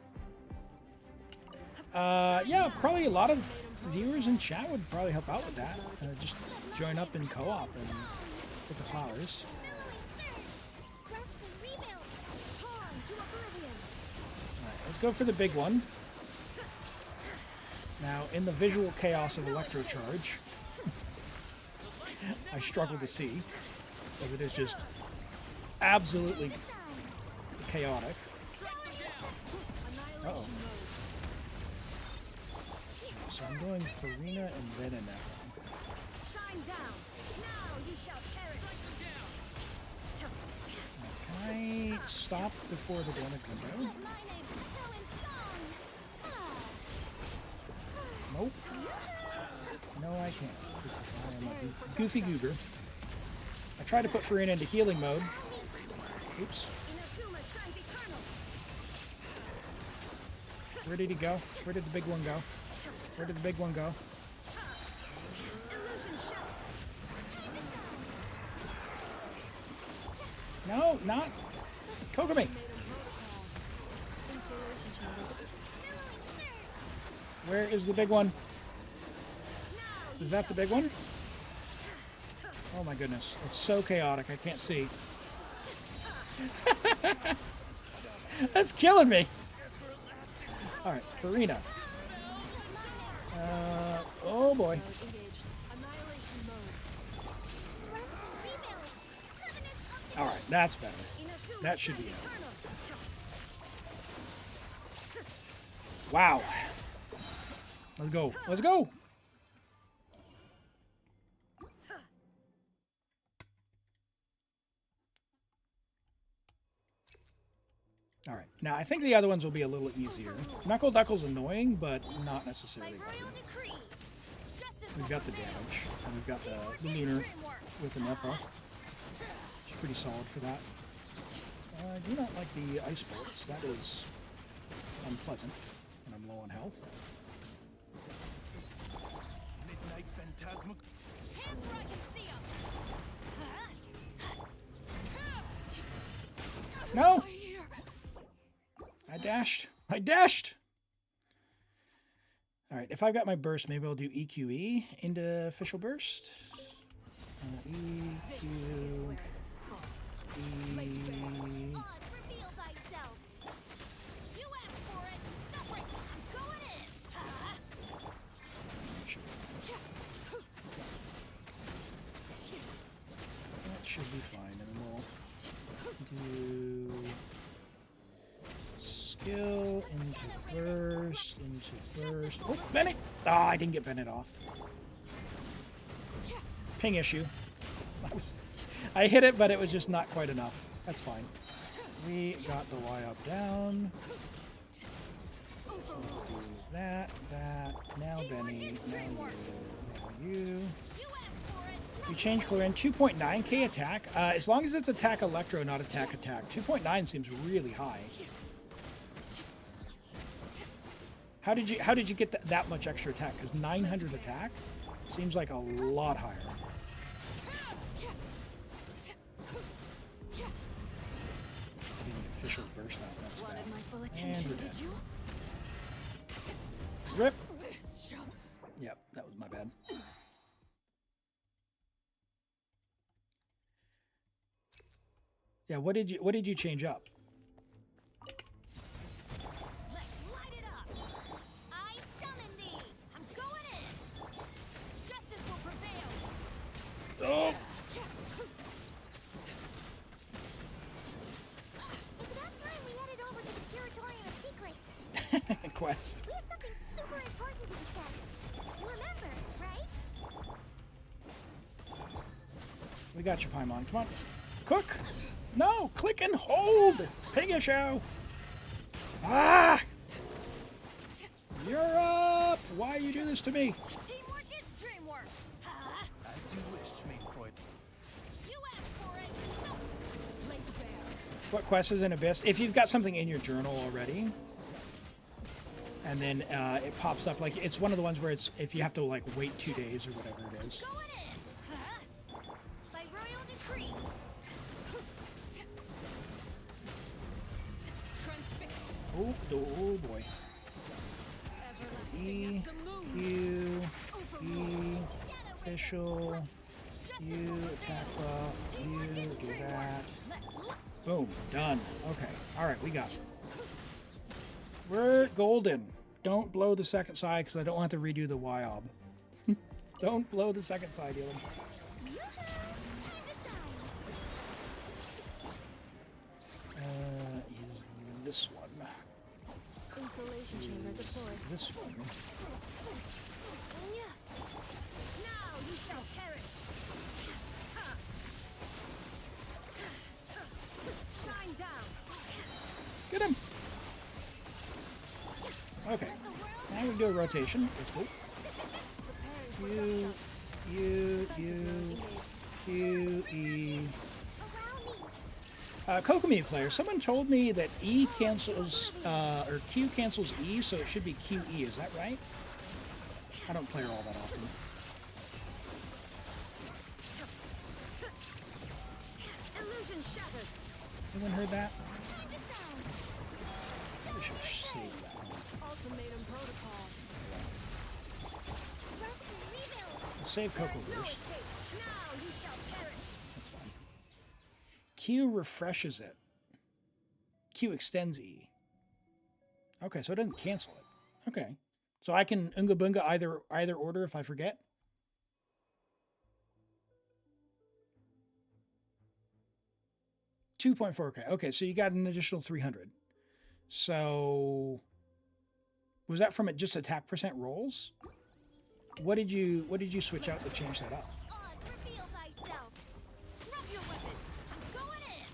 Yeah, probably a lot of viewers in chat would probably help out with that. Just join up in co-op and get the flowers. Alright, let's go for the big one. Now, in the visual chaos of Electrocharge, I struggle to see, because it is just absolutely chaotic. Uh-oh. So I'm going Farina and Venonat. Shine down. Now you shall perish. Can I stop before the damage window? My name echo in song. Nope. No, I can't. I am a goofy goober. I tried to put Farina into healing mode. Oops. Inazuma shines eternal. Where did he go? Where did the big one go? Where did the big one go? Illusion shell. No, not Kogami. Where is the big one? Is that the big one? Oh my goodness. It's so chaotic. I can't see. That's killing me. Alright, Farina. Oh boy. Alright, that's better. That should be it. Wow. Let's go. Let's go. Alright, now I think the other ones will be a little easier. Knuckle Duckle's annoying, but not necessarily By royal hard. decree, justice We've will got the prevail. damage, and we've got the lunar with the Nepha. She's pretty solid for that. I do not like the ice bolts. That is unpleasant when I'm low on health. Midnight Phantasma. Hands where I can see 'em. No! I dashed. I dashed! Alright, if I've got my burst, maybe I'll do EQE into official burst. EQ... Oz, reveal thyself. You asked for it. Stop right. I'm going in. That should be fine, and then we'll do skill into burst. Oh, Bennett! Ah, I didn't get Bennett off. Ping issue. I hit it, but it was just not quite enough. That's fine. We got the Y up down. We'll do that. Now Benny. Now you. You change Chlorine. 2.9k attack. As long as it's attack electro, not attack. 2.9 seems really high. How did you get that much extra attack? Because 900 attack seems like a lot higher. I didn't get official burst out. That's bad. Wanted my full And attention, we're did dead. you? Rip. Yep, that was my bad. Yeah, what did you change up? Let's light it up. I summon thee. I'm going in. Justice will prevail. Oh. It's about time we headed over to the Curatorium of Secrets. Quest. We have something super important to discuss. You remember, right? We got you, Paimon. Come on. Cook! No! Click and hold! Ping a show! Ah! You're up! Why you do this to me? Teamwork is dreamwork. As you wish, main Freud. You asked for it. No. Lay bare. What quest is in Abyss? If you've got something in your journal already, and then it pops up, like, it's one of the ones where it's, if you have to, like, wait 2 days or whatever it is. Going in. By royal decree. Oh, oh boy. E, Q, E, Fischl, you, attack buff, you, do that. Boom, done. Okay, alright, we got it. We're golden. Don't blow the second side because I don't want to redo the YOB. Don't blow the second side, Elim. Is this one. Insulation chamber deployed. This one. Now you shall perish. Shine down. Get him! Okay. Now we do a rotation. Let's go. You, Q, E. Kokomi player, someone told me that E cancels, or Q cancels E, so it should be QE. Is that right? I don't play her all that often. Illusion shattered. Anyone heard that? Time to shine. I should save that. Ultimatum protocol. I'll save Coco No first. escape. Now you shall perish. That's fine. Q refreshes it. Q extends E. Okay, so it doesn't cancel it. Okay. So I can Unga Bunga either order if I forget? $2.4K. Okay, so you got an additional 300. So was that from it just attack percent rolls? What did you switch out to change that up? Oz, reveal thyself. Drop your weapon. I'm going in.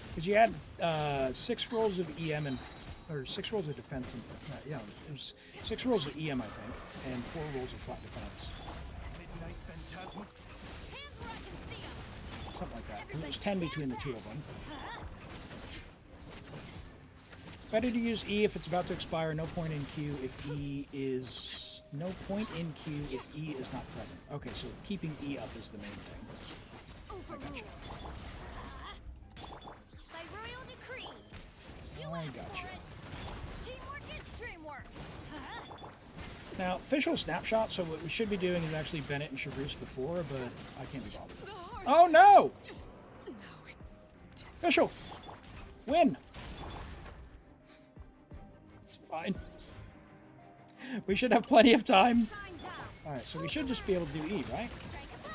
Because you had 6 rolls of EM and or 6 rolls of defense and yeah, it was 6 rolls of EM I think, and 4 rolls of flat defense, Midnight Phantasma. Hands where I can see 'em. something like that. And it was 10 between the two of them. Better to use E if it's about to expire. No point in Q if E is not present. Okay, so keeping E up is the main thing. I gotcha. By royal decree. I gotcha. Teamwork is dreamwork. Now, official snapshot. So what we should be doing is actually Bennett and Charus before, but I can't be bothered. Oh no! Official, win. It's fine. We should have plenty of time. Shine down. All right, so we should just be able to do E, right? Strike a pose.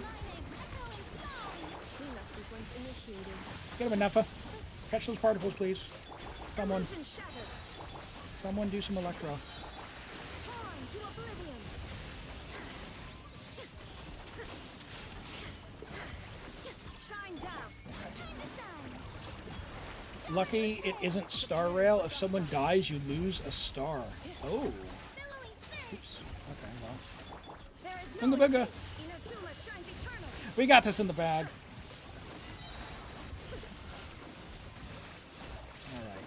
Lightning, echoing song. Cleanup sequence initiated. Get him, Nefa. Catch those particles, please. Someone Illusion shattered. do some Electro. Torn to oblivion. Shine down. Time to shine. Lucky it isn't Star Rail. If someone dies, you lose a star. Oh. Billowing surge. Oops. Okay, well. There is Bunga no bunga. escape. Inazuma shines eternal. We got this in the bag. All right.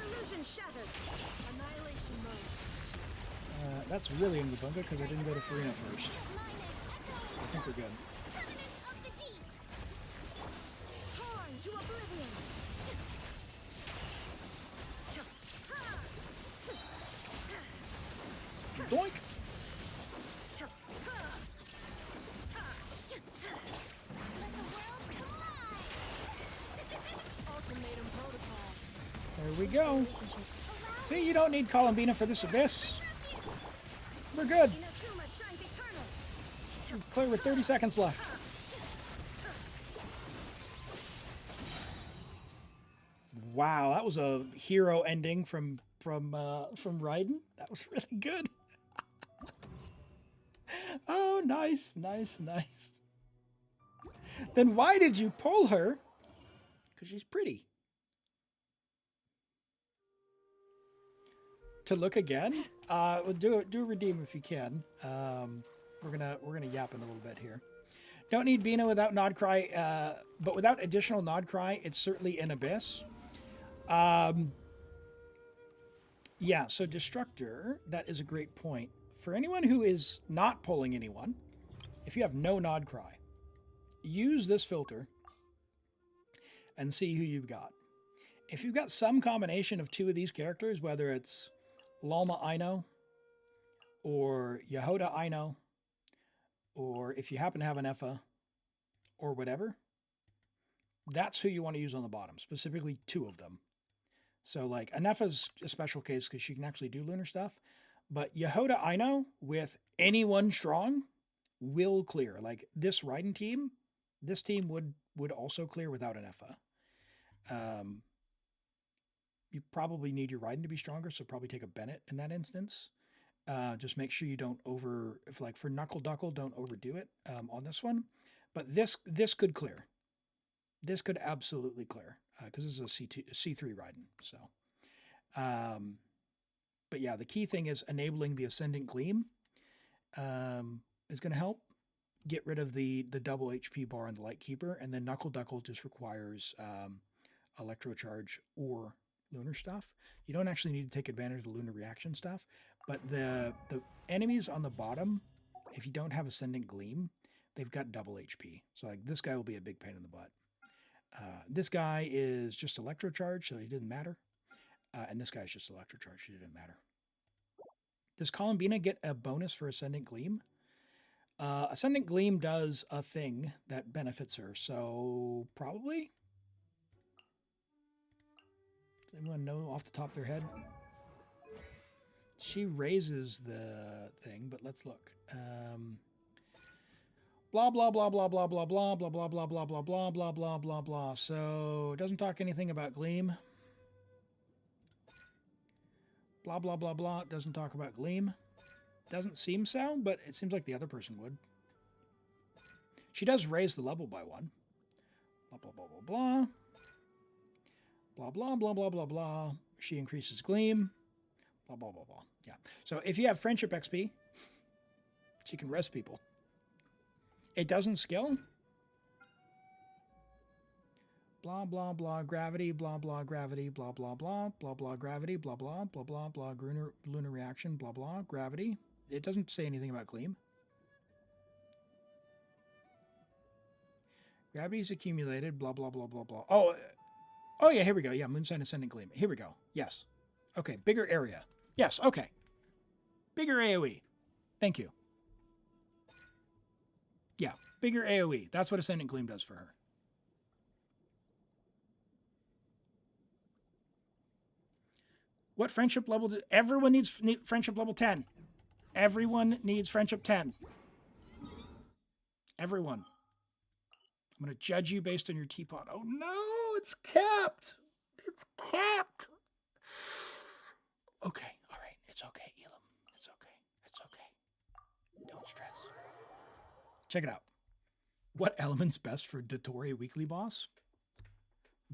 Illusion shattered. Annihilation mode. That's really in the bunga because I didn't go to Farina first. I think we're good. Covenant of the deep. Torn to oblivion. Doink. Let the world collide. Ultimatum protocol. There we go. Relationship. See, you don't need Columbina for this abyss. We're good. Inazuma shines eternal. We're clear with 30 seconds left. Wow, that was a hero ending from Raiden. That was really good. Oh, nice, nice, nice. Then why did you pull her? Because she's pretty. To look again? Well, do a redeem if you can. We're gonna yap in a little bit here. Don't need Bina without Nod Cry, but without additional Nod Cry, it's certainly an abyss. Yeah, so Destructor, that is a great point. For anyone who is not pulling anyone, if you have no Nod Cry, use this filter and see who you've got. If you've got some combination of two of these characters, whether it's Lalma Ino or Jahoda Ino, or if you happen to have an Effa or whatever, that's who you want to use on the bottom, specifically two of them. So like Aneffa's a special case because she can actually do lunar stuff, but Jahoda Ino with anyone strong will clear. Like this Raiden team, this team would also clear without an Effa. You probably need your Raiden to be stronger, so probably take a Bennett in that instance. Just make sure you don't if like for Knuckle Duckle, don't overdo it on this one. But this could clear. This could absolutely clear because this is a C3 Raiden. So, but yeah, the key thing is enabling the Ascendant Gleam is going to help get rid of the double HP bar on the Lightkeeper, and then Knuckle Duckle just requires Electro Charge or lunar stuff. You don't actually need to take advantage of the lunar reaction stuff, but the enemies on the bottom, if you don't have Ascendant Gleam, they've got double HP. So like this guy will be a big pain in the butt. This guy is just Electro Charge, so he didn't matter. And this guy's just Electro Charge, so it didn't matter. Does Columbina get a bonus for Ascendant Gleam? Ascendant Gleam does a thing that benefits her, so probably. Does anyone know off the top of their head? She raises the thing, but let's look. Blah, blah, blah, blah, blah, blah, blah, blah, blah, blah, blah, blah, blah, blah, blah, blah, blah. So it doesn't talk anything about Gleam. Blah, blah, blah, blah. It doesn't talk about Gleam. Doesn't seem so, but it seems like the other person would. She does raise the level by 1. Blah, blah, blah, blah, blah. Blah, blah, blah, blah, blah, blah. She increases Gleam. Blah, blah, blah, blah. Yeah. So if you have Friendship XP, she can res people. It doesn't skill. Blah, blah, blah, gravity, blah, blah, gravity, blah, blah, blah, blah, blah, gravity, blah, blah, blah, blah, blah, lunar reaction, blah, blah, gravity. It doesn't say anything about Gleam. Gravity's accumulated, blah, blah, blah, blah, blah. Oh yeah, here we go. Yeah, Moonsign Ascendant Gleam. Here we go. Yes. Okay, bigger area. Yes, okay. Bigger AoE. Thank you. Yeah, bigger AoE. That's what Ascendant Gleam does for her. What friendship level everyone needs friendship level 10. Everyone needs friendship 10. Everyone. I'm going to judge you based on your teapot. Oh no, it's capped. It's capped. Okay, all right. It's okay, Elim. It's okay. It's okay. Don't stress. Check it out. What element's best for Dottore weekly boss?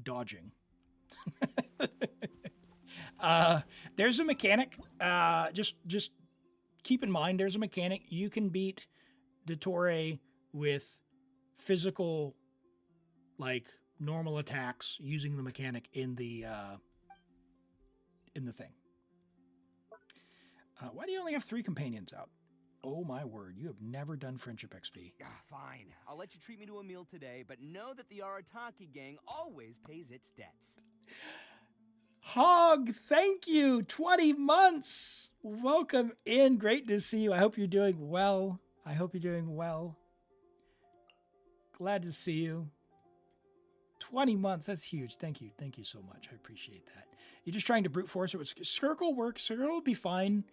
Dodging. There's a mechanic. Just keep in mind, there's a mechanic. You can beat Dottore with physical, like normal attacks using the mechanic in the thing. Why do you only have 3 companions out? Oh my word, you have never done Friendship XP. Fine. I'll let you treat me to a meal today, but know that the Arataki gang always pays its debts. Hog, thank you. 20 months. Welcome in. Great to see you. I hope you're doing well. I hope you're doing well. Glad to see you. 20 months. That's huge. Thank you. Thank you so much. I appreciate that. You're just trying to brute force it. Circle work. Circle will be fine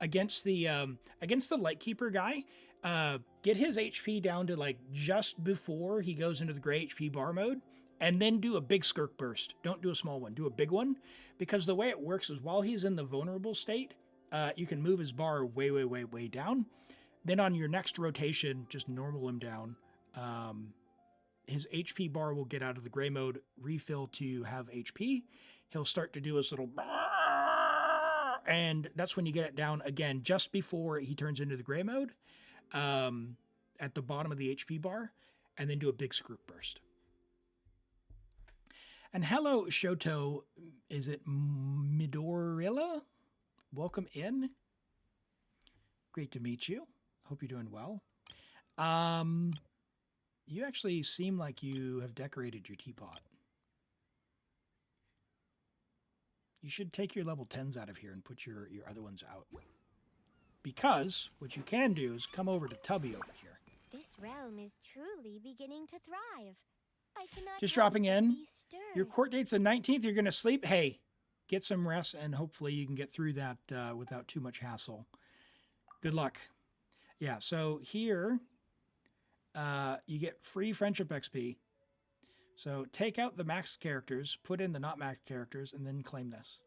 against the Lightkeeper guy. Get his HP down to like just before he goes into the gray HP bar mode. And then do a big Skirk burst. Don't do a small one. Do a big one. Because the way it works is while he's in the vulnerable state, you can move his bar way, way, way, way down. Then on your next rotation, just normal him down. His HP bar will get out of the gray mode, refill to have HP. He'll start to do his little... And that's when you get it down again, just before he turns into the gray mode, at the bottom of the HP bar, and then do a big Skirk burst. And hello, Shoto. Is it Midorilla? Welcome in. Great to meet you. Hope you're doing well. You actually seem like you have decorated your teapot. You should take your level 10s out of here and put your other ones out. Because what you can do is come over to Tubby over here. This realm is truly beginning to thrive. I cannot Just help dropping but in. be stirred. Your court date's the 19th. You're going to sleep. Hey, get some rest, and hopefully you can get through that without too much hassle. Good luck. Yeah, so here you get free friendship XP. So take out the max characters, put in the not max characters, and then claim this.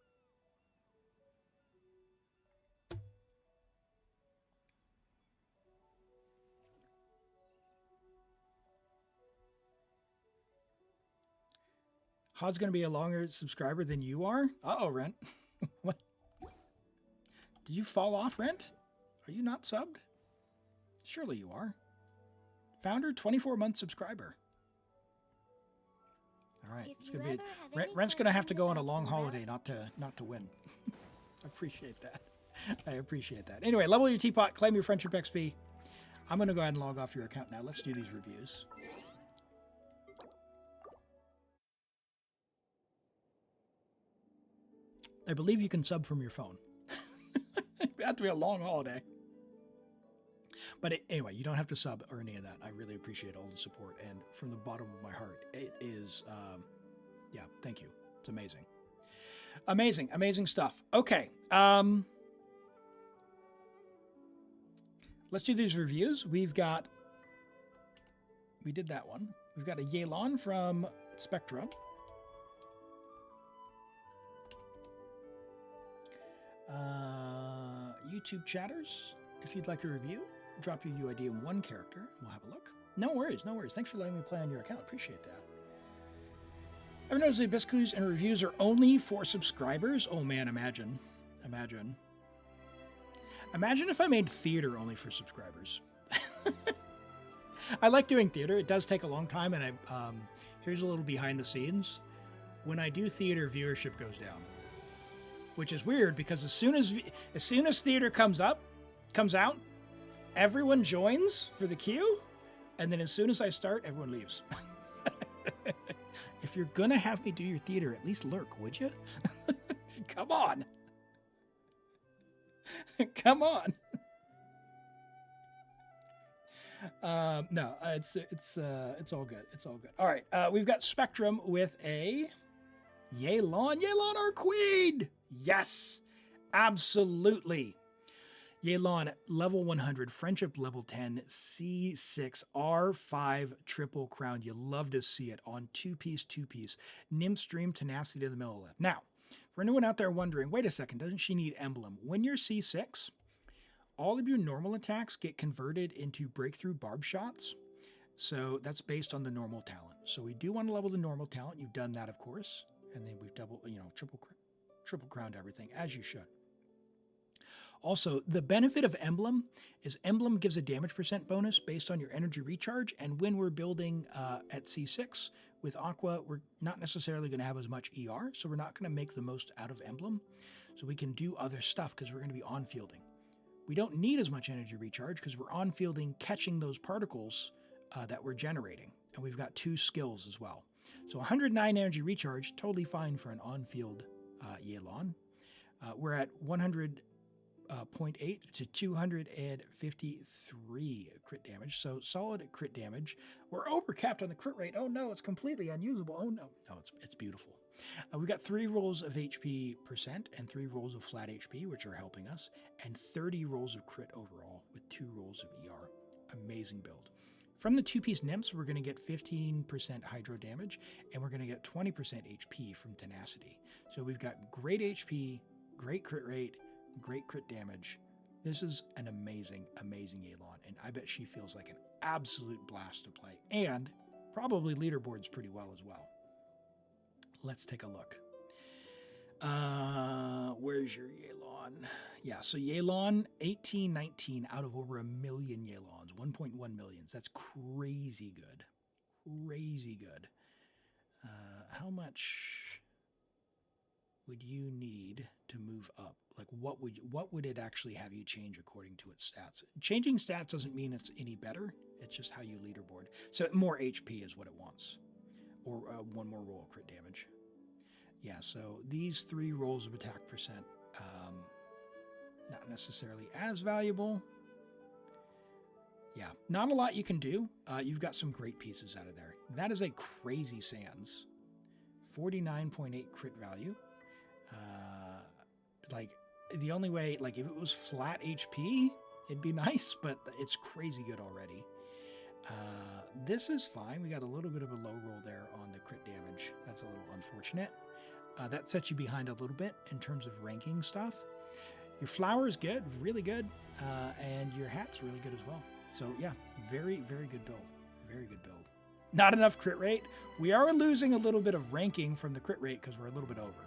Hod's going to be a longer subscriber than you are? Uh-oh, Rent. What? Did you fall off, Rent? Are you not subbed? Surely you are. Founder, 24-month subscriber. All right. It's gonna be Rent's going to have to go on a long holiday not to win. I appreciate that. I appreciate that. Anyway, level your teapot, claim your friendship XP. I'm going to go ahead and log off your account now. Let's do these reviews. I believe you can sub from your phone. It had to be a long holiday. But anyway, you don't have to sub or any of that. I really appreciate all the support. And from the bottom of my heart, it is, yeah, thank you. It's amazing. Amazing, amazing stuff. Okay. Let's do these reviews. We did that one. We've got a Yelan from Spectra. YouTube chatters, if you'd like a review, drop your UID in one character and we'll have a look. No worries, no worries. Thanks for letting me play on your account. Appreciate that. I've noticed the best clues and reviews are only for subscribers. Oh man, imagine. Imagine if I made theater only for subscribers. I like doing theater. It does take a long time, and here's a little behind the scenes. When I do theater, viewership goes down. Which is weird because as soon as theater comes out, everyone joins for the queue, and then as soon as I start, everyone leaves. If you're gonna have me do your theater, at least lurk, would you? Come on. Come on. No, it's all good. It's all good. All right, we've got Spectrum with a Yelan, our queen. Yes, absolutely. Yelan, level 100, friendship level 10, C6, R5, triple crown. You love to see it on two-piece. Nymph stream, tenacity to the middle left. Now, for anyone out there wondering, wait a second, doesn't she need emblem? When you're C6, all of your normal attacks get converted into breakthrough barb shots. So that's based on the normal talent. So we do want to level the normal talent. You've done that, of course. And then we've triple crowned everything, as you should. Also, the benefit of Emblem is Emblem gives a damage % bonus based on your energy recharge, and when we're building at C6 with Aqua, we're not necessarily going to have as much ER, so we're not going to make the most out of Emblem. So we can do other stuff because we're going to be on-fielding. We don't need as much energy recharge because we're on-fielding catching those particles that we're generating, and we've got 2 skills as well. So 109 energy recharge, totally fine for an on-field Yelan. We're at 100.8 to 253 crit damage, so solid crit damage. We're overcapped on the crit rate. Oh no, it's completely unusable. Oh no, it's beautiful. We've got 3 rolls of HP % and 3 rolls of flat HP, which are helping us, and 30 rolls of crit overall with 2 rolls of ER. Amazing build. From the 2-piece nymphs, we're going to get 15% hydro damage, and we're going to get 20% HP from tenacity. So we've got great HP, great crit rate, great crit damage. This is an amazing, amazing Yelan, and I bet she feels like an absolute blast to play, and probably leaderboards pretty well as well. Let's take a look. Where's your Yelan? Yeah, so Yelan, 1819 out of over 1 million Yelans, 1.1 millions. That's crazy good. Crazy good. How much would you need to move up? Like what would it actually have you change according to its stats? Changing stats doesn't mean it's any better. It's just how you leaderboard. So more HP is what it wants, or one more roll of crit damage. Yeah. So these 3 rolls of attack percent, not necessarily as valuable. Yeah, not a lot you can do. You've got some great pieces out of there. That is a crazy Sans. 49.8 crit value. Like, the only way, like, if it was flat HP, it'd be nice, but it's crazy good already. This is fine. We got a little bit of a low roll there on the crit damage. That's a little unfortunate. That sets you behind a little bit in terms of ranking stuff. Your flower is good, really good, and your hat's really good as well. So yeah, very, very good build. Very good build. Not enough crit rate. We are losing a little bit of ranking from the crit rate because we're a little bit over.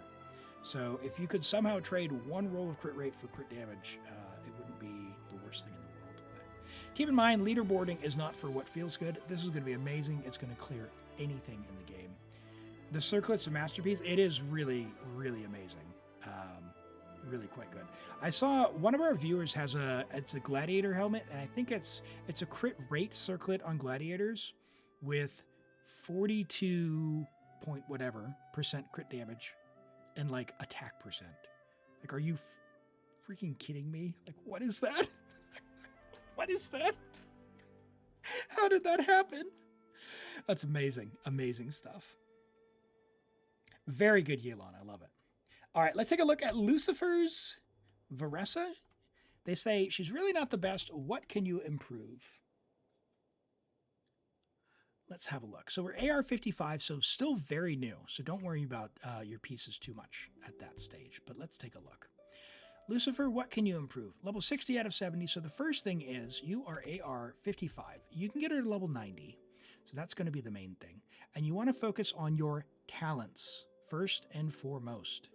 So if you could somehow trade 1 roll of crit rate for crit damage, it wouldn't be the worst thing in the world. But keep in mind, leaderboarding is not for what feels good. This is going to be amazing. It's going to clear anything in the game. The circlet's a masterpiece. It is really, really amazing. Really quite good. I saw one of our viewers has it's a gladiator helmet, and I think it's a crit rate circlet on gladiators with 42 point whatever % crit damage and like attack percent. Like, are you freaking kidding me? Like, what is that? What is that? How did that happen? That's amazing. Amazing stuff. Very good Yelan. I love it. All right, let's take a look at Lucifer's Varesa. They say, she's really not the best. What can you improve? Let's have a look. So we're AR55, so still very new. So don't worry about your pieces too much at that stage. But let's take a look. Lucifer, what can you improve? Level 60 out of 70. So the first thing is you are AR55. You can get her to level 90. So that's going to be the main thing. And you want to focus on your talents first and foremost.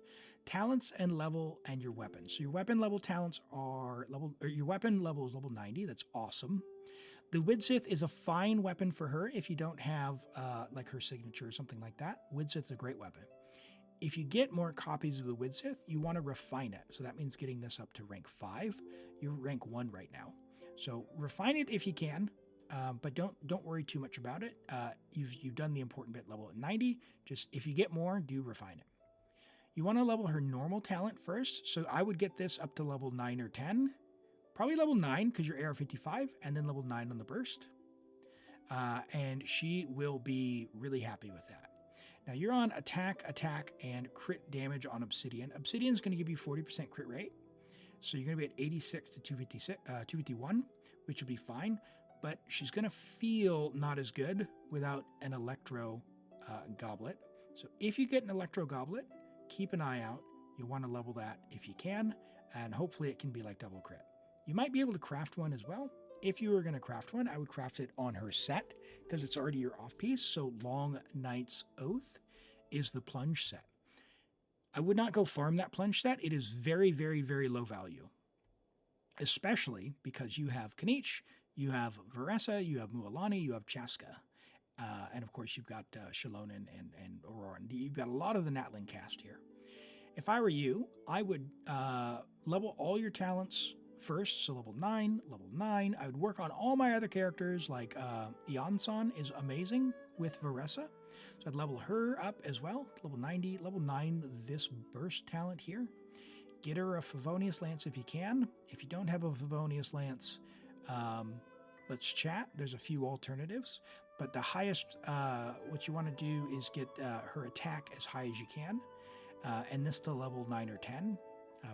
Talents and level and your weapon. So your weapon level talents are your weapon level is level 90. That's awesome. The Widsith is a fine weapon for her if you don't have like her signature or something like that. Widsith's a great weapon. If you get more copies of the Widsith, you want to refine it. So that means getting this up to rank 5. You're rank 1 right now. So refine it if you can, but don't worry too much about it. You've done the important bit level at 90. Just if you get more, do refine it. You want to level her normal talent first. So I would get this up to level 9 or 10. Probably level 9 because you're AR55, and then level 9 on the burst. And she will be really happy with that. Now you're on attack, and crit damage on Obsidian. Obsidian's going to give you 40% crit rate. So you're going to be at 86 to 251, which will be fine. But she's going to feel not as good without an Electro Goblet. So if you get an Electro Goblet, keep an eye out. You want to level that if you can, and hopefully it can be like double crit. You might be able to craft one as well. If you were going to craft one, I would craft it on her set because it's already your off piece. So Long Night's Oath is the plunge set. I would not go farm that plunge set. It is very, very, very low value, especially because you have Kanich, you have Varesa, you have Mualani, you have Chaska. And of course, you've got Shalonen and Ororon. You've got a lot of the Natling cast here. If I were you, I would level all your talents first. So level 9. I would work on all my other characters, like Iansan is amazing with Varesa. So I'd level her up as well. Level 90, level 9, this burst talent here. Get her a Favonius Lance if you can. If you don't have a Favonius Lance, let's chat. There's a few alternatives. But the highest, what you want to do is get her attack as high as you can. And this to level 9 or 10.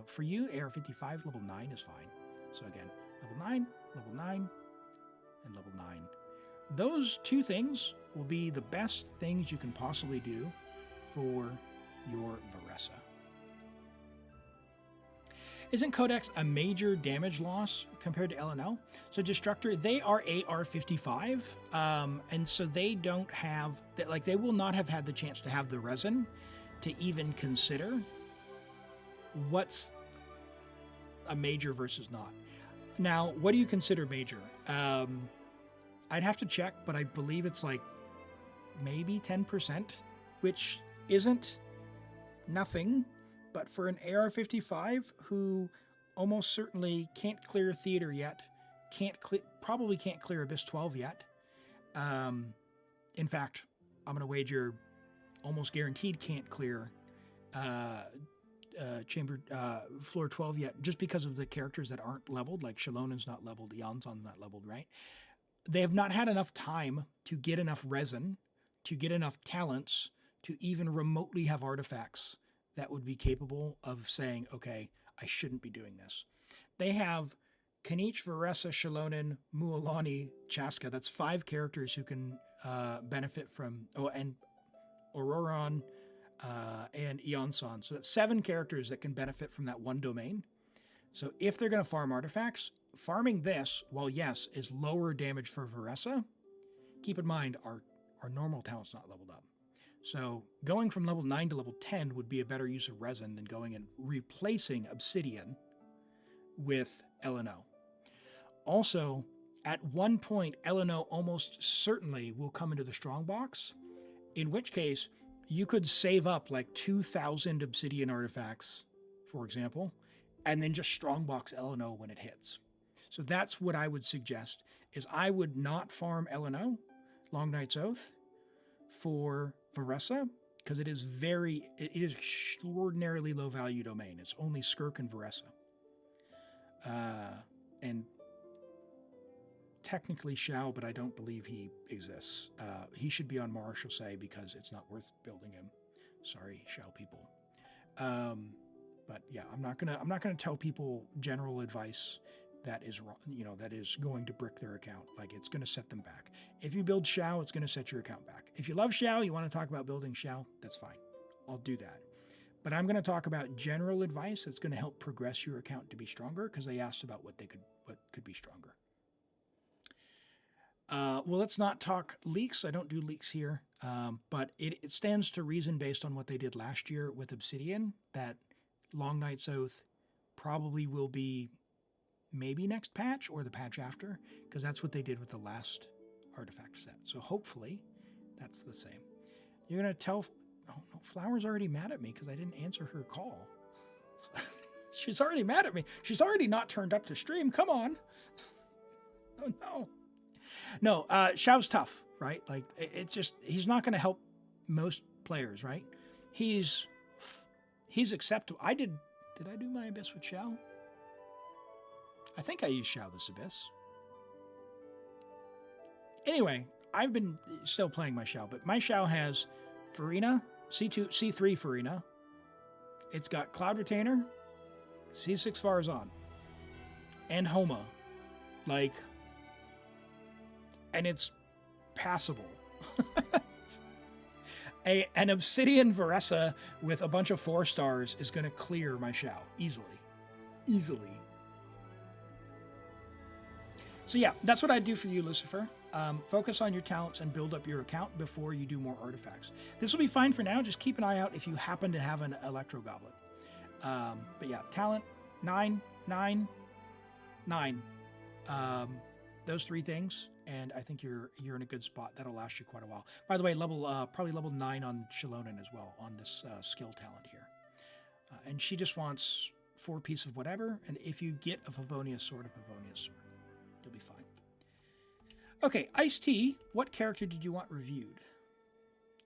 For you, AR55, level 9 is fine. So again, level 9, and level 9. Those two things will be the best things you can possibly do for your Varesa. Isn't Codex a major damage loss compared to LNL? So Destructor, they are AR55, and so they don't have, they will not have had the chance to have the resin to even consider what's a major versus not. Now, what do you consider major? I'd have to check, but I believe it's like maybe 10%, which isn't nothing, but for an AR-55 who almost certainly can't clear theater yet, probably can't clear Abyss 12 yet. In fact, I'm going to wager almost guaranteed can't clear chamber floor 12 yet, just because of the characters that aren't leveled. Like Shalonen's not leveled, Eon's not leveled, right? They have not had enough time to get enough resin, to get enough talents, to even remotely have artifacts that would be capable of saying, okay, I shouldn't be doing this. They have Kanich, Varesa, Shalonen, Mualani, Chaska. That's 5 characters who can benefit from, and Ororon and Eonson. So that's 7 characters that can benefit from that one domain. So if they're going to farm artifacts, farming this, while yes, is lower damage for Varesa, keep in mind our normal talent's not leveled up. So going from level 9 to level 10 would be a better use of resin than going and replacing Obsidian with LNO. Also, at one point, LNO almost certainly will come into the strongbox, in which case you could save up like 2,000 Obsidian artifacts, for example, and then just strongbox LNO when it hits. So that's what I would suggest, is I would not farm LNO, Long Night's Oath, for Varesa, because it is extraordinarily low value domain. It's only Skirk and Varesa. And technically Shao, but I don't believe he exists. He should be on Mars, she'll say, because it's not worth building him. Sorry, Shao people. But yeah, I'm not gonna tell people general advice that is wrong, that is going to brick their account. Like, it's going to set them back. If you build Shao, it's going to set your account back. If you love Shao, you want to talk about building Shao, that's fine. I'll do that. But I'm going to talk about general advice that's going to help progress your account to be stronger, because they asked about what could be stronger. Well, let's not talk leaks. I don't do leaks here, but it stands to reason, based on what they did last year with Obsidian, that Long Night's Oath probably will be maybe next patch or the patch after, because that's what they did with the last artifact set. So hopefully that's the same. You're going to tell... Oh, no, Flower's already mad at me because I didn't answer her call. She's already mad at me. She's already not turned up to stream. Come on. Oh, no. No, Shao's tough, right? Like, it's just... He's not going to help most players, right? He's acceptable. Did I do my Abyss with Shao? I think I used Shao this Abyss. Anyway, I've been still playing my Shao, but my Shao has Farina, C3 Farina. It's got Cloud Retainer, C6 Farazan, and Homa. Like, and it's passable. An Obsidian Varesa with a bunch of 4 stars is going to clear my Shao easily. Easily. So yeah, that's what I'd do for you, Lucifer. Focus on your talents and build up your account before you do more artifacts. This will be fine for now. Just keep an eye out if you happen to have an Electro Goblet. But yeah, talent, 9, 9, 9. Those 3 things, and I think you're in a good spot. That'll last you quite a while. By the way, probably level 9 on Shalonen as well, on this skill talent here. And she just wants 4 pieces of whatever, and if you get a Favonius Sword, you'll be fine. Okay, Ice-T, what character did you want reviewed?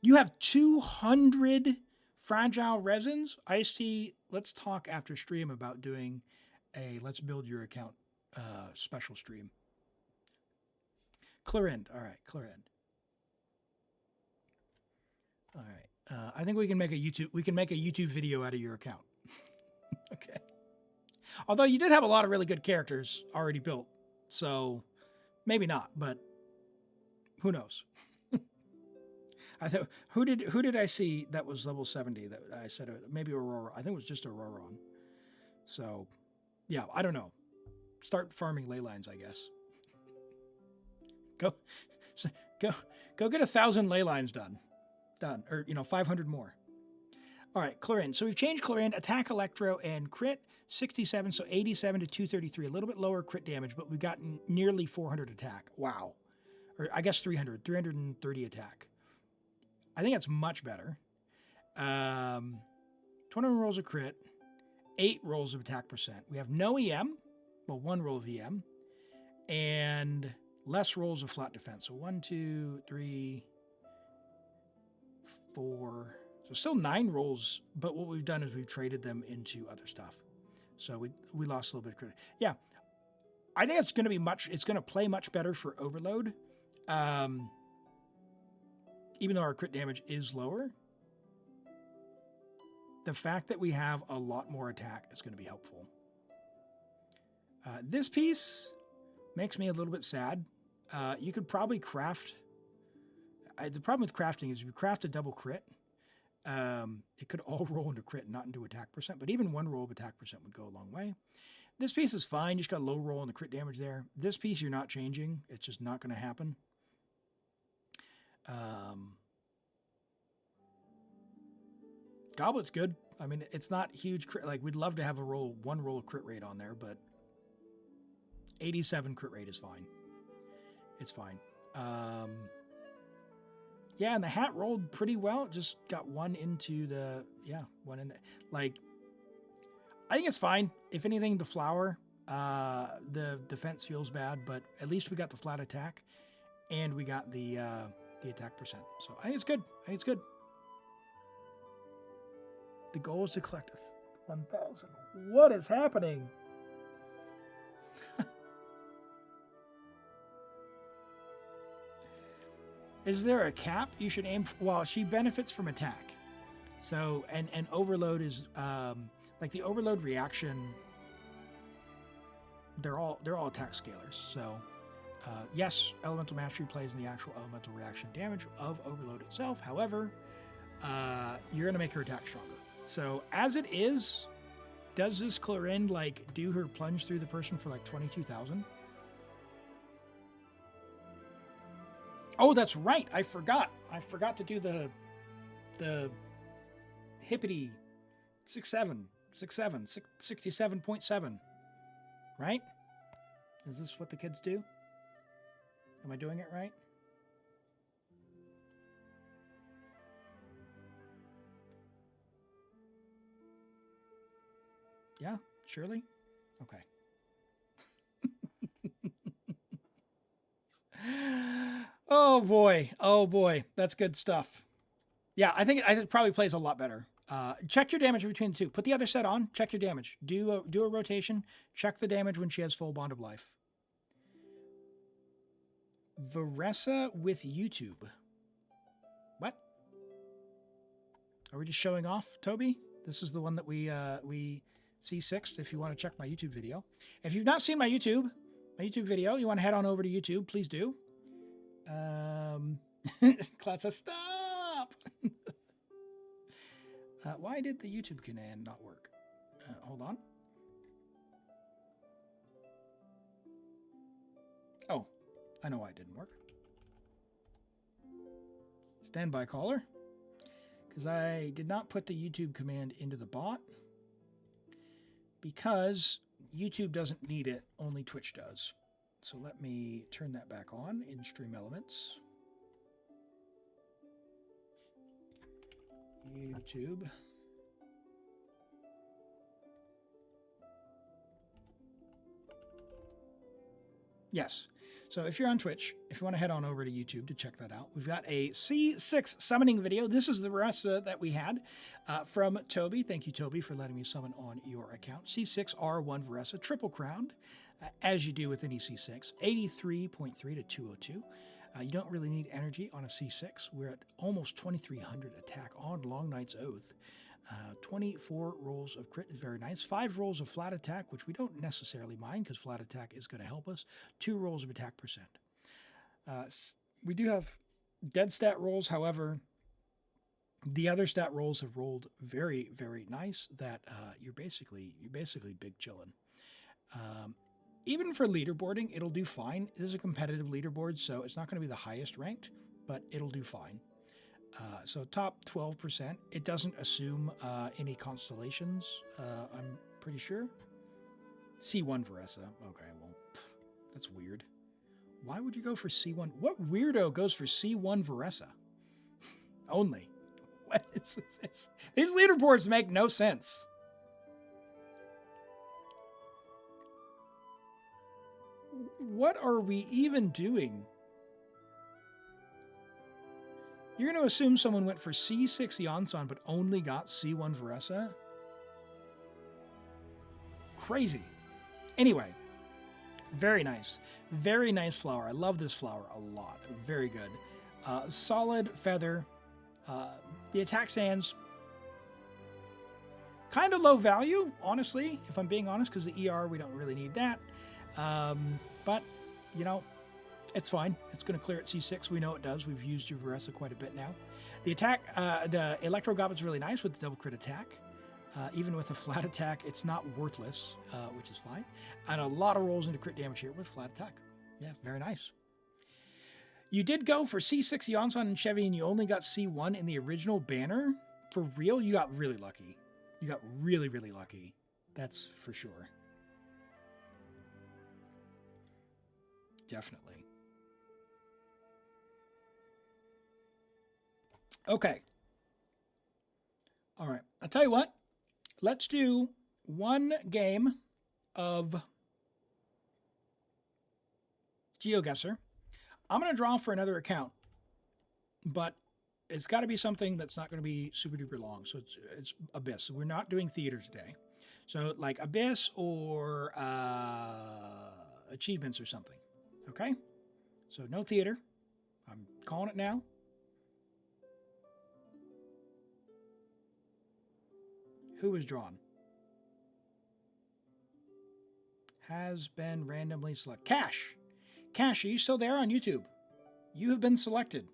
You have 200 fragile resins? Ice-T, let's talk after stream about doing a Let's Build Your Account special stream. Clorind, all right, Clorind. All right, I think we can make a YouTube video out of your account. Okay. Although you did have a lot of really good characters already built. So maybe not, but who knows? I thought, who did I see that was level 70 that I said maybe Aurora? I think it was just Ororon. So yeah, I don't know. Start farming ley lines, I guess. Go get 1,000 ley lines done, or 500 more. All right, Clorind. So we've changed Clorind, attack, electro, and crit. 67, so 87 to 233. A little bit lower crit damage, but we've gotten nearly 400 attack. Wow. Or I guess 330 attack. I think that's much better. 20% 21 rolls of crit, 8 rolls of attack percent. We have no EM, well, 1 roll of EM, and less rolls of flat defense. So 1, 2, 3, 4. So still 9 rolls, but what we've done is we've traded them into other stuff. So we lost a little bit of crit. Yeah, I think it's going to be it's going to play much better for Overload. Even though our crit damage is lower, the fact that we have a lot more attack is going to be helpful. This piece makes me a little bit sad. You could probably craft... the problem with crafting is if you craft a double crit, it could all roll into crit, not into attack percent, but even 1 roll of attack percent would go a long way. This piece is fine. You just got a low roll on the crit damage there. This piece you're not changing. It's just not going to happen. Goblet's good. I mean, it's not huge crit. Like, we'd love to have 1 roll of crit rate on there, but 87 crit rate is fine. It's fine. Yeah, and the hat rolled pretty well. It just got 1 into the, 1 in the, like, I think it's fine. If anything, the flower, the defense feels bad, but at least we got the flat attack and we got the attack percent. So I think it's good. I think it's good. The goal is to collect 1,000. What is happening? Is there a cap you should aim for? Well, she benefits from attack. So, and overload is, like the overload reaction, they're all attack scalars. So, yes, elemental mastery plays in the actual elemental reaction damage of overload itself. However, you're going to make her attack stronger. So as it is, does this Clorinde like do her plunge through the person for like 22,000? Oh, that's right. I forgot to do the hippity 67.7, right? Is this what the kids do? Am I doing it right? Yeah, surely? Okay. Oh boy, that's good stuff. Yeah, I think it probably plays a lot better. Check your damage between the two. Put the other set on, check your damage. Do a rotation, check the damage when she has full bond of life. Varesa with YouTube. What? Are we just showing off, Toby? This is the one that we C6 if you want to check my YouTube video. If you've not seen my YouTube video, you want to head on over to YouTube, please do. Cloud says, stop! Why did the YouTube command not work? Hold on. Oh, I know why it didn't work. Standby caller. Because I did not put the YouTube command into the bot. Because YouTube doesn't need it, only Twitch does. So let me turn that back on in Stream Elements. YouTube. Yes. So if you're on Twitch, if you want to head on over to YouTube to check that out, we've got a C6 summoning video. This is the Varesa that we had from Toby. Thank you, Toby, for letting me summon on your account. C6 R1 Varesa, triple crowned, as you do with any C6, 83.3 to 202. You don't really need energy on a C6. We're at almost 2,300 attack on Long Night's Oath. 24 rolls of crit is very nice. 5 rolls of flat attack, which we don't necessarily mind because flat attack is going to help us. 2 rolls of attack percent. We do have dead stat rolls. However, the other stat rolls have rolled very, very nice. That you're basically big chillin'. Even for leaderboarding, it'll do fine. This is a competitive leaderboard, so it's not going to be the highest ranked, but it'll do fine. So top 12%. It doesn't assume any constellations, I'm pretty sure. C1 Varesa. Okay, well, that's weird. Why would you go for C1? What weirdo goes for C1 Varesa? Only. These leaderboards make no sense. What are we even doing? You're going to assume someone went for C6 Yelan but only got C1 Varesa? Crazy. Anyway, very nice. Very nice flower. I love this flower a lot. Very good. Solid feather. The attack stands kind of low value, honestly, if I'm being honest, because the ER, we don't really need that. But, you know, it's fine. It's going to clear at C6. We know it does. We've used your Varesa quite a bit now. The attack, the Electro Goblet's really nice with the double crit attack. Even with a flat attack, it's not worthless, which is fine. And a lot of rolls into crit damage here with flat attack. Yeah, very nice. You did go for C6 Yelan and Chevy, and you only got C1 in the original banner. For real, you got really lucky. You got really, really lucky. That's for sure. Definitely. Okay. All right. I'll tell you what. Let's do one game of GeoGuessr. I'm going to draw for another account, but it's got to be something that's not going to be super duper long. So it's Abyss. So we're not doing theater today. So like Abyss or achievements or something. Okay? So no theater. I'm calling it now. Who was drawn? Has been randomly selected. Cash! Cash, are you still there on YouTube? You have been selected.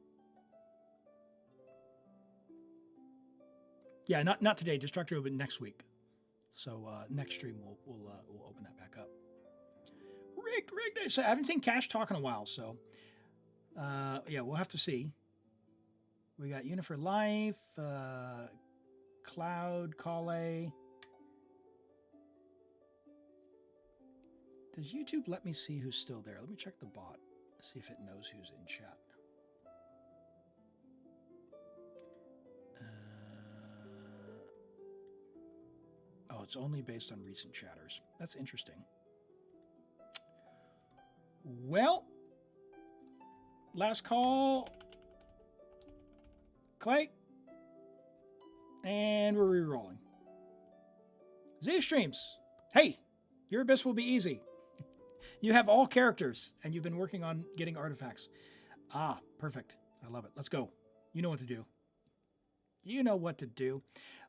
Yeah, not today. Destructor will be next week. So next stream we'll open that back up. Rigged. So I haven't seen Cash talk in a while, so yeah, we'll have to see. We got Unifor Life, Cloud, Kale. Does YouTube let me see who's still there? Let me check the bot, see if it knows who's in chat. Oh, it's only based on recent chatters. That's interesting. Well, last call. Clay. And we're re-rolling. Z Streams. Hey, your Abyss will be easy. You have all characters, and you've been working on getting artifacts. Ah, perfect. I love it. Let's go. You know what to do. You know what to do.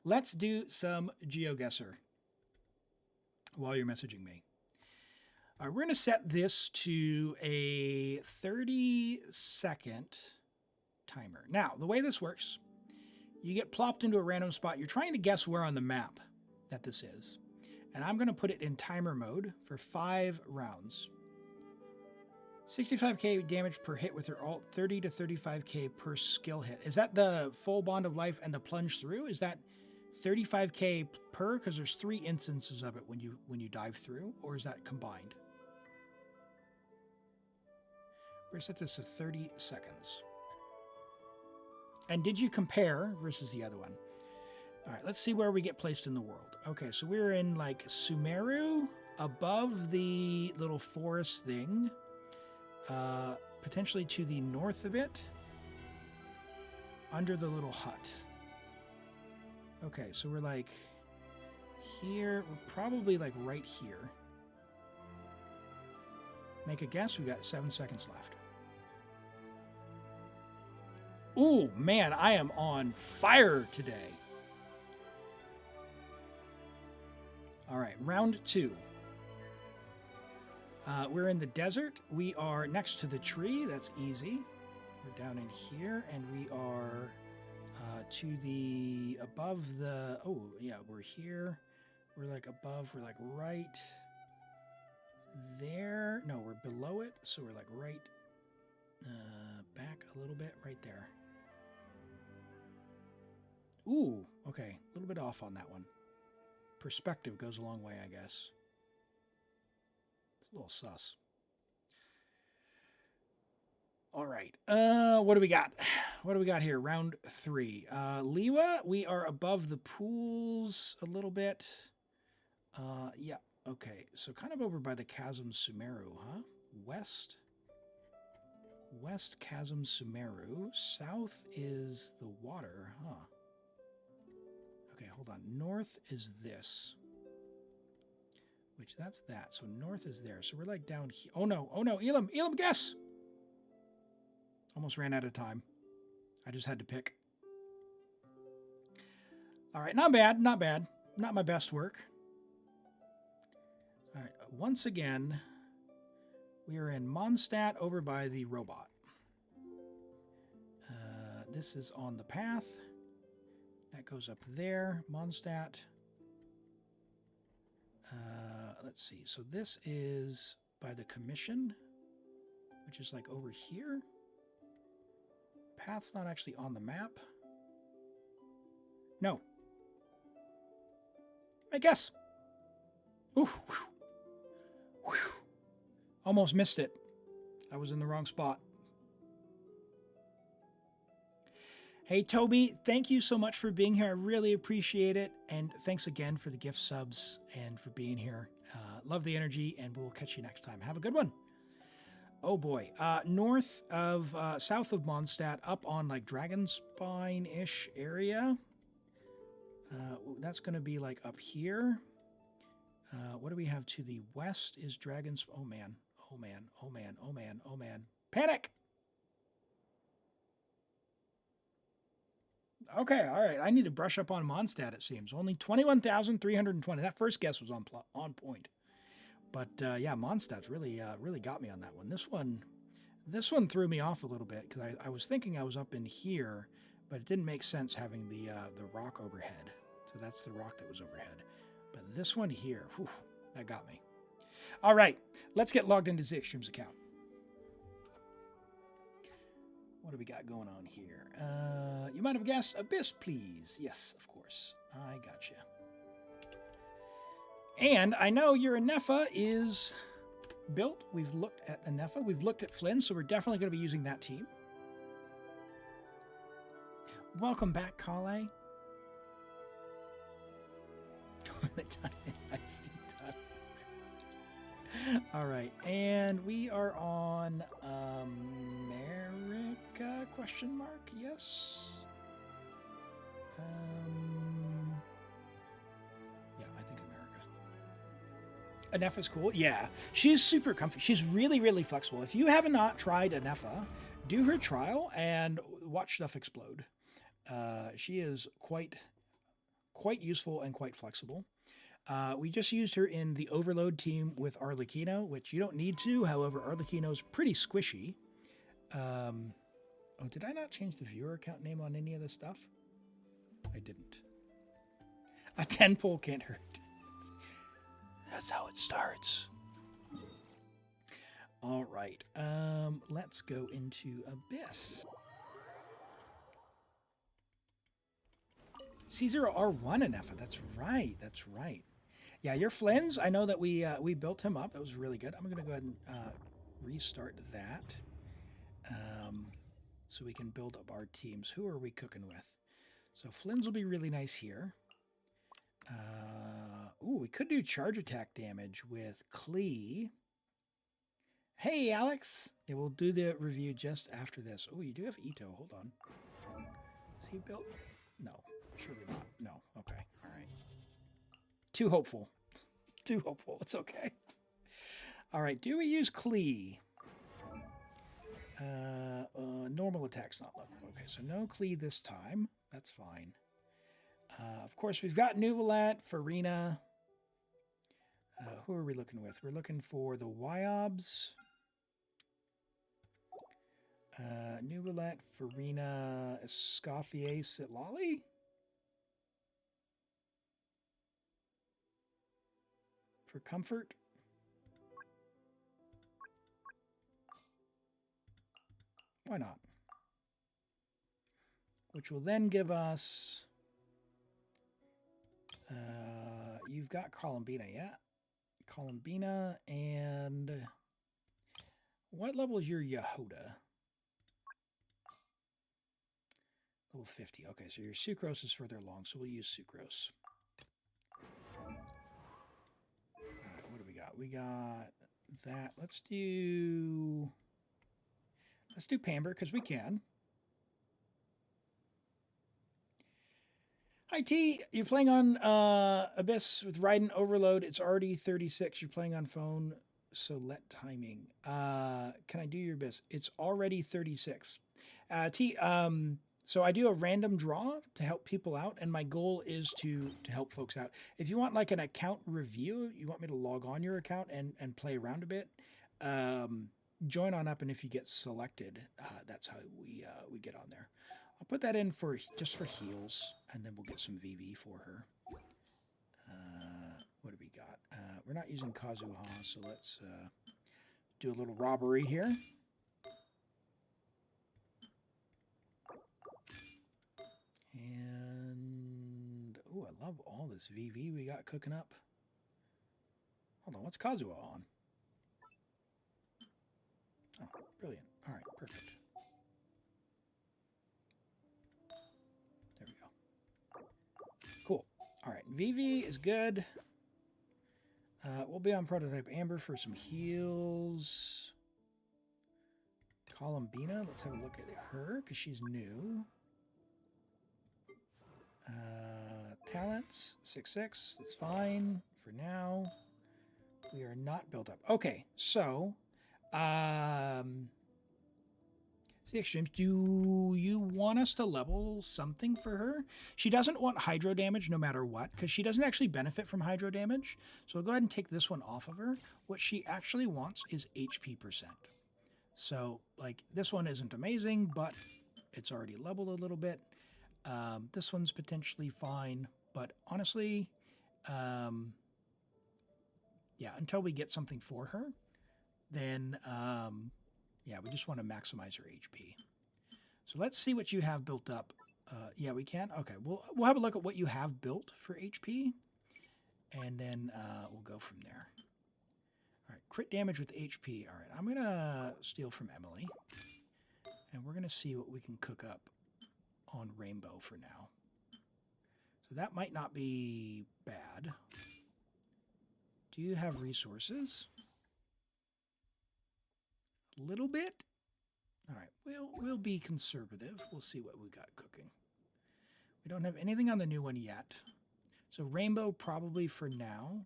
Let's do some GeoGuessr while you're messaging me. All right, we're going to set this to a 30-second timer. Now, the way this works, you get plopped into a random spot. You're trying to guess where on the map that this is. And I'm going to put it in timer mode for 5 rounds. 65k damage per hit with your alt, 30 to 35k per skill hit. Is that the full bond of life and the plunge through? Is that 35k per? Because there's 3 instances of it when you dive through, or is that combined? We're going to set this to 30 seconds. And did you compare versus the other one? All right, let's see where we get placed in the world. Okay, so we're in like Sumeru, above the little forest thing, potentially to the north of it, under the little hut. Okay, so we're like here, we're probably like right here. Make a guess, we got 7 seconds left. Ooh, man, I am on fire today. All right, round 2. We're in the desert. We are next to the tree. That's easy. We're down in here, and we are to the above the. Oh yeah, we're here. We're like above. We're like right there. No, we're below it. So we're like right back a little bit, right there. Ooh, okay, a little bit off on that one. Perspective goes a long way, I guess. It's a little sus. All right. What do we got? What do we got here? Round 3. Liwa, we are above the pools a little bit. Yeah. Okay. So kind of over by the Chasm Sumeru, huh? West Chasm Sumeru. South is the water, huh? Okay, hold on. North is this. Which that's that. So north is there. So we're like down here. Oh no, Elim, guess! Almost ran out of time. I just had to pick. All right, not bad. Not my best work. All right, once again, we are in Mondstadt over by the robot. This is on the path. That goes up there, Mondstadt. Let's see. So this is by the Commission, which is like over here. Path's not actually on the map. No. I guess. Ooh. Whew. Almost missed it. I was in the wrong spot. Hey, Toby, thank you so much for being here. I really appreciate it. And thanks again for the gift subs and for being here. Love the energy, and we'll catch you next time. Have a good one. Oh boy. South of Mondstadt, up on like Dragonspine-ish area. That's going to be like up here. What do we have to the west is Dragons. Oh man. Panic! Okay, all right. I need to brush up on Mondstadt, it seems. Only 21,320. That first guess was on point. But yeah, Mondstadt's really got me on that one. This one threw me off a little bit because I was thinking I was up in here, but it didn't make sense having the rock overhead. So that's the rock that was overhead. But this one here, whew, that got me. All right, let's get logged into the Extremes account. What do we got going on here? You might have guessed Abyss, please. Yes, of course. I gotcha. And I know your Anefa is built. We've looked at Anefa. We've looked at Flynn, so we're definitely going to be using that team. Welcome back, Kale. All right, and we are on America, question mark, yes? Yeah, I think America. Anefa's cool, yeah. She's super comfy. She's really, really flexible. If you have not tried Anefa, do her trial and watch stuff explode. She is quite useful and quite flexible. We just used her in the Overload team with Arlecchino, which you don't need to. However, Arlecchino's pretty squishy. Oh, did I not change the viewer account name on any of this stuff? I didn't. A 10 pull can't hurt. That's how it starts. All right. Let's go into Abyss. C0R1 Anefa. That's right. That's right. Yeah, your Flynn's, I know that we built him up. That was really good. I'm going to go ahead and restart that so we can build up our teams. Who are we cooking with? So Flynn's will be really nice here. Ooh, we could do charge attack damage with Klee. Hey, Alex. Yeah, we'll do the review just after this. Oh, you do have Itto. Hold on. Is he built? No, surely not. No. Okay. All right. Too hopeful. Too hopeful. It's okay. All right. Do we use Klee? Normal attack's not level. Okay, so no Klee this time. That's fine. Of course, we've got Nuvalat, Farina. Who are we looking with? We're looking for the Wyobs. Nuvalat, Farina, Escoffier, Sitlali. For comfort. Why not? Which will then give us... you've got Columbina, yeah? Columbina, and... what level is your Jahoda? Level 50. Okay, so your Sucrose is further along, so we'll use Sucrose. All right, what do we got? We got that. Let's do Pamber, because we can. Hi, T. You're playing on Abyss with Raiden Overload. It's already 36. You're playing on phone, so let timing. Can I do your Abyss? It's already 36. T, so I do a random draw to help people out, and my goal is to help folks out. If you want like an account review, you want me to log on your account and play around a bit, join on up, and if you get selected, that's how we get on there. I'll put that in for just for heals, and then we'll get some VV for her. What do we got? We're not using Kazuha, so let's do a little robbery here. And, oh, I love all this VV we got cooking up. Hold on, what's Kazuha on? Oh, brilliant. All right, perfect. There we go. Cool. All right, VV is good. We'll be on Prototype Amber for some heals. Columbina, let's have a look at her, because she's new. Talents, 6/6, it's fine for now. We are not built up. Okay, so, the extremes, do you want us to level something for her? She doesn't want hydro damage no matter what, because she doesn't actually benefit from hydro damage. So we'll go ahead and take this one off of her. What she actually wants is HP %. So, like, this one isn't amazing, but it's already leveled a little bit. This one's potentially fine, but honestly, yeah, until we get something for her, then, yeah, we just want to maximize her HP. So let's see what you have built up. Yeah, we can? Okay, we'll have a look at what you have built for HP, and then we'll go from there. All right, crit damage with HP. All right, I'm going to steal from Emily, and we're going to see what we can cook up on Rainbow for now. So that might not be bad. Do you have resources? A little bit? All right, we'll be conservative. We'll see what we got cooking. We don't have anything on the new one yet. So Rainbow probably for now.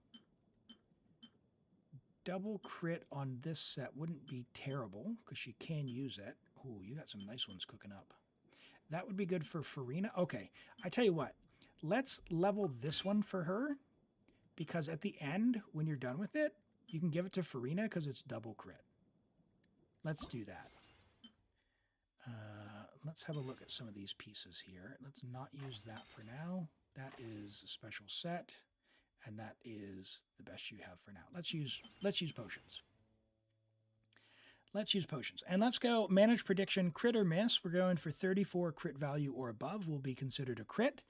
Double crit on this set wouldn't be terrible because she can use it. Ooh, you got some nice ones cooking up. That would be good for Farina. Okay, I tell you what. Let's level this one for her because at the end, when you're done with it, you can give it to Farina because it's double crit. Let's do that. Let's have a look at some of these pieces here. Let's not use that for now. That is a special set, and that is the best you have for now. Let's use potions. Let's use potions. And let's go manage prediction, crit or miss. We're going for 34 crit value or above will be considered a crit.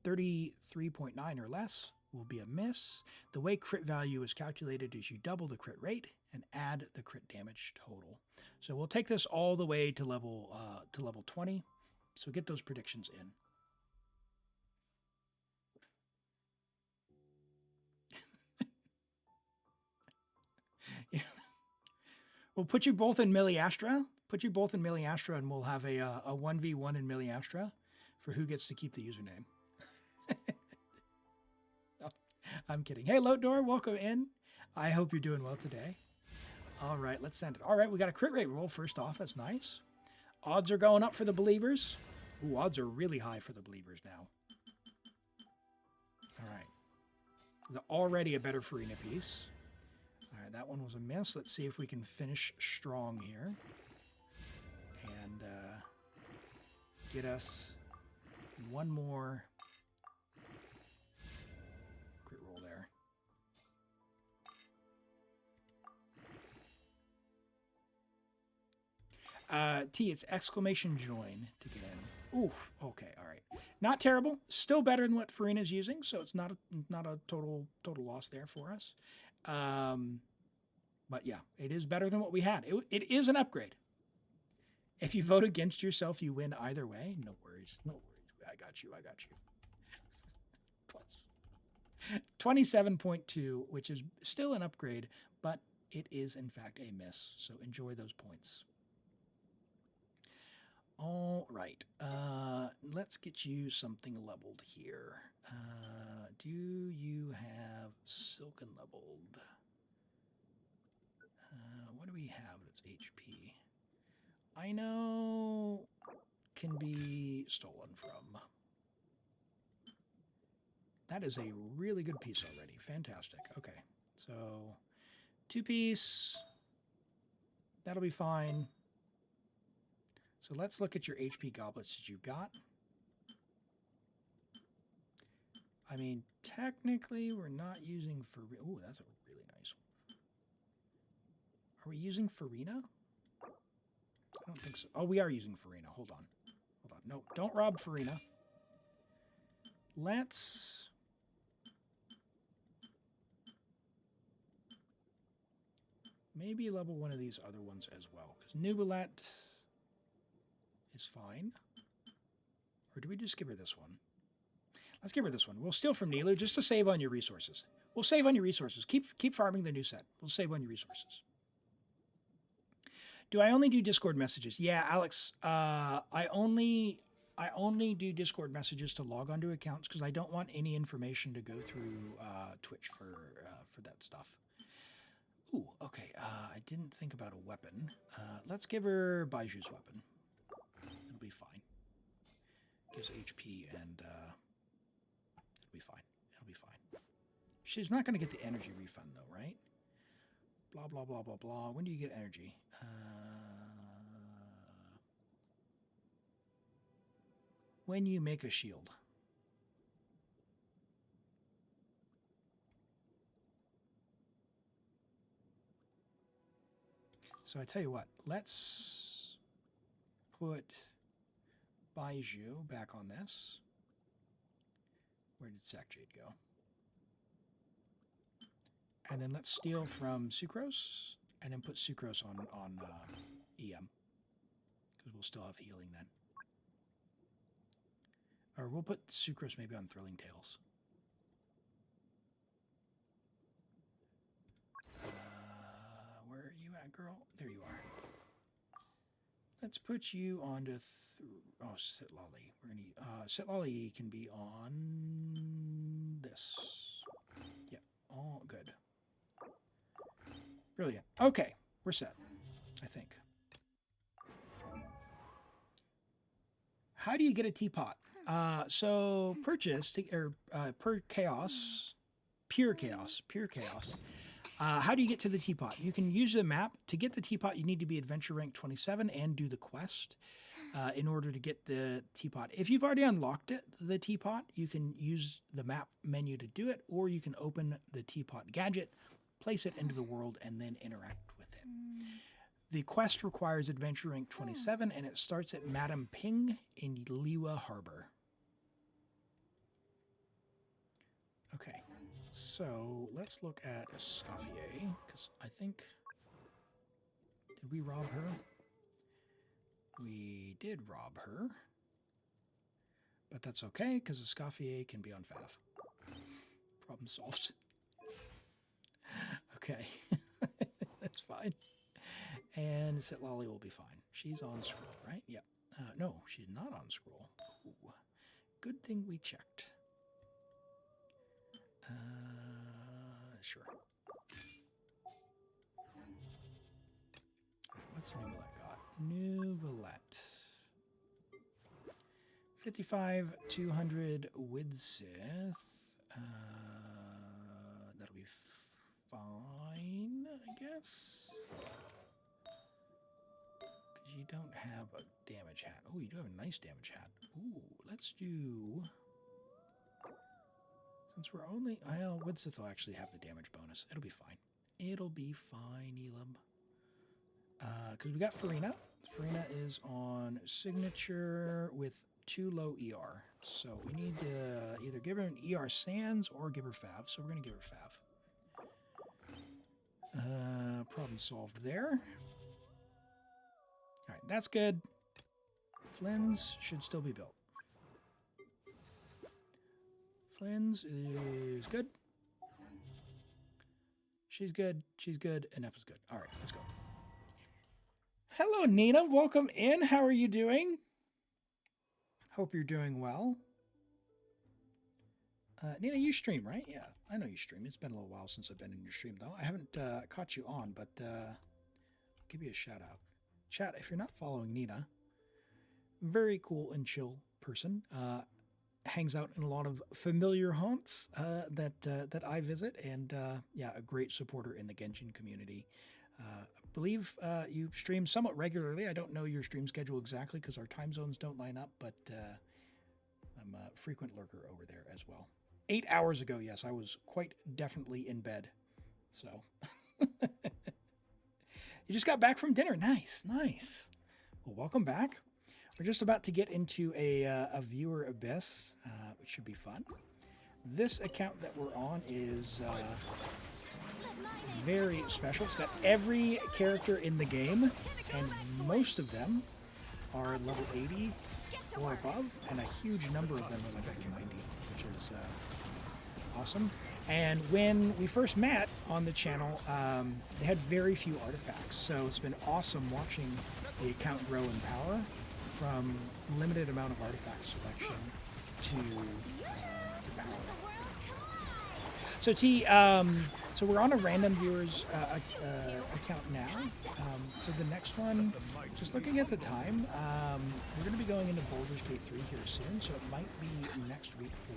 33.9 or less will be a miss. The way crit value is calculated is you double the crit rate and add the crit damage total. So we'll take this all the way to level 20. So get those predictions in. Yeah. We'll put you both in Miliastra. Put you both in Miliastra, and we'll have a 1v1 in Miliastra for who gets to keep the username. No, I'm kidding. Hey, Lotdor, welcome in. I hope you're doing well today. All right, let's send it. All right, we got a crit rate roll first off. That's nice. Odds are going up for the believers. Ooh, odds are really high for the believers now. All right. Already a better Farina piece. All right, that one was a miss. Let's see if we can finish strong here. And get us one more crit roll there. T, it's exclamation join to get in. Oof. Okay. All right. Not terrible. Still better than what Farina's using, so it's not a total loss there for us. But yeah, it is better than what we had. It is an upgrade. If you vote against yourself, you win either way. No worries. No worries. I got you. I got you. Plus 27.2, which is still an upgrade, but it is in fact a miss. So enjoy those points. All right. Let's get you something leveled here. Do you have Silken leveled? What do we have that's HP? I know can be stolen from. That is a really good piece already. Fantastic. Okay. So 2-piece. That'll be fine. So let's look at your HP goblets that you got. I mean, technically, we're not using Farina. Ooh, that's a really nice one. Are we using Farina? I don't think so. Oh, we are using Farina. Hold on. Hold on. No, don't rob Farina. Let's... maybe level one of these other ones as well. Because Nubilet is fine. Or do we just give her this one? Let's give her this one. We'll steal from Nilu just to save on your resources. We'll save on your resources. Keep farming the new set. We'll save on your resources. Do I only do Discord messages? Yeah, Alex. I only do Discord messages to log onto accounts because I don't want any information to go through Twitch for that stuff. Ooh, okay. I didn't think about a weapon. Let's give her Baiju's weapon. It'll be fine. Gives HP and it'll be fine. It'll be fine. She's not going to get the energy refund though, right? Blah, blah, blah, blah, blah. When do you get energy? When you make a shield. So I tell you what, let's put Baiju back on this. Where did Sackjade go? And then let's steal from Sucrose, and then put Sucrose on EM, because we'll still have healing then. Or we'll put Sucrose maybe on Thrilling Tales. Where are you at, girl? There you are. Let's put you onto Sitlolly. We're gonna Sitlolly can be on this. Yep, all good. Brilliant. Okay, we're set, I think. How do you get a teapot? So purchase per chaos, pure chaos. How do you get to the teapot? You can use the map. To get the teapot, you need to be adventure rank 27 and do the quest in order to get the teapot. If you've already unlocked it, the teapot, you can use the map menu to do it, or you can open the teapot gadget, place it into the world, and then interact with it. The quest requires adventure rank 27, and it starts at Madame Ping in Liwa Harbor. Okay, so let's look at Escoffier, because I think... did we rob her? We did rob her. But that's okay, because Escoffier can be on Fav. Problem solved. Okay, that's fine. And Sitlolly will be fine. She's on scroll, right? Yep. No, she's not on scroll. Ooh. Good thing we checked. Sure. What's Nubilet got? Nubilet. 55, 200 Widsith. That'll be fine, I guess. Because you don't have a damage hat. Oh, you do have a nice damage hat. Ooh, let's do... since we're only... well, Widsith will actually have the damage bonus. It'll be fine. It'll be fine, Elim. Because we got Farina. Farina is on signature with 2 low ER. So we need to either give her an ER Sans or give her Fav. So we're going to give her Fav. Problem solved there. Alright, that's good. Flynn's should still be built. Flynn's is good. She's good. She's good. Enough is good. All right, let's go. Hello, Nina. Welcome in. How are you doing? Hope you're doing well. Nina, you stream, right? Yeah, I know you stream. It's been a little while since I've been in your stream, though. I haven't caught you on, but I'll give you a shout out. Chat, if you're not following Nina, very cool and chill person. Hangs out in a lot of familiar haunts that I visit, and yeah, a great supporter in the Genshin community. I believe you stream somewhat regularly. I don't know your stream schedule exactly because our time zones don't line up, but I'm a frequent lurker over there as well. 8 hours ago, yes, I was quite definitely in bed. So you just got back from dinner. Nice, nice. Well, welcome back. We're just about to get into a viewer abyss, which should be fun. This account that we're on is very special. It's got every character in the game, and most of them are level 80 or above, and a huge number of them are level 90, which is awesome. And when we first met on the channel, they had very few artifacts, so it's been awesome watching the account grow in power from limited amount of artifact selection to power. So T, so we're on a random viewers account now. So the next one, just looking at the time, we're going to be going into Baldur's Gate 3 here soon, so it might be next week for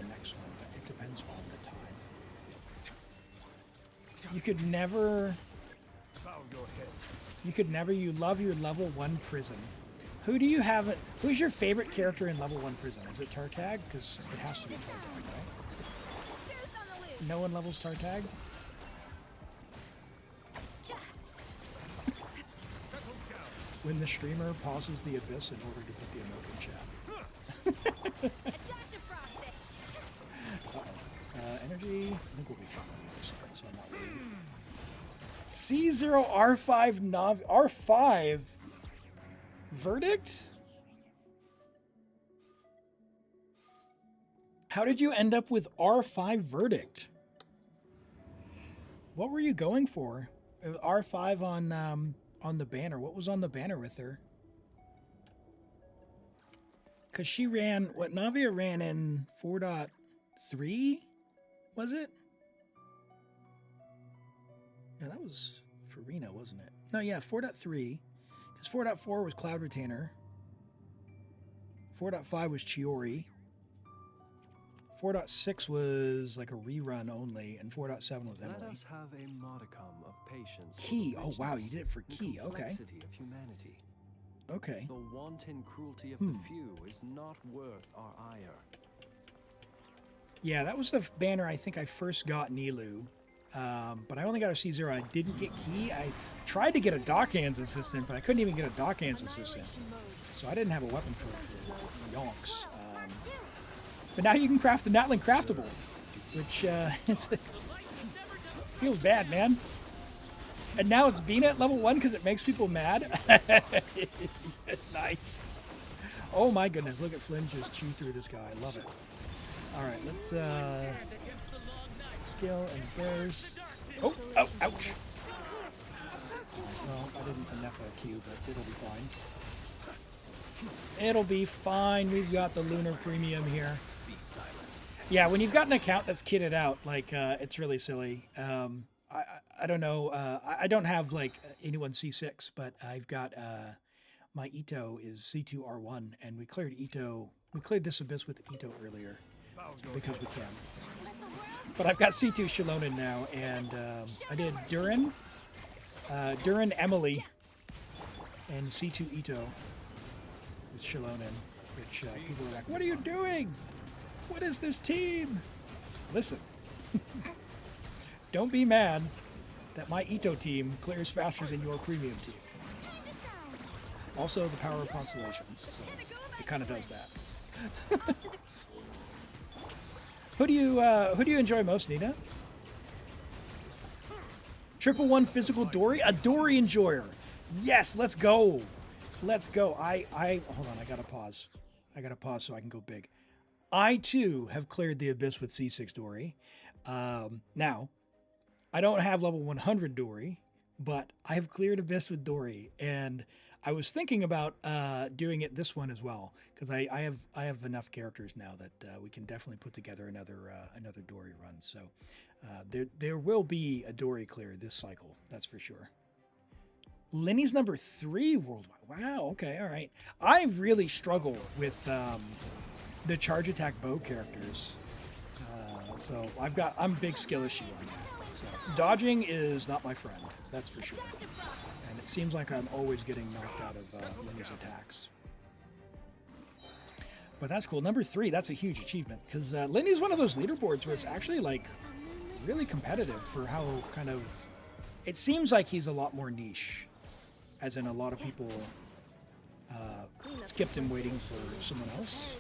the next one, but it depends on the time. You could never, you love your level 1 prison. Who do you have? Who's your favorite character in level 1 prison? Is it Tartag? Because it has to be Tartag, right? No one levels Tartag? When the streamer pauses the abyss in order to put the emote in chat. Energy. I think we'll be fine on the other side, so I'm not worried. C0 R5 R5 Verdict? How did you end up with R5 Verdict? What were you going for? R5 on the banner. What was on the banner with her? Because she ran, what Navia ran in 4.3, was it? No, that was Farina, wasn't it? No, yeah, 4.3. 4.4 was Cloud Retainer. 4.5 was Chiori. 4.6 was like a rerun only, and 4.7 was Emily. Let us have a modicum of patience. Key. Oh wow, you did it for Key. Okay. Of humanity. Okay. The wanton cruelty of the few is not worth our ire. Yeah, that was the banner I think I first got Nilu. But I only got a C0. I didn't get Key. I tried to get a Dockhands assistant, but I couldn't even get a Dockhands assistant. So I didn't have a weapon for yonks. But now you can craft the Natling Craftable, which feels bad, man. And now it's Bina at level 1 because it makes people mad. Nice. Oh my goodness, look at Flynn just chew through this guy. I love it. All right, let's skill and burst. Oh, oh, ouch. Well, I didn't enough a Q, but it'll be fine. It'll be fine. We've got the lunar premium here. Yeah, when you've got an account that's kitted out, like, it's really silly. I don't know. I don't have, like, anyone C6, but I've got, my Itto is C2R1, and we cleared Itto. We cleared this abyss with Itto earlier because we can. But I've got C2 Shilonen now, and I did Durin, Emily, and C2 Itto with Shilonen, which people were like, what are you doing? What is this team? Listen, don't be mad that my Itto team clears faster than your premium team. Also, the power of constellations, so it kind of does that. Who do you enjoy most, Nina? 111 physical Dory? A Dory enjoyer. Yes, let's go. Let's go. Hold on. I got to pause. I got to pause so I can go big. I too have cleared the abyss with C6 Dory. Now, I don't have level 100 Dory, but I have cleared abyss with Dory, and I was thinking about doing it this one as well, because I have enough characters now that we can definitely put together another Dory run. So there will be a Dory clear this cycle, that's for sure. Lenny's number 3 worldwide. Wow. Okay. All right. I really struggle with the charge attack bow characters. So I'm big skill issue on that. So dodging is not my friend. That's for sure. And it seems like I'm always getting knocked out of Lenny's attacks. But that's cool. Number 3, that's a huge achievement, because Lenny's one of those leaderboards where it's actually like really competitive for how kind of, it seems like he's a lot more niche, as in a lot of people skipped him waiting for someone else,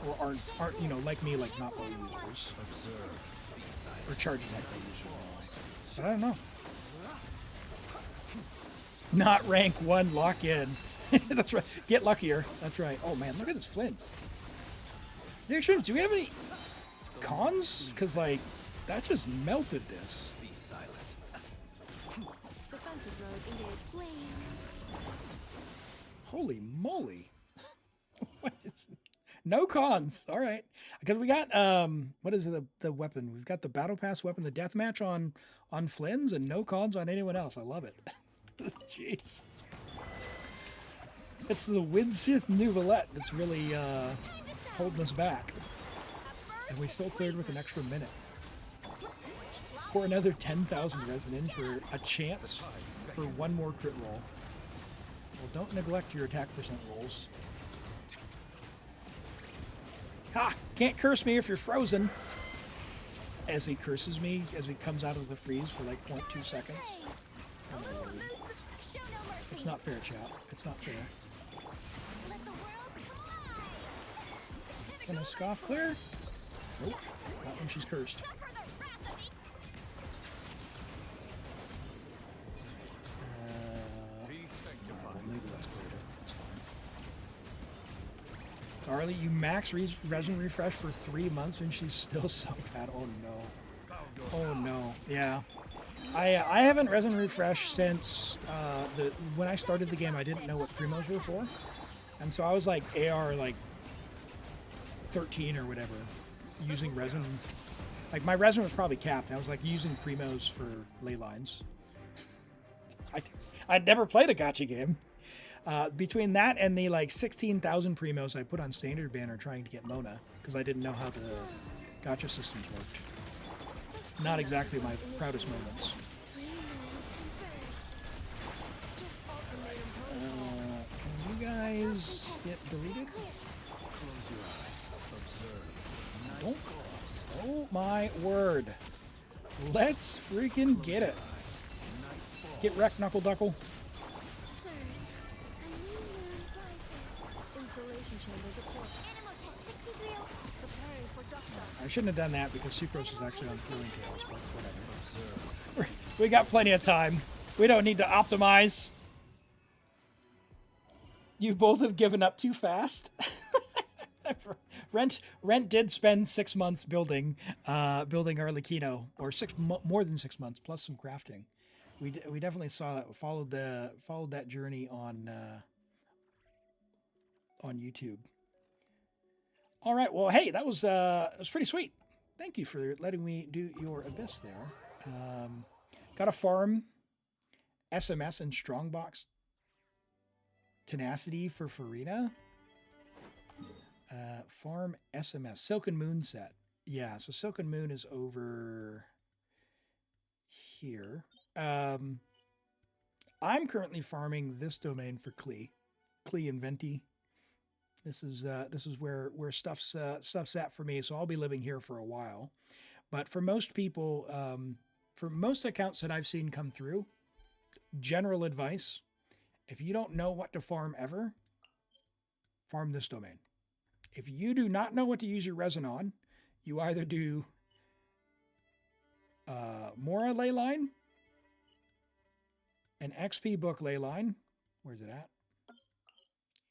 or aren't like me, like not bow users or charge attack bow users. But I don't know. Not rank 1 lock in. That's right. Get luckier. That's right. Oh man, look at his flints. Actually, do we have any cons? Because like that just melted this. Be silent. Defensive road engage flame. Holy moly. What is, no cons. All right. Because we got what is it, the weapon? We've got the battle pass weapon, the deathmatch on Flynn's, and no cons on anyone else. I love it. Jeez. It's the Widsith Nouvelette that's really holding us back. And we still cleared with an extra minute. Pour another 10,000 resin in for a chance for one more crit roll. Well, don't neglect your attack percent rolls. Ha! Can't curse me if you're frozen. As he curses me, as he comes out of the freeze for like 0.2 seconds. It's not fair, chat. It's not fair. Can I scoff clear? Nope. Not when she's cursed. Maybe that's cleared it. That's fine. Carly, you max resin refresh for 3 months and she's still so bad. Oh no. Oh no. Yeah. I haven't resin refreshed since when I started the game. I didn't know what Primos were for, and so I was like AR like 13 or whatever, using resin. Like my resin was probably capped. I was like using Primos for ley lines. I'd never played a gacha game. Between that and the like 16,000 Primos I put on standard banner trying to get Mona, because I didn't know how the gacha systems worked. Not exactly my proudest moments. Can you guys get deleted? Close your eyes. Observe. Don't. Oh my word. Let's freaking get it. Get wrecked, Knuckle Duckle. I shouldn't have done that because Sucrose is actually on Throwing Tails, but whatever. We got plenty of time. We don't need to optimize. You both have given up too fast. Rent did spend 6 months building Arlecchino, or more than 6 months plus some crafting. We definitely saw that. Followed that journey on YouTube. All right. Well, hey, that was pretty sweet. Thank you for letting me do your abyss there. Got a farm, SMS and Strongbox Tenacity for Farina. Farm SMS Silken Moon set. Yeah, so Silken Moon is over here. I'm currently farming this domain for Klee and Venti. This is where stuff's at for me. So I'll be living here for a while. But for most people, for most accounts that I've seen come through, general advice: if you don't know what to farm ever, farm this domain. If you do not know what to use your resin on, you either do Mora ley line, an XP book ley line. Where's it at?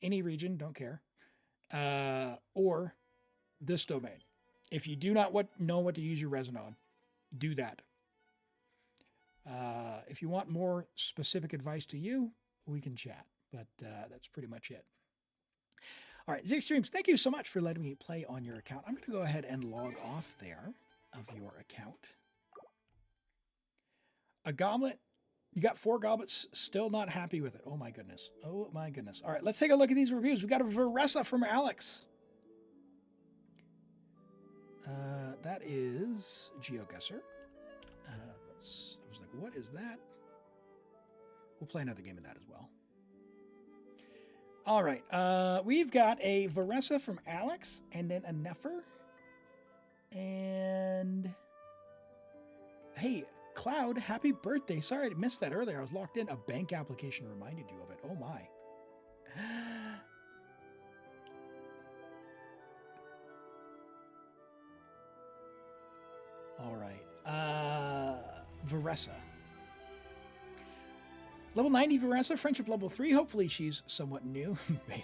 any region, don't care, or this domain. If you do not know what to use your resin on, do that. If you want more specific advice to you, we can chat, but that's pretty much it. All right, Zigstreams, thank you so much for letting me play on your account. I'm going to go ahead and log off there of your account. A goblet. You got 4 goblets, still not happy with it. Oh my goodness. Oh my goodness. All right, let's take a look at these reviews. We got a Varesa from Alex. That is GeoGuessr. I was like, what is that? We'll play another game of that as well. All right, we've got a Varesa from Alex, and then a Nefer. And hey, Cloud, happy birthday. Sorry I missed that earlier. I was locked in. A bank application reminded you of it. Oh my. All right. Varesa. Level 90 Varesa, friendship level 3. Hopefully she's somewhat new. Okay.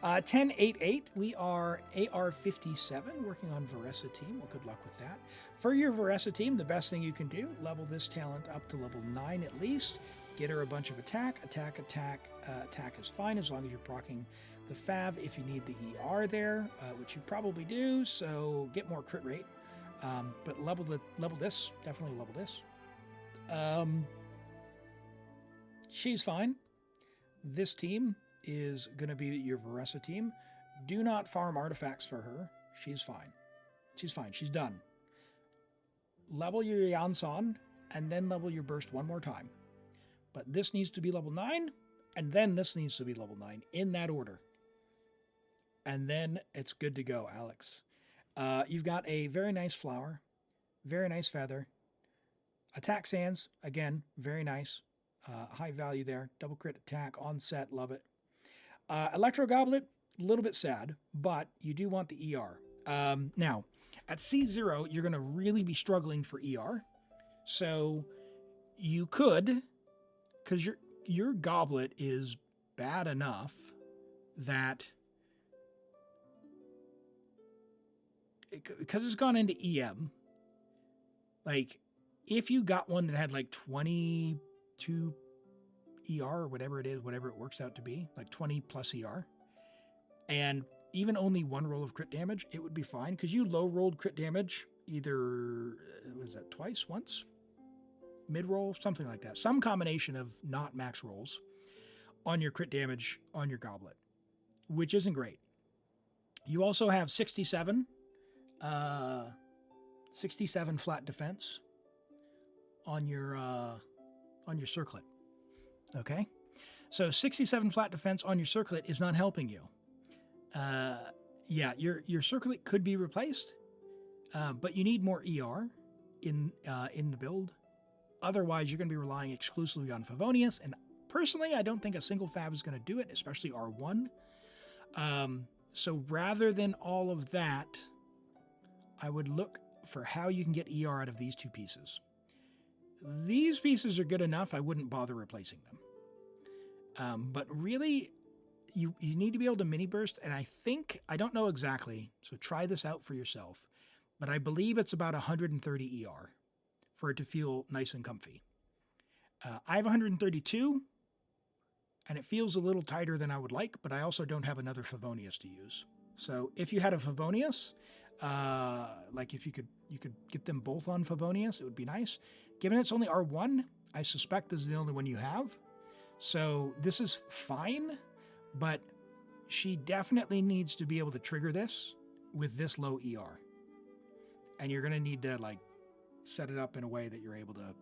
1088. We are AR57 working on Varesa team. Well, good luck with that. For your Varesa team, the best thing you can do, level this talent up to level 9 at least. Get her a bunch of attack. Attack is fine as long as you're proccing the Fav if you need the ER there, which you probably do, so get more crit rate. But level this, definitely level this. She's fine. This team is going to be your Varesa team. Do not farm artifacts for her. She's fine. She's fine. She's done. Level your Yansan and then level your burst one more time. But this needs to be level 9, and then this needs to be level 9 in that order. And then it's good to go, Alex. You've got a very nice flower, very nice feather. Attack sands, again, very nice. High value there. Double crit attack, onset, love it. Electro Goblet, a little bit sad, but you do want the ER. Now, at C0, you're going to really be struggling for ER. So you could, because your Goblet is bad enough that, because it's gone into EM, like, if you got one that had like 22 ER or whatever it works out to be, like 20 plus ER, and even only 1 roll of crit damage, it would be fine, because you low rolled crit damage either, was that twice, once? Mid roll, something like that. Some combination of not max rolls on your crit damage on your Goblet, which isn't great. You also have 67 flat defense on your circlet. Okay, so 67 flat defense on your circlet is not helping you. Yeah, your circlet could be replaced, but you need more ER in the build. Otherwise, you're going to be relying exclusively on Favonius, and personally, I don't think a single Fav is going to do it, especially R1. So rather than all of that, I would look for how you can get ER out of these 2 pieces. These pieces are good enough, I wouldn't bother replacing them. But really, you need to be able to mini burst, and I don't know exactly, so try this out for yourself, but I believe it's about 130 ER for it to feel nice and comfy. I have 132, and it feels a little tighter than I would like, but I also don't have another Favonius to use. So if you had a Favonius, like if you could get them both on Favonius, it would be nice. Given it's only R1, I suspect this is the only one you have. So this is fine, but she definitely needs to be able to trigger this with this low ER. And you're going to need to like set it up in a way that you're able to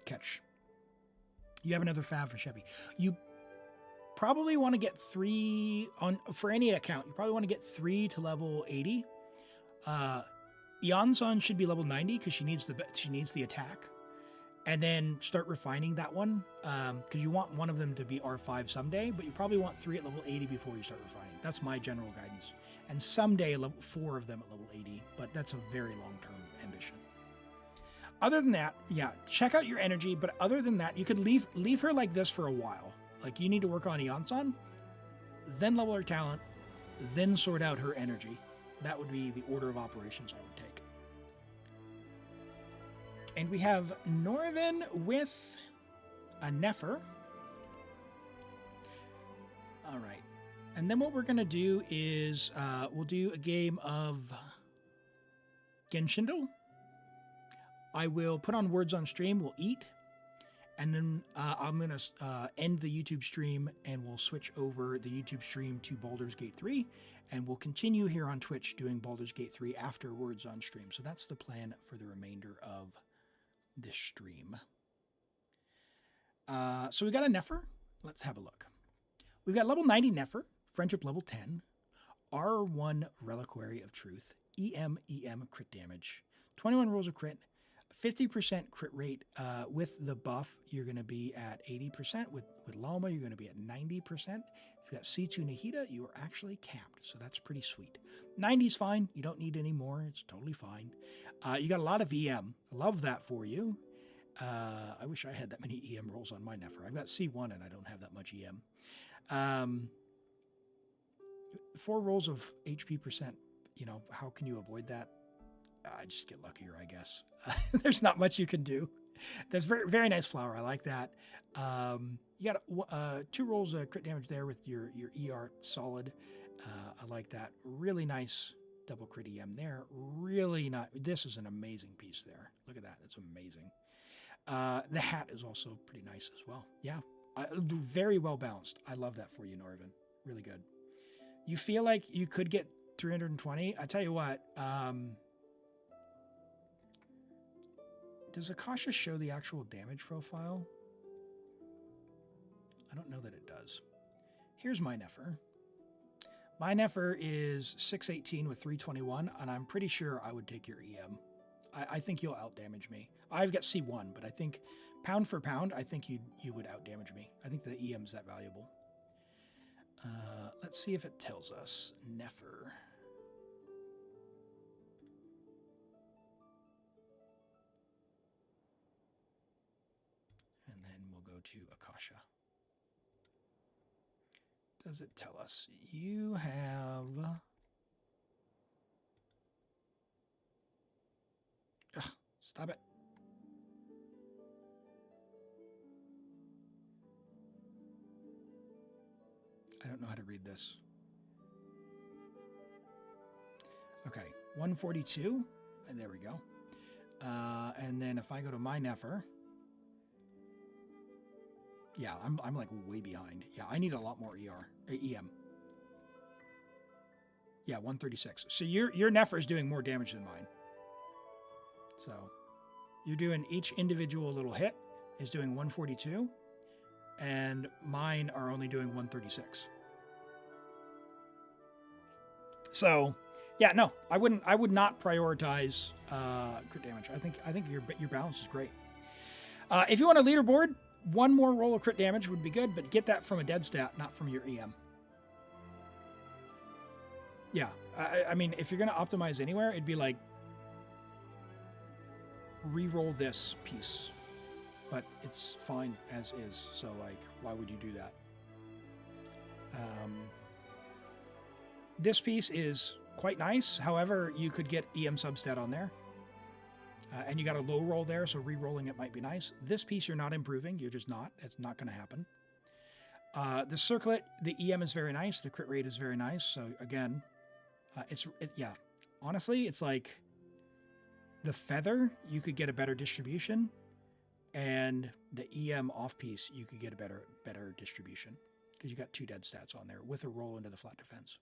catch. You have another Fav for Chevy. You probably want to get 3 for any account. You probably want to get 3 to level 80. Yansan should be level 90 because she needs the attack, and then start refining that one because you want one of them to be R5 someday, but you probably want 3 at level 80 before you start refining. That's my general guidance. And someday 4 of them at level 80, but that's a very long-term ambition. Other than that, yeah, check out your energy. But other than that, you could leave her like this for a while. Like, you need to work on Eonson, then level her talent, then sort out her energy. That would be the order of operations I would take. And we have Norvin with a Nefer. All right. And then what we're going to do is we'll do a game of Genshin. I will put on words on stream. We'll eat. And then I'm going to end the YouTube stream, and we'll switch over the YouTube stream to Baldur's Gate 3. And we'll continue here on Twitch doing Baldur's Gate 3 after words on stream. So that's the plan for the remainder of this stream. So we got a Nefer. Let's have a look. We've got level 90 Nefer, Friendship level 10, R1 Reliquary of Truth, EM crit damage, 21 rolls of crit, 50% crit rate. With the buff, you're going to be at 80%. With Loma, you're going to be at 90%. If you've got C2 Nahida, you are actually capped, so that's pretty sweet. 90's fine. You don't need any more. It's totally fine. You got a lot of EM. Love that for you. I wish I had that many EM rolls on my Nefer. I've got C1 and I don't have that much EM. 4 rolls of HP percent, you know, how can you avoid that? I just get luckier, I guess. There's not much you can do. That's very, very nice flower. I like that. You got 2 rolls of crit damage there with your ER solid. I like that. Really nice double crit EM there. Really not. This is an amazing piece there. Look at that. It's amazing. The hat is also pretty nice as well. Yeah. Very well balanced. I love that for you, Norvin. Really good. You feel like you could get 320? I tell you what, does Akasha show the actual damage profile? I don't know that it does. Here's my Nefer. My Nefer is 618 with 321, and I'm pretty sure I would take your EM. I think you'll outdamage me. I've got C1, but I think pound for pound, I think you would outdamage me. I think the EM's that valuable. Let's see if it tells us. Nefer. And then we'll go to Akasha. Does it tell us? You have... Ugh, stop it. I don't know how to read this. Okay, 142, and there we go. And then if I go to my Nefer, yeah, I'm like way behind. Yeah, I need a lot more EM. Yeah, 136. So your Nefer is doing more damage than mine. So you're doing each individual little hit is doing 142, and mine are only doing 136. So, yeah, no, I would not prioritize crit damage. I think your balance is great. If you want a leaderboard, 1 more roll of crit damage would be good, but get that from a dead stat, not from your EM. Yeah, I mean, if you're going to optimize anywhere, it'd be like re-roll this piece, but it's fine as is. So, like, why would you do that? This piece is quite nice. However, you could get EM substat on there. And you got a low roll there, so re-rolling it might be nice. This piece you're not improving. You're just not. It's not going to happen. The circlet, the EM is very nice. The crit rate is very nice. So, again, yeah. Honestly, it's like the feather, you could get a better distribution. And the EM off piece, you could get a better distribution. Because you got 2 dead stats on there with a roll into the flat defense.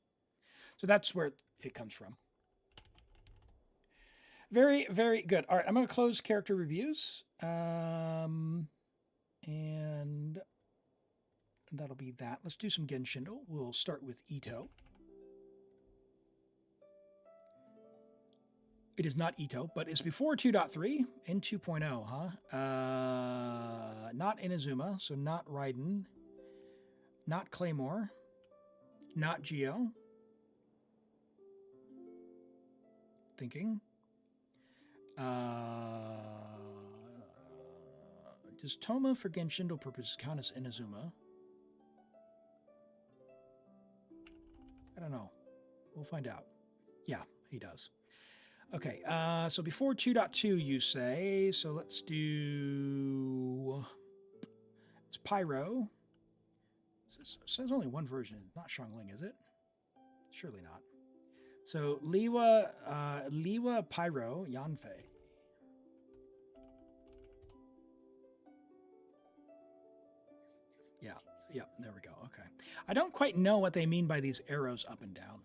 So that's where it comes from. Very, very good. All right, I'm going to close character reviews. And that'll be that. Let's do some Genshin. We'll start with Itto. It is not Itto, but it's before 2.3 and 2.0, huh? Not Inazuma, so not Raiden. Not Claymore. Not Geo. Thinking. Does Toma for Genshin purposes count as Inazuma? don't know. We'll find out. Yeah, he does. Okay, so before 2.2 you say, so let's do, it's Pyro. It says only one version, not Xiangling, is it? Surely not. So Liwa Pyro Yanfei. Yeah, there we go. Okay. I don't quite know what they mean by these arrows up and down.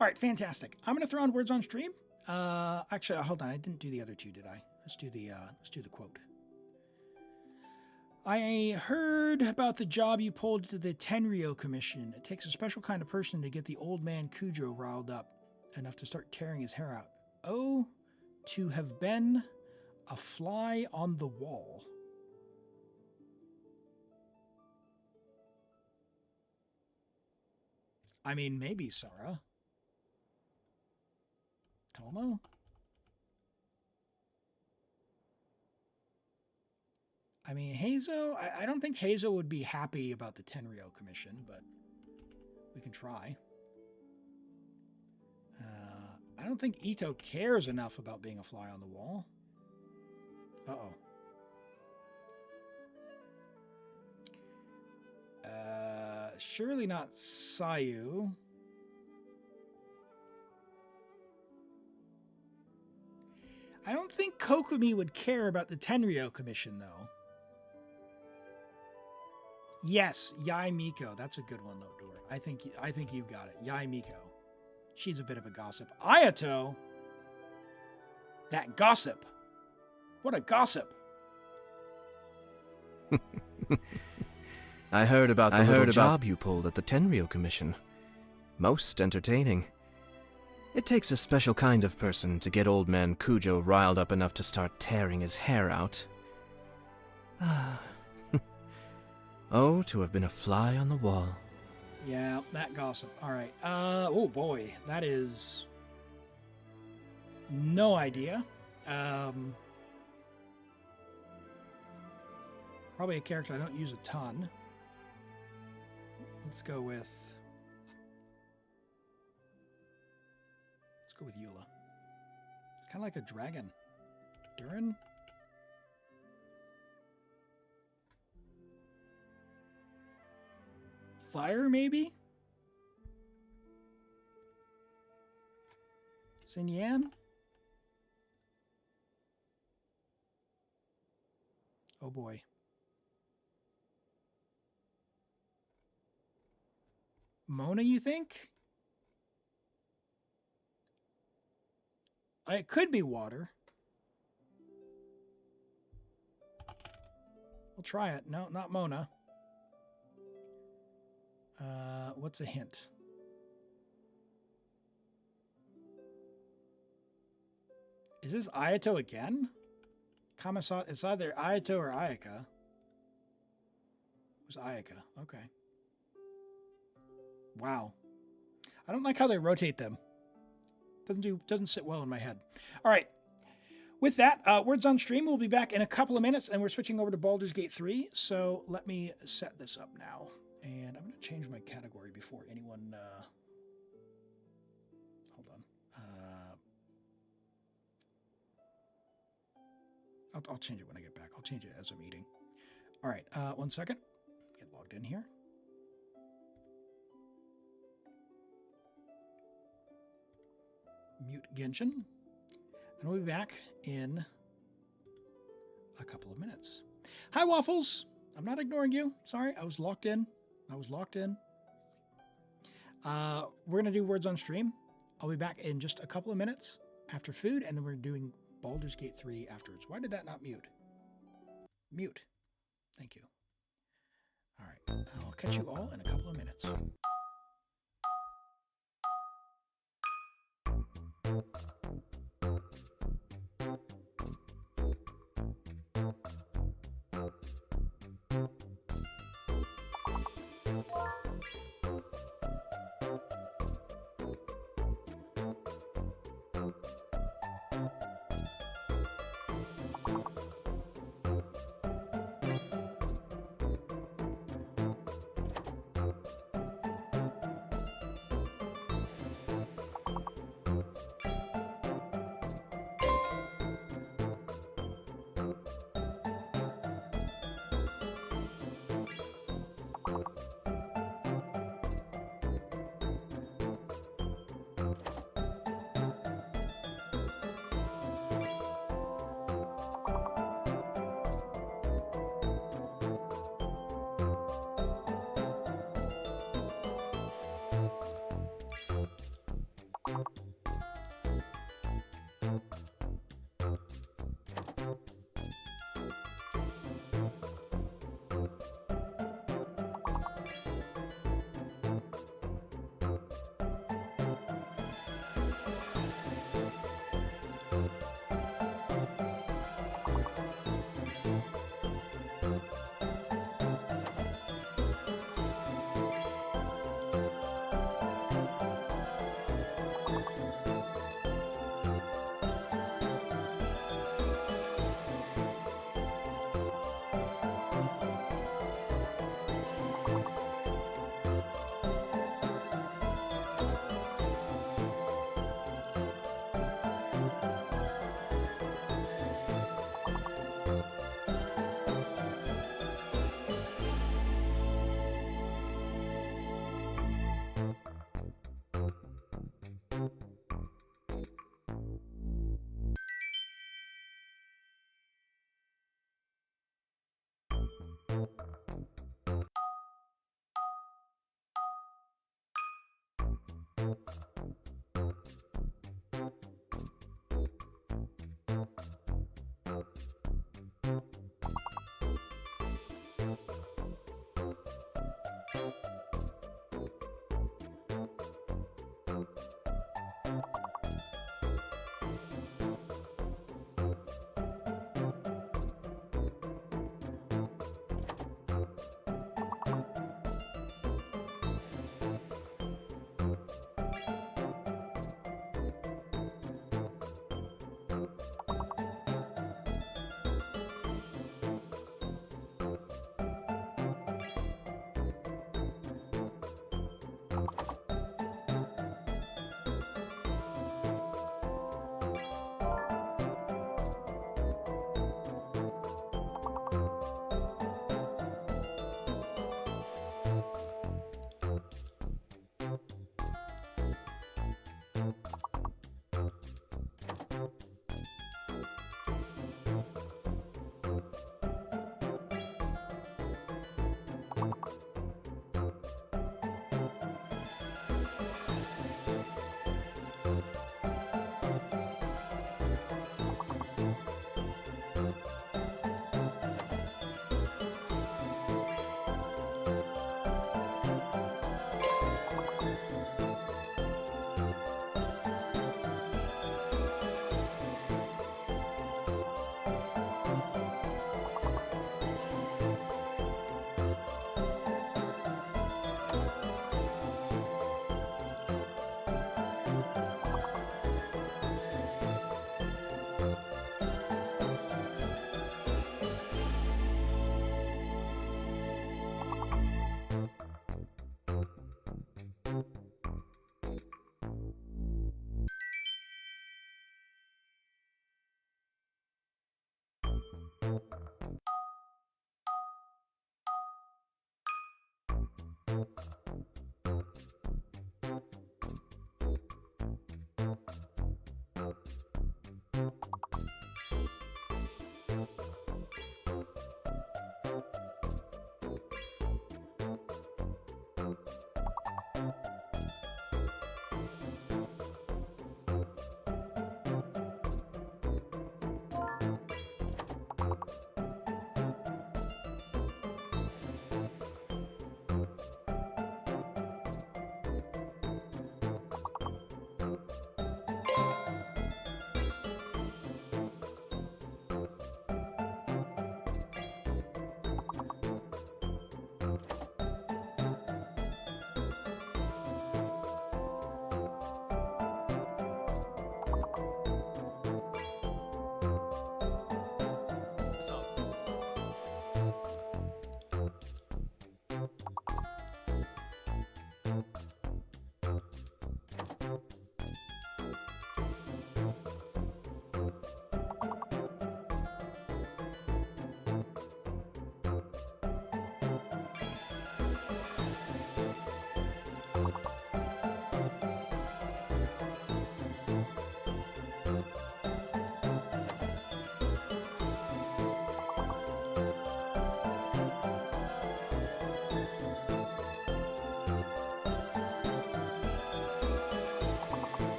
All right, fantastic. I'm going to throw on words on stream. Actually, hold on. I didn't do the other two, did I? Let's do the quote. I heard about the job you pulled to the Tenryou Commission. It takes a special kind of person to get the old man Kujo riled up enough to start tearing his hair out. Oh, to have been a fly on the wall. I mean, maybe Sarah. Tomo? I mean, Heizo, I don't think Heizo would be happy about the Tenryou Commission, but we can try. I don't think Itto cares enough about being a fly on the wall. Uh-oh. Surely not Sayu. I don't think Kokumi would care about the Tenryou Commission, though. Yes, Yai Miko. That's a good one, though, Dor. I think you've got it. Yai Miko. She's a bit of a gossip. Ayato. That gossip. What a gossip. I heard about the job you pulled at the Tenryou Commission. Most entertaining. It takes a special kind of person to get old man Kujo riled up enough to start tearing his hair out. Oh, to have been a fly on the wall. Yeah, that gossip. All right. Oh boy, that is no idea. Probably a character I don't use a ton. Let's go with Eula. Kind of like a dragon. Durin? Fire, maybe? Xinyan? Oh boy. Mona, you think? It could be water. We'll try it. No, not Mona. What's a hint? Is this Ayato again? Kamisata. It's either Ayato or Ayaka. It was Ayaka. Okay. Wow. I don't like how they rotate them. Doesn't sit well in my head. All right. With that, words on stream. We'll be back in a couple of minutes, and we're switching over to Baldur's Gate 3. So let me set this up now. And I'm going to change my category before anyone... hold on. I'll change it when I get back. I'll change it as I'm eating. All right. 1 second. Get logged in here. Mute Genshin. And we'll be back in a couple of minutes. Hi, Waffles. I'm not ignoring you. Sorry, I was locked in. We're going to do words on stream. I'll be back in just a couple of minutes after food, and then we're doing Baldur's Gate 3 afterwards. Why did that not mute? Mute. Thank you. All right. I'll catch you all in a couple of minutes.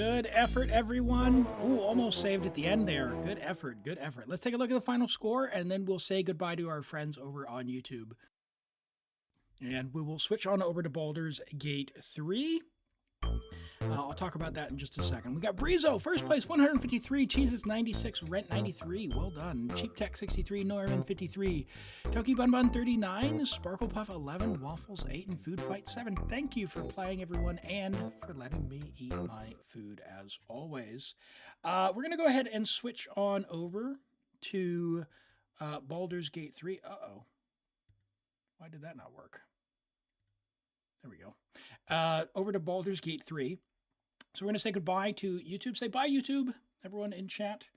Good effort, everyone. Ooh, almost saved at the end there. Good effort, good effort. Let's take a look at the final score, and then we'll say goodbye to our friends over on YouTube. And we will switch on over to Baldur's Gate 3. I'll talk about that in just a second. We got Brizo, first place, 153. Cheeses, 96. Rent, 93. Well done. Cheap Tech, 63. Norman, 53. Toki Bun Bun, 39. Sparkle Puff, 11. Waffles, 8. And Food Fight, 7. Thank you for playing, everyone, and for letting me eat my food, as always. We're going to go ahead and switch on over to Baldur's Gate 3. Uh-oh. Why did that not work? There we go. Over to Baldur's Gate 3. So we're going to say goodbye to YouTube. Say bye, YouTube, everyone in chat.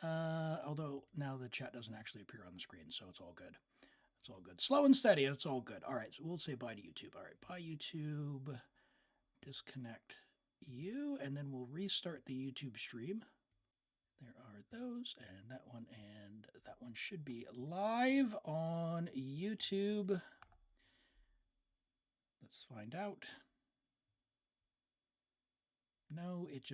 Although now the chat doesn't actually appear on the screen, so it's all good. It's all good. Slow and steady. It's all good. All right, so we'll say bye to YouTube. All right, bye, YouTube. Disconnect you, and then we'll restart the YouTube stream. There are those, and that one should be live on YouTube. Let's find out. No, it just